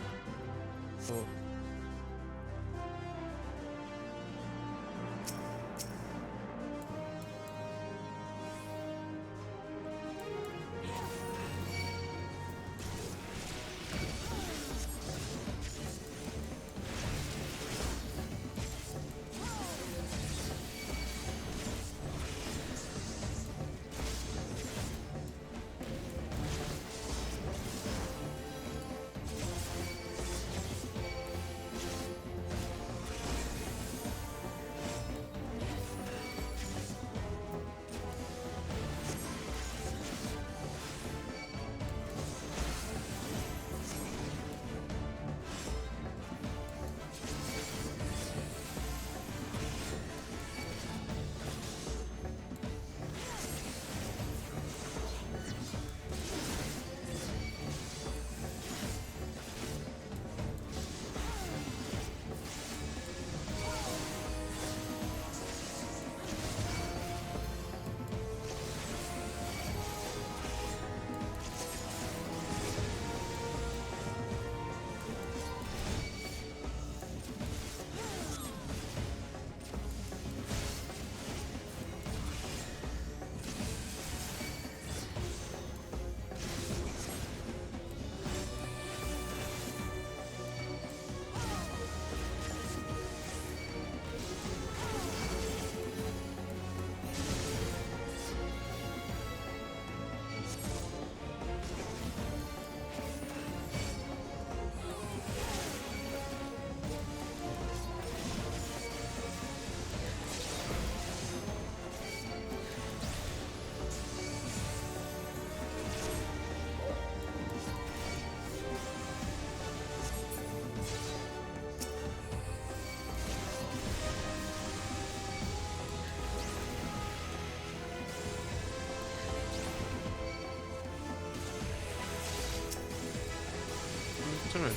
Sorry.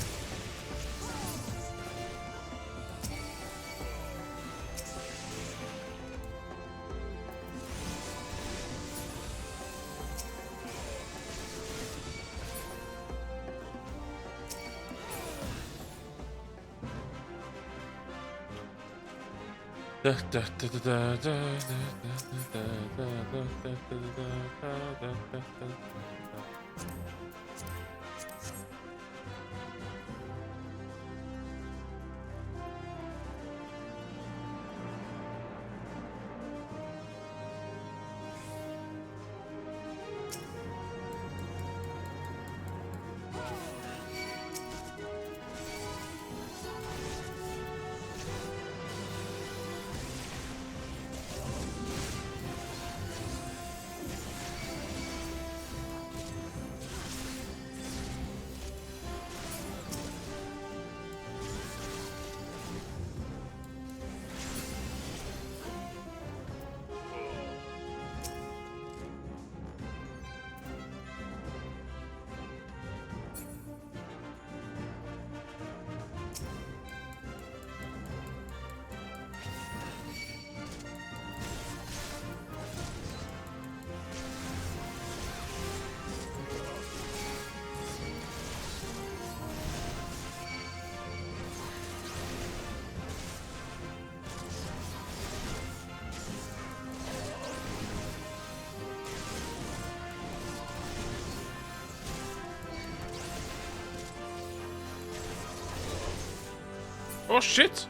Oh shit!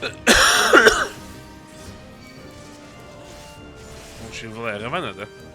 Non ci voleva rimanere.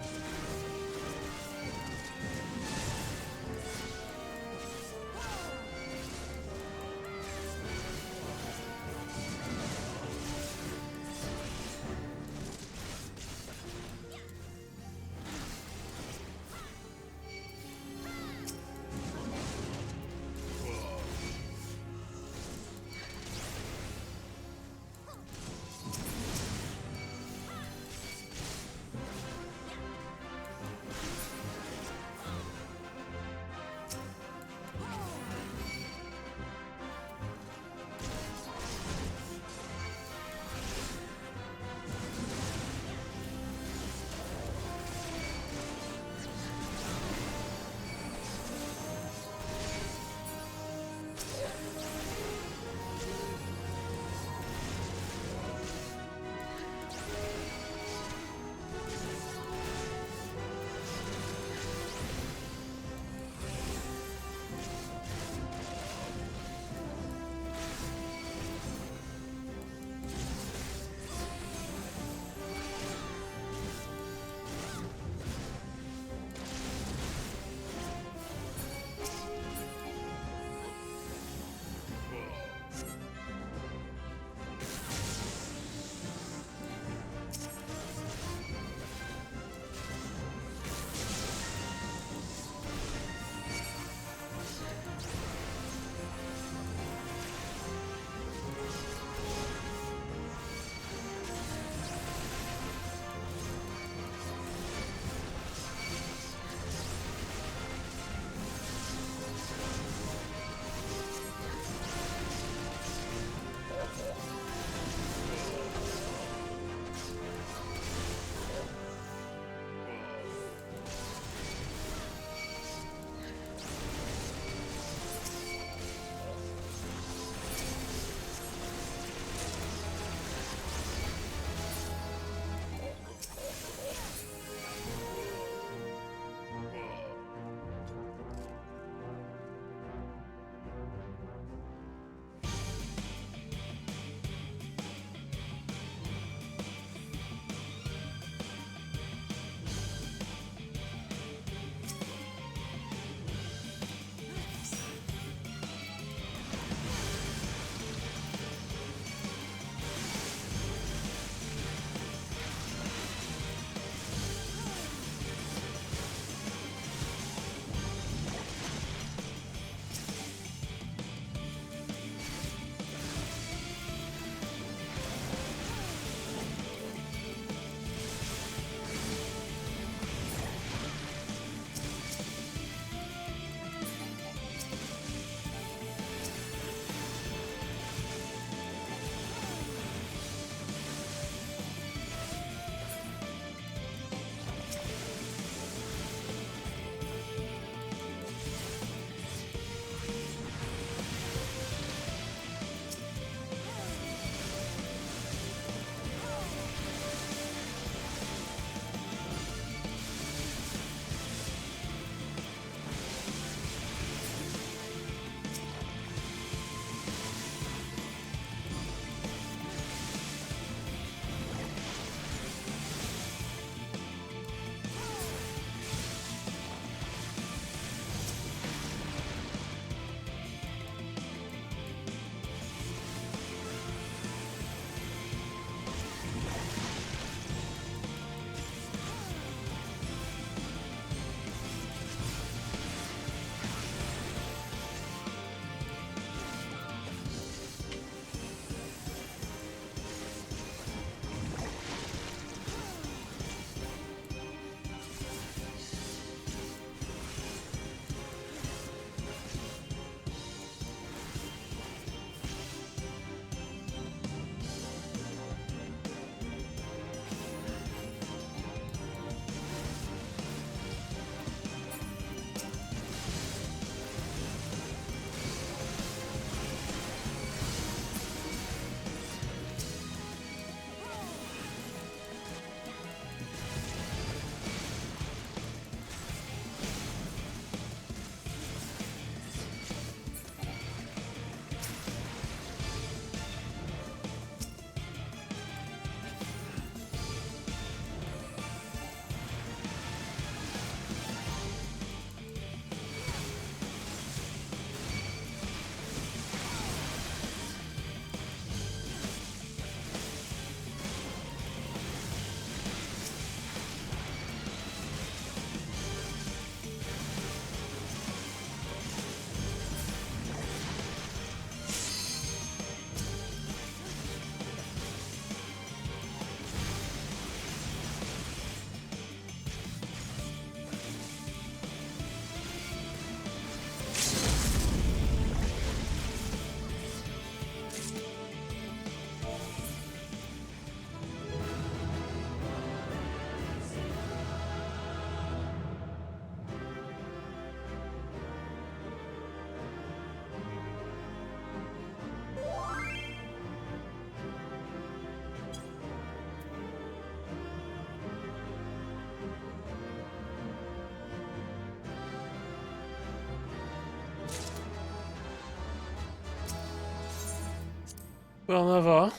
Wel, na fo.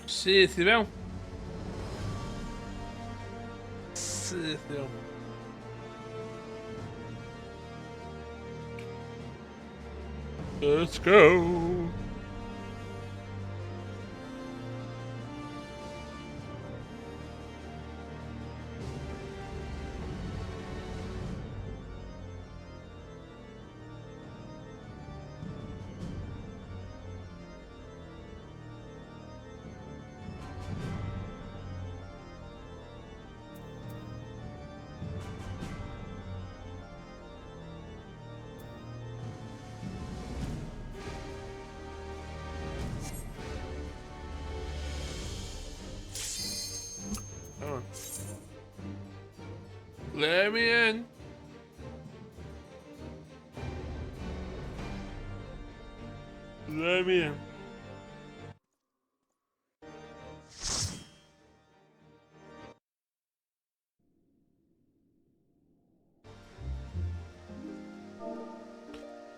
Syth i fewn. Syth i fewn. Let's go. Come on. Let me in. Let me in.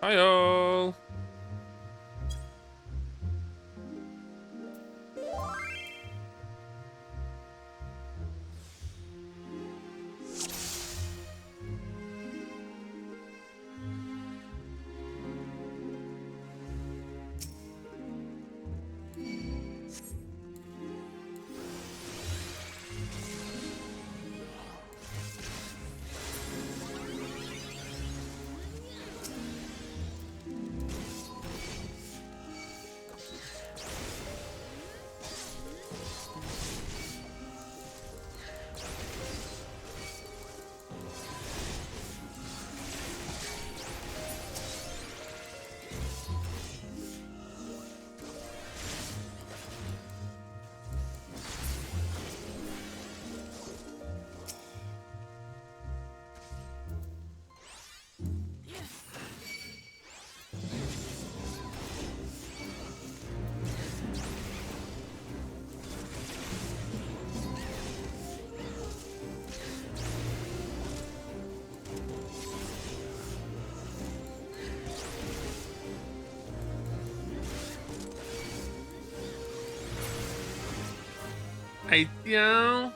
Hi all. Hey, yo.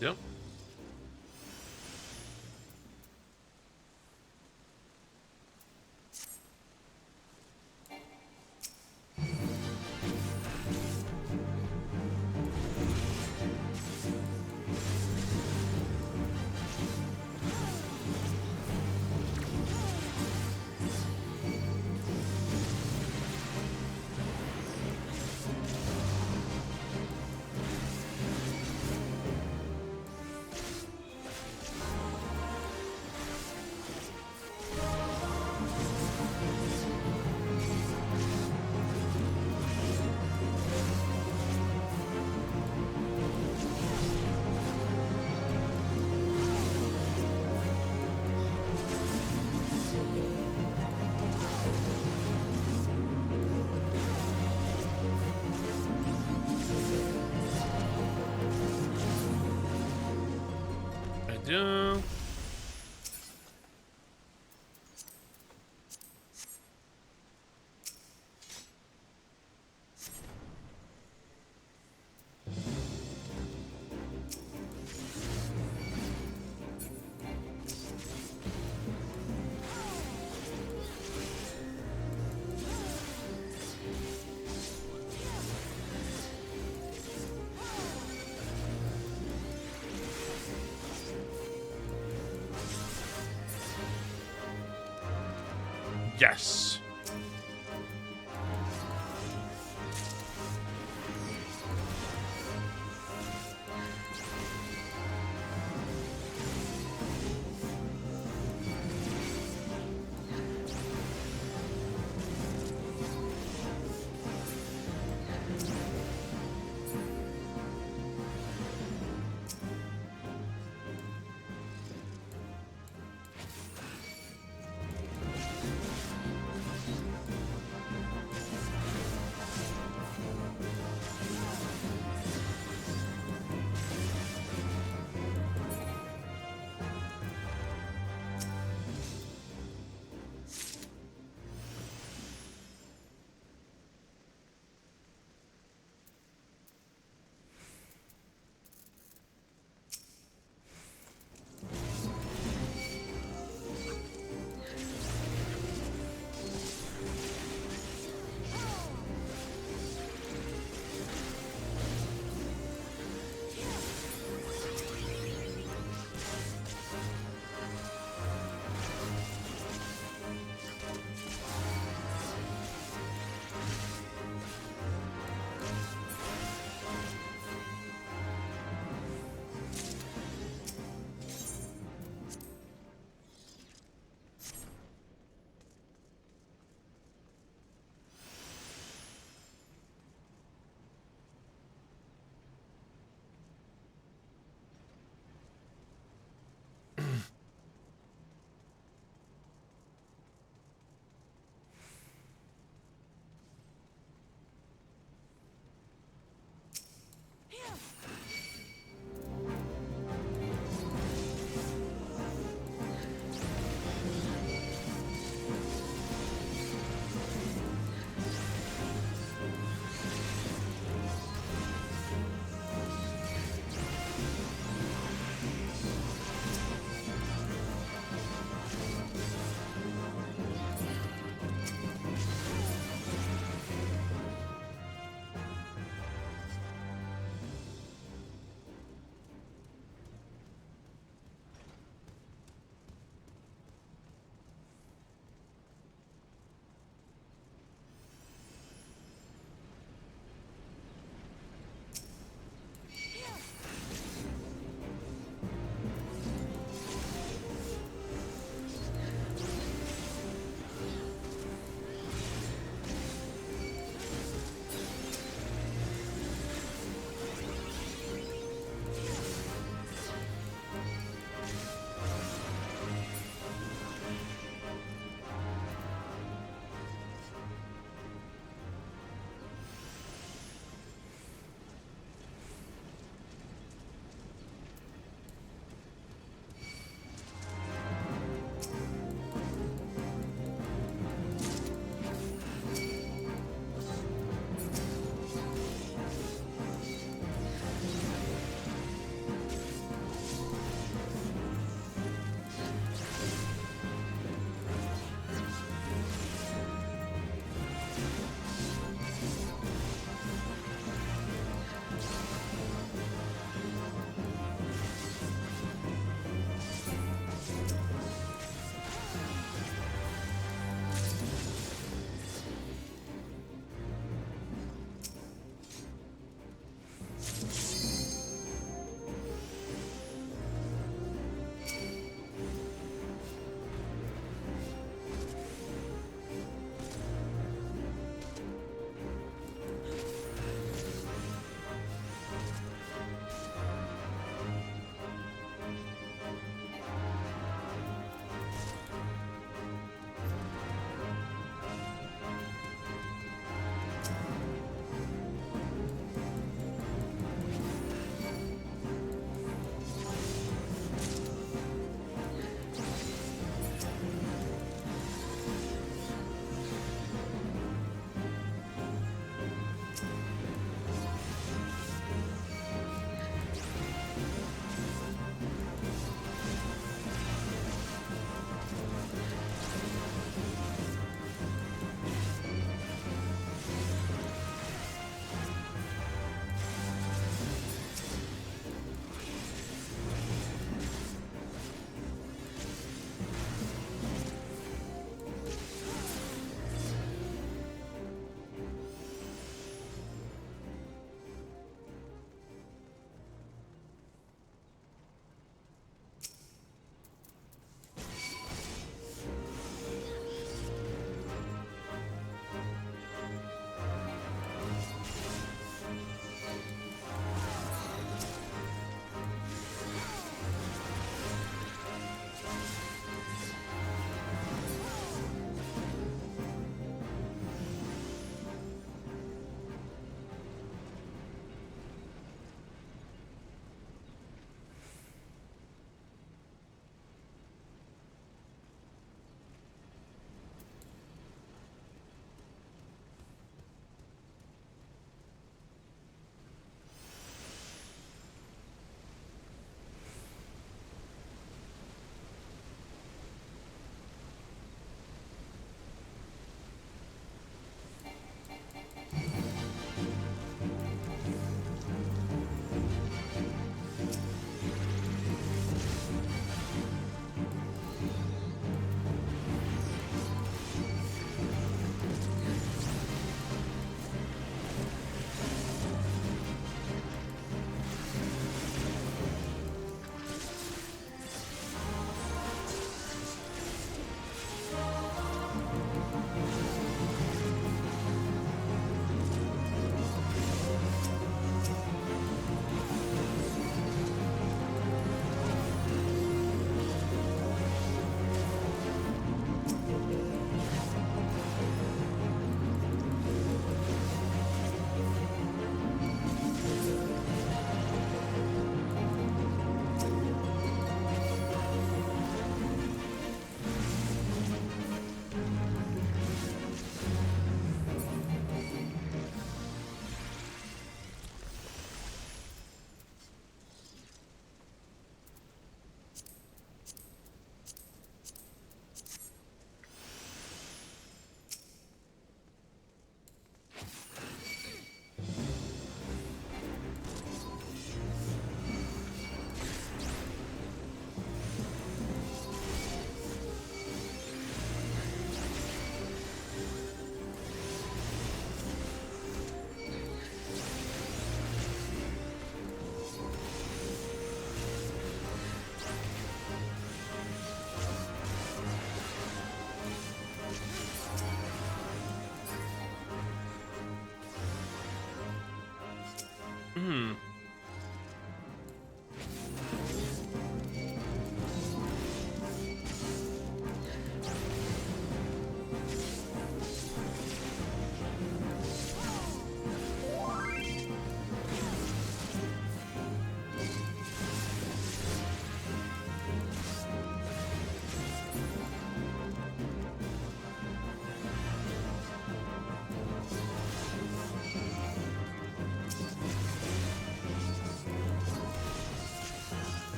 Yep. I do. Yes.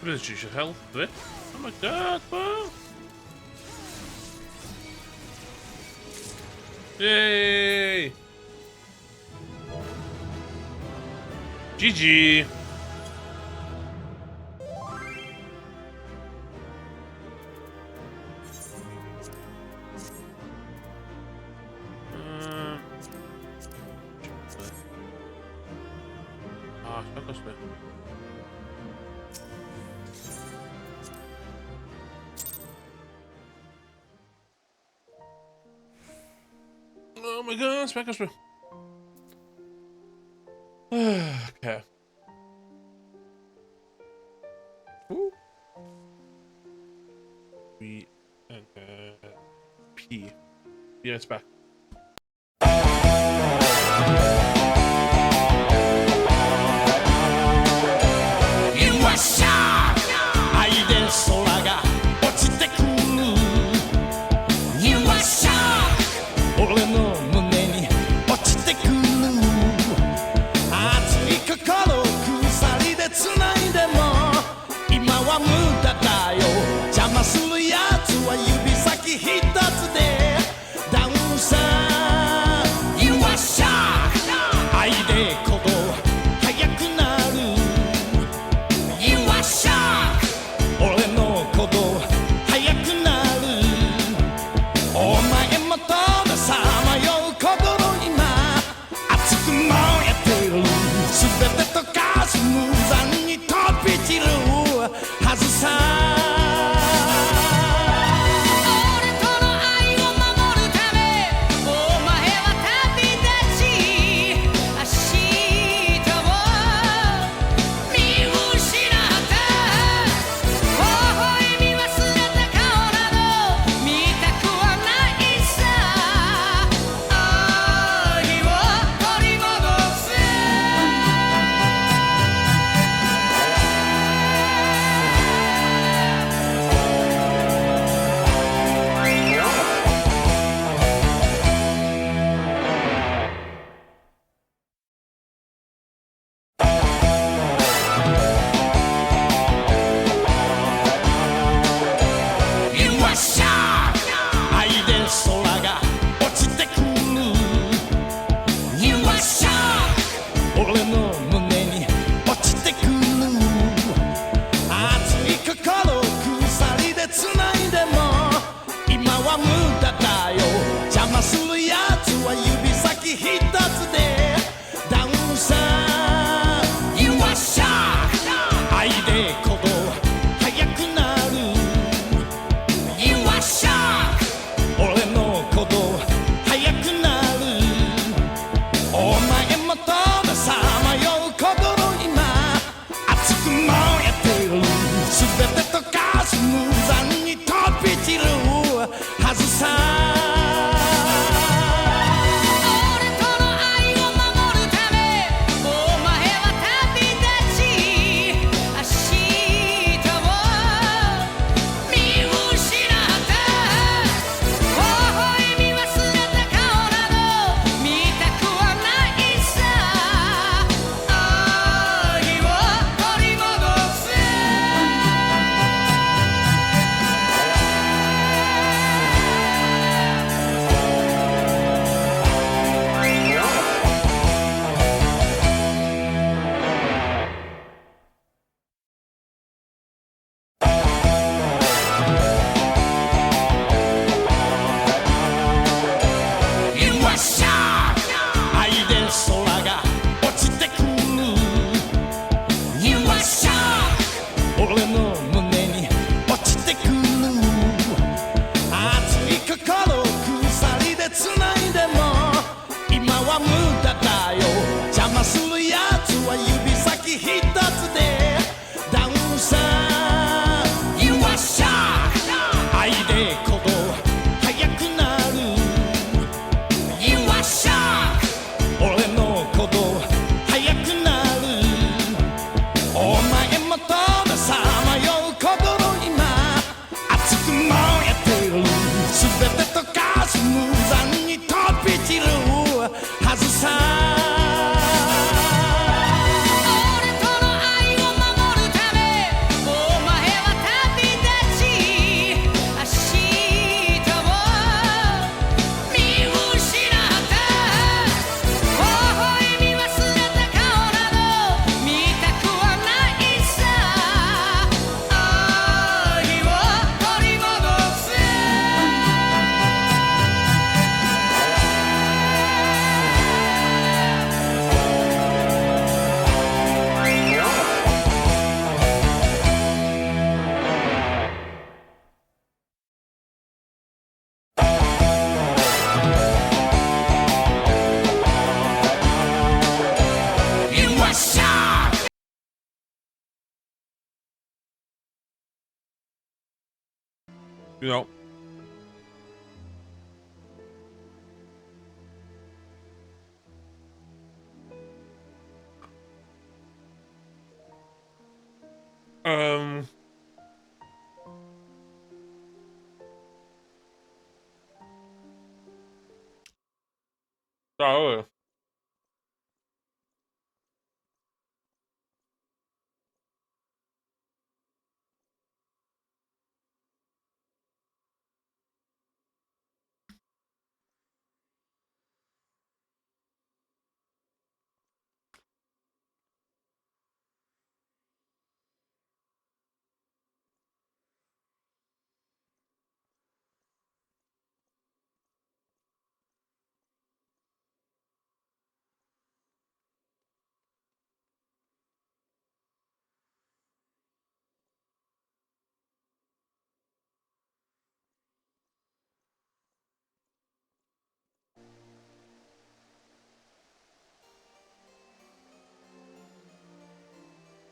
Reduce your health a bit. Oh my god, bro! Yay! GG! Stakkars weg. Oh my god, stakkars weg. Okay. Ooh. B and P. Yeah, it's back. You know. Um. Oh.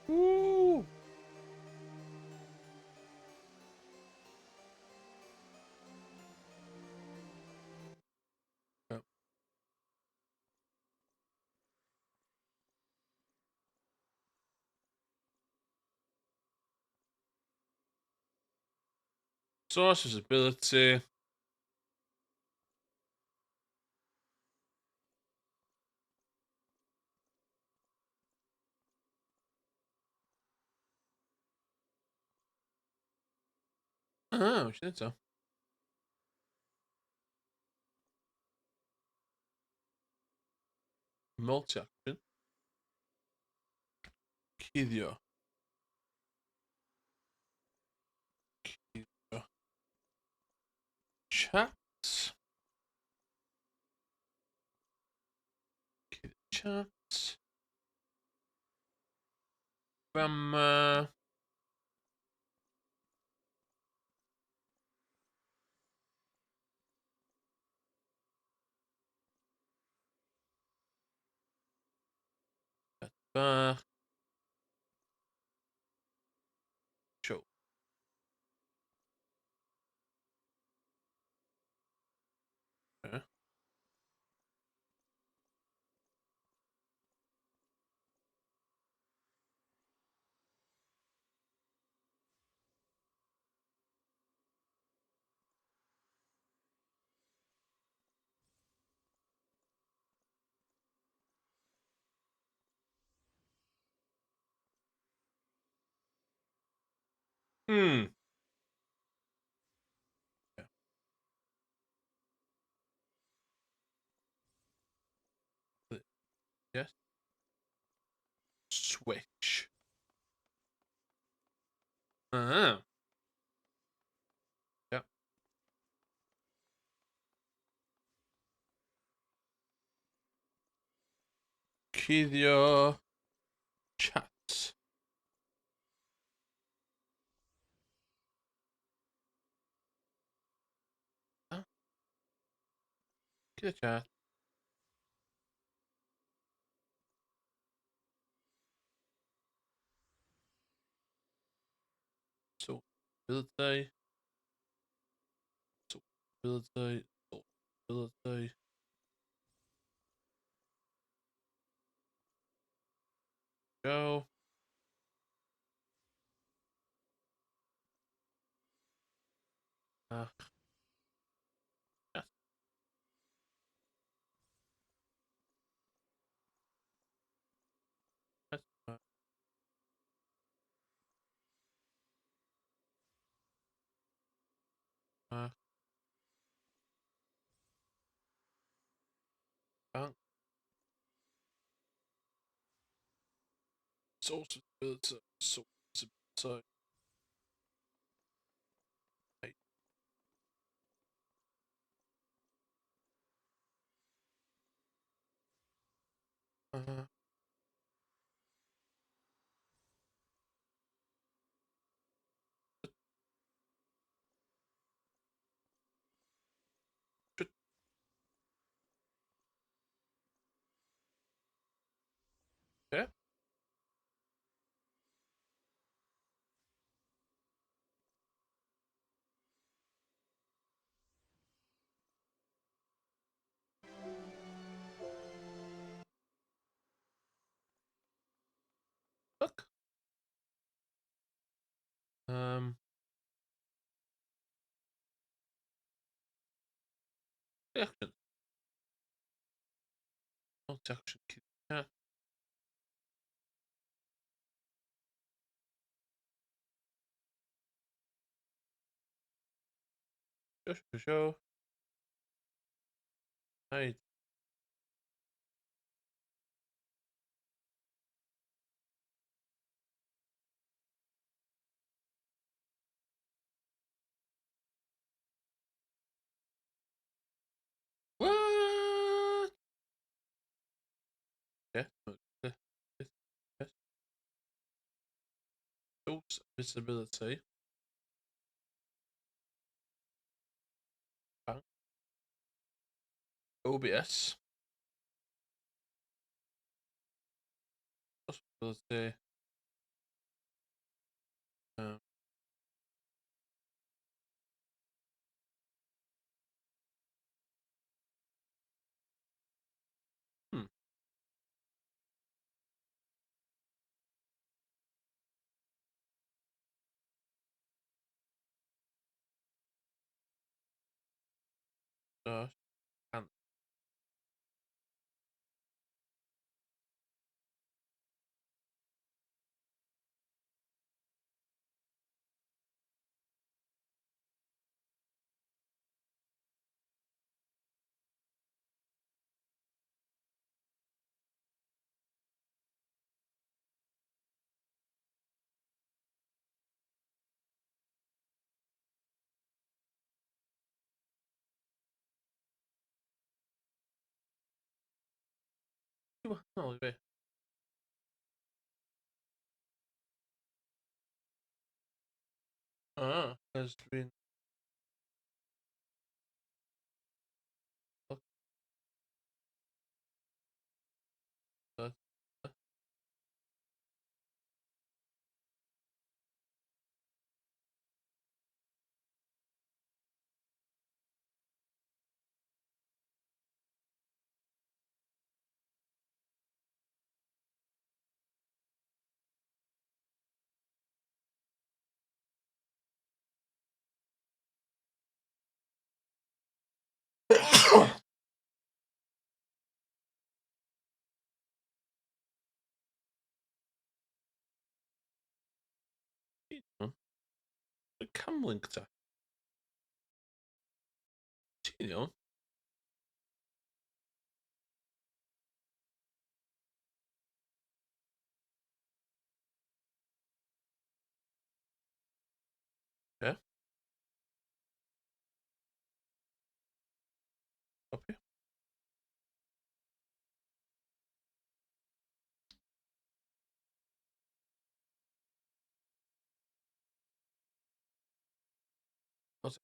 Woo. Yep. Sorcerer's ability. Oh, she did so. Multi-action. Kidio. Kidio. Chat. Kidio chat. From show. Okay. Hmm. Yeah. Yes. Switch. Uh-huh. Yep. Kidio chat. Huh? Kidio chat. So ability. So ability. So ability. Go. Yeah. That's uh, uh, source ability. Source ability. Hey. Uh, okay. Action. Not action. Yeah. Show. Hide. What? Yeah. Yes. Short visibility. OBS. Possibility. Um, hmm. And no, wait. Has been. The cam link to. You know. Yeah. Copy. What's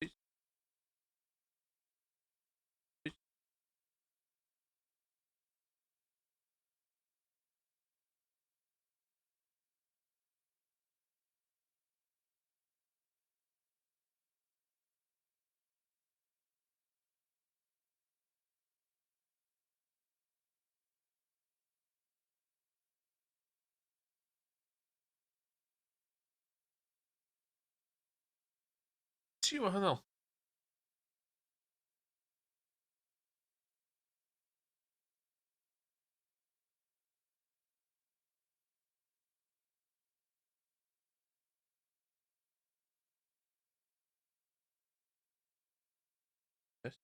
it? See what I know. Yes.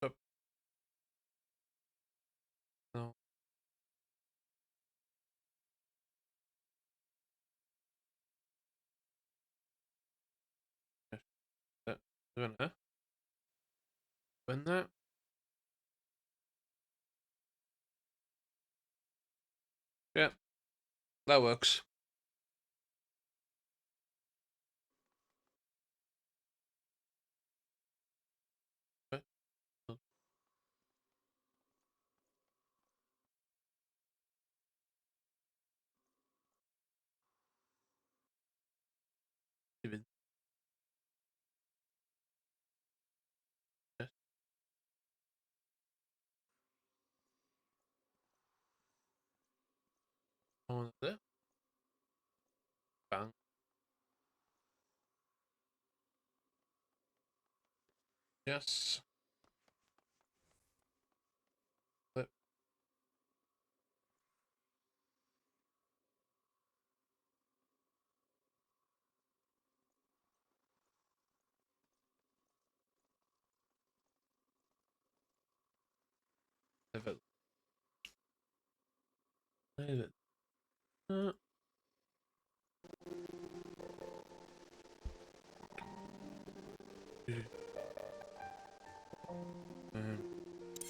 Up. No. Yes. Doing that. When that. Yeah. That works. on there. Bang. Yes. Flip. Leave it. Leave it.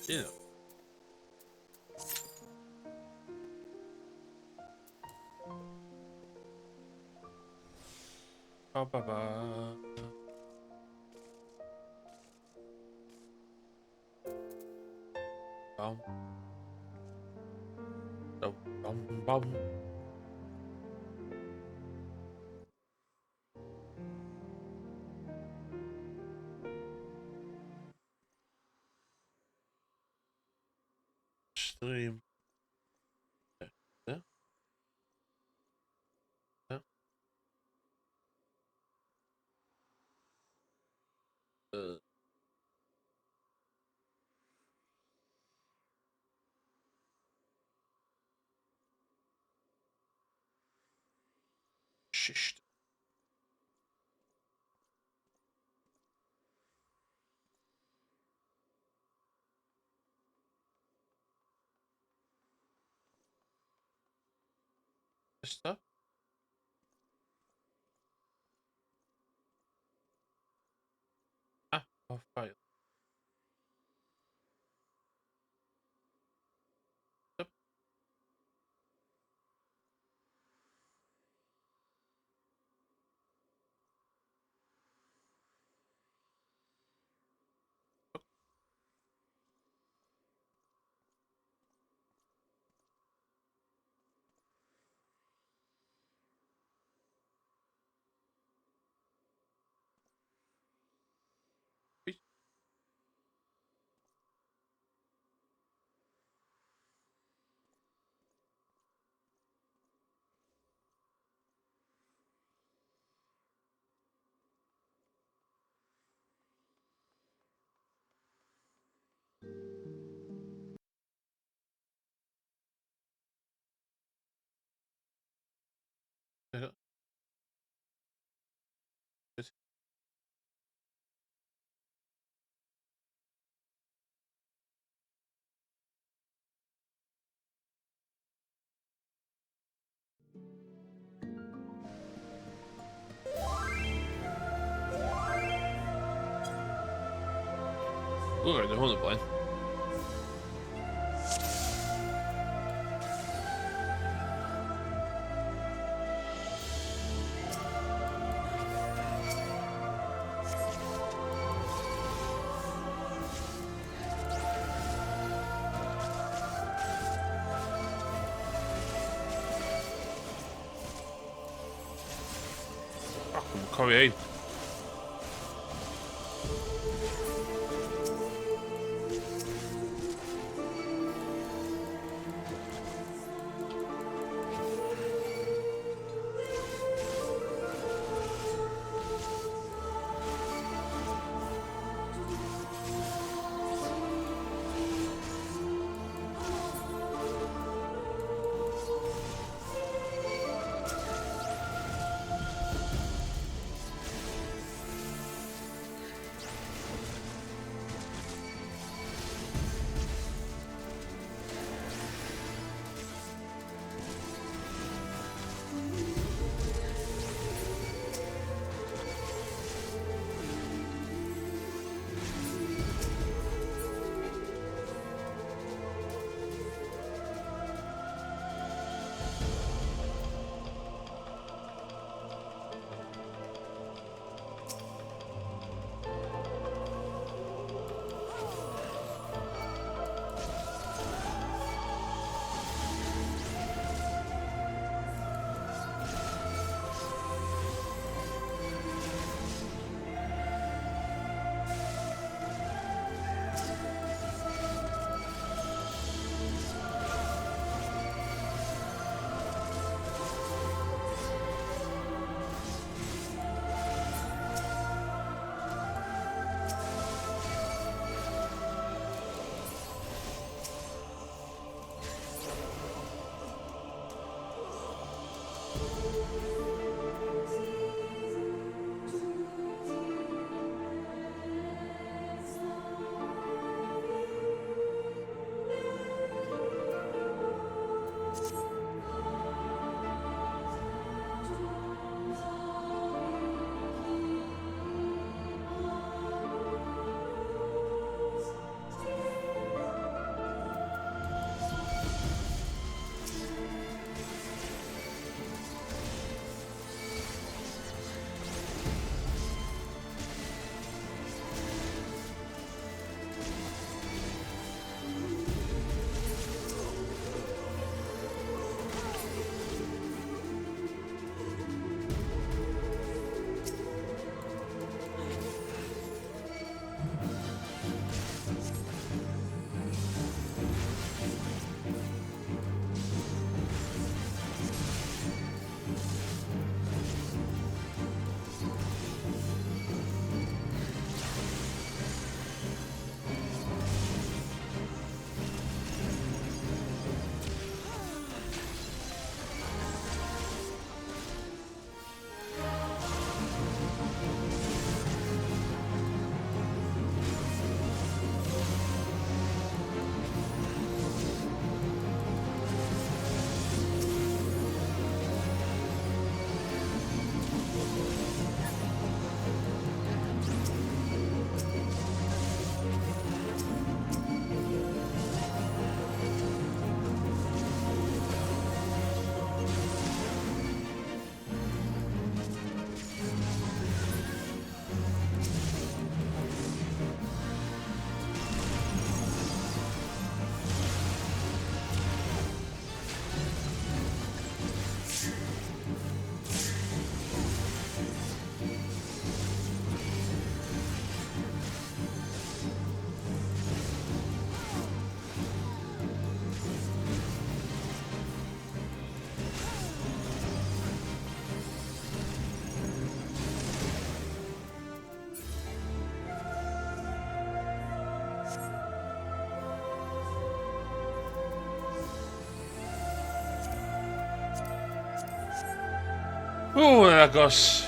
Yeah. Ba ba ba. Bum. Bum bum bum. Stream. Yeah. Yeah. Shish. Stuff. Ah, off file. Yep. Yeah. Good. Alright, de hondenplein. Ah, kom Corrie heen. agos.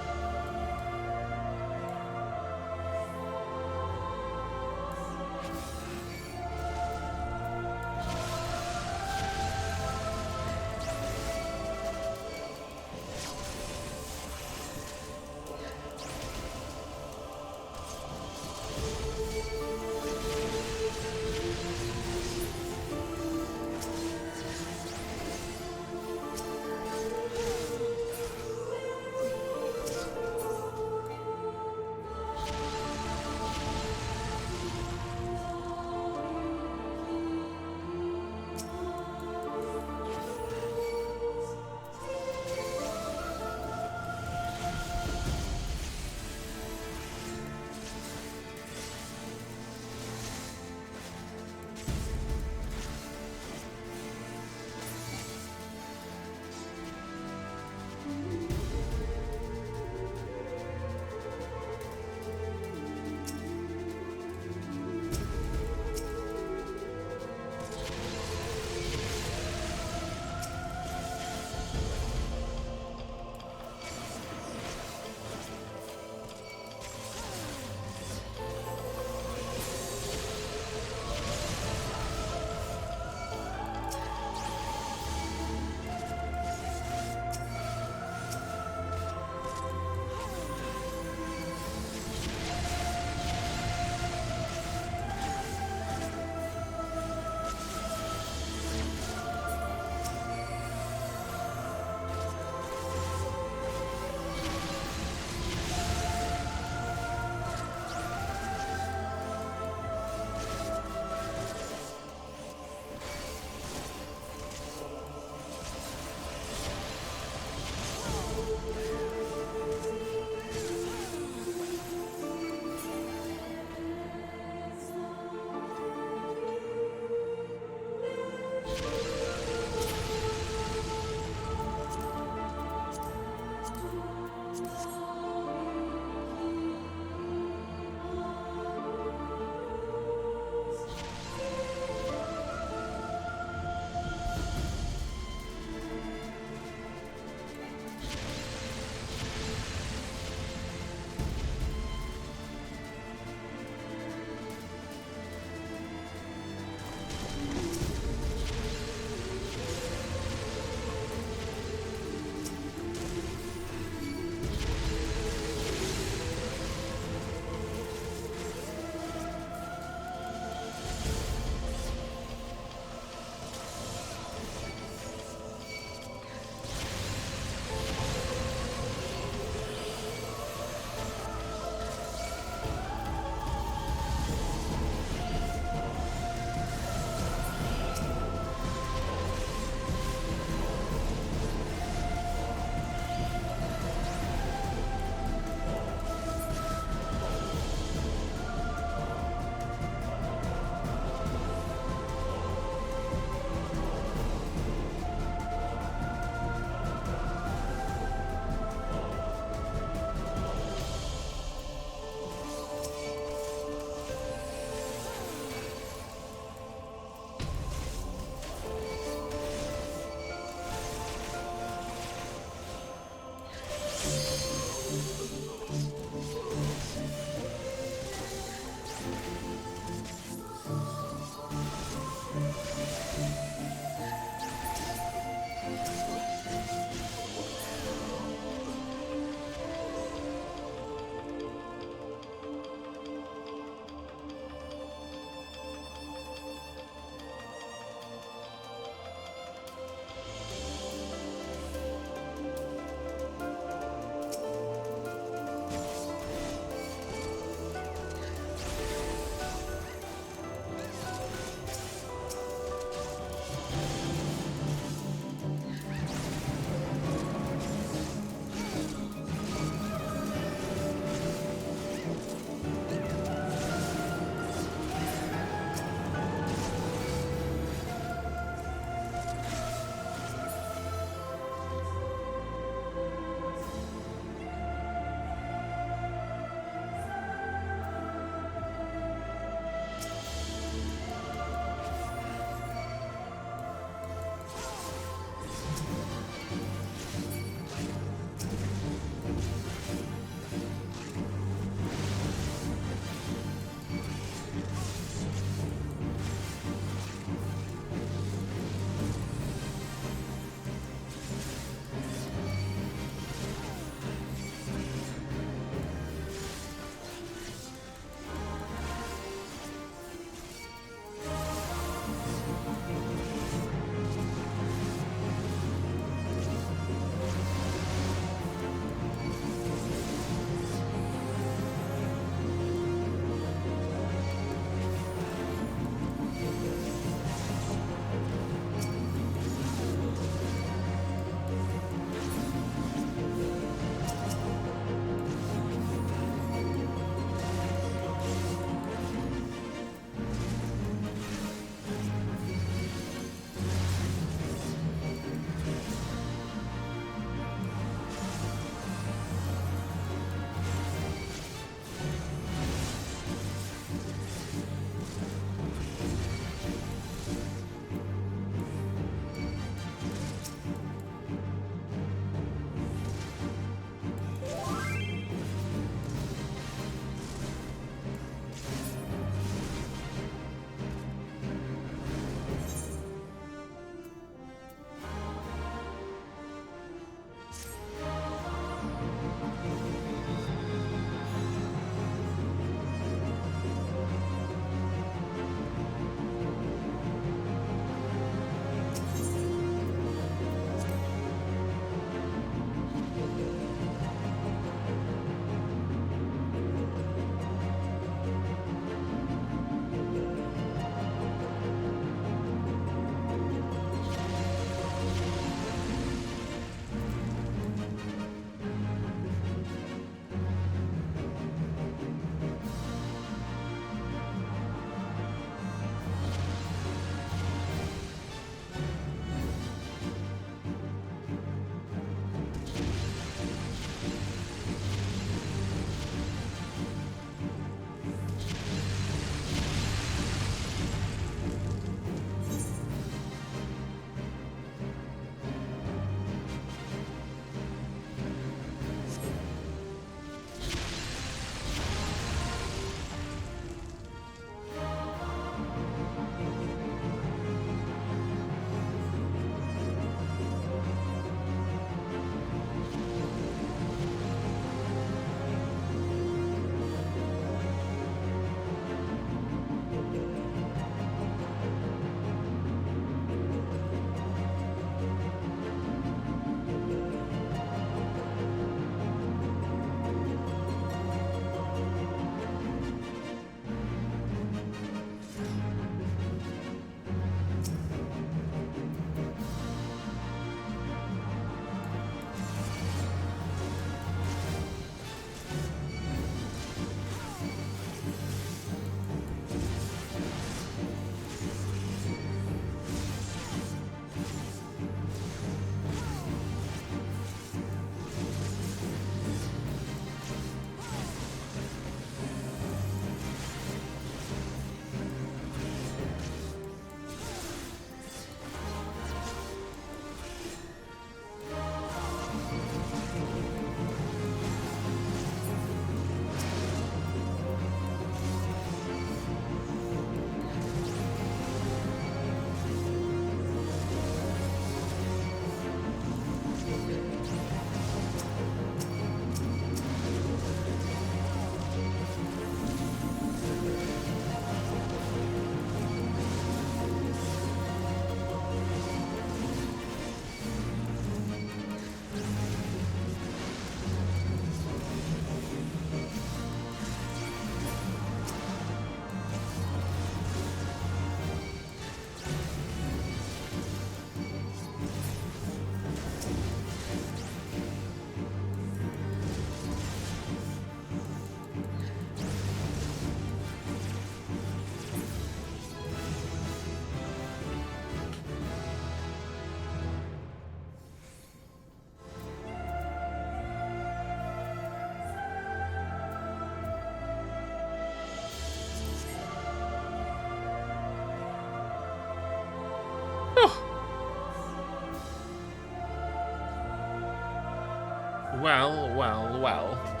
Well, well, well.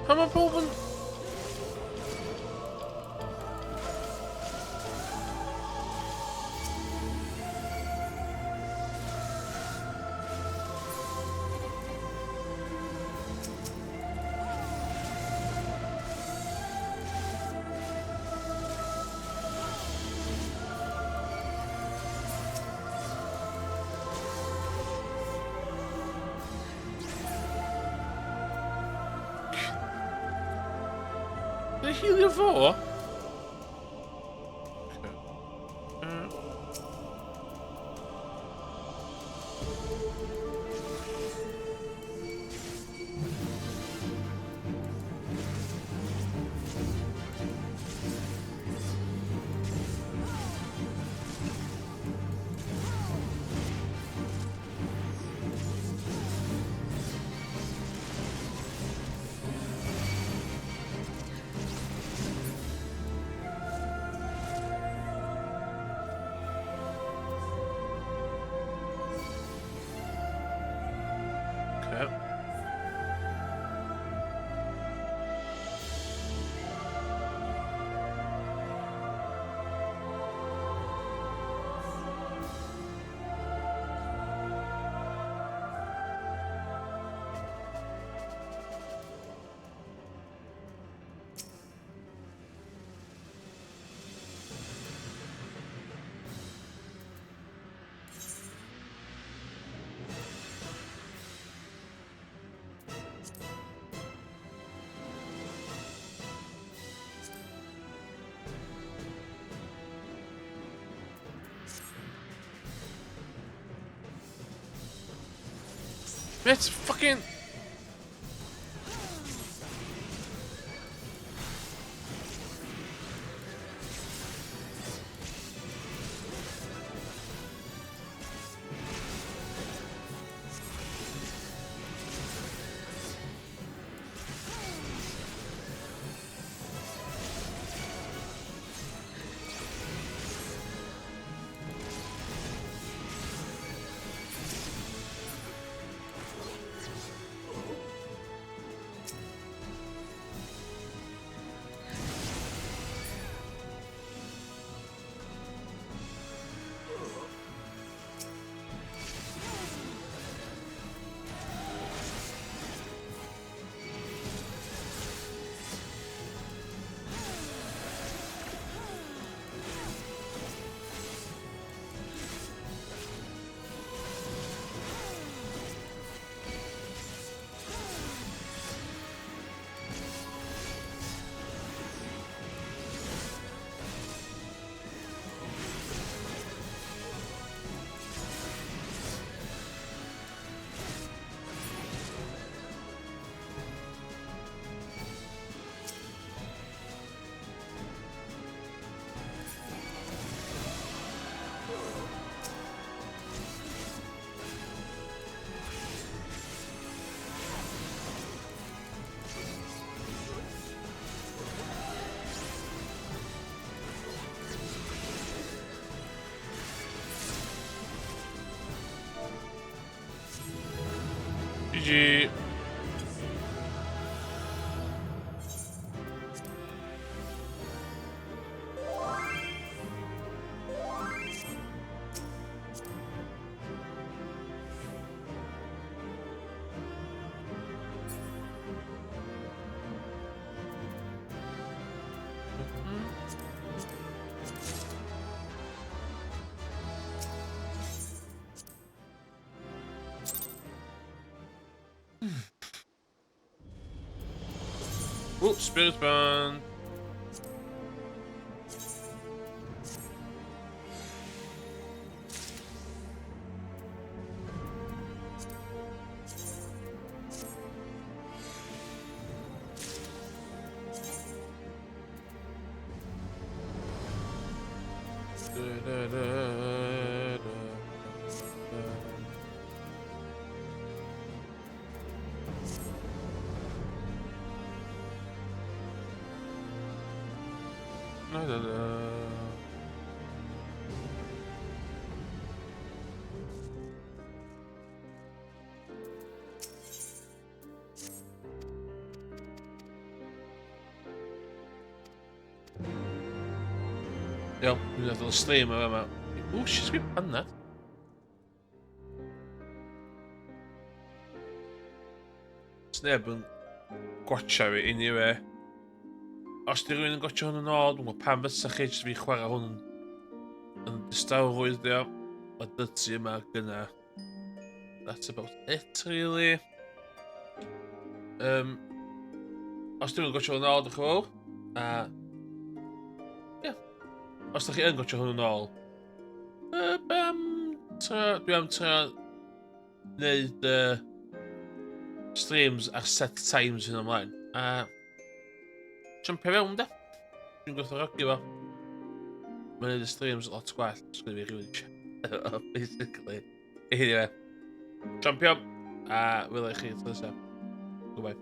Har man proven? The Helio 4? Okay. It's fucking... Oh, Spirit Band. Iawn, dwi'n meddwl stream o yma. Ww, she's good pan that. Sneb yn gwatcha fi anyway. Os di rhywun yn gwatcha hwn yn ôl, dwi'n gwybod pan fysa chi jyst fi chwarae hwn yn distawrwydd dio. O dyti yma gyna. That's about it, really. Os dwi'n gwatcha hwn yn ôl, dwi'n chwarae. A... Ie. Os da chi yn gwatcha hwn yn ôl. Dwi am tra... Neud... streams ar set times hyn ymlaen. A... Jumpio fewn, da. Dwi'n gwerthfawrogi fo. Mae'n neud y streams lot gwell. Sgwini fi rhywun basically. Anyway. Jumpio. A wylai chi. Goodbye.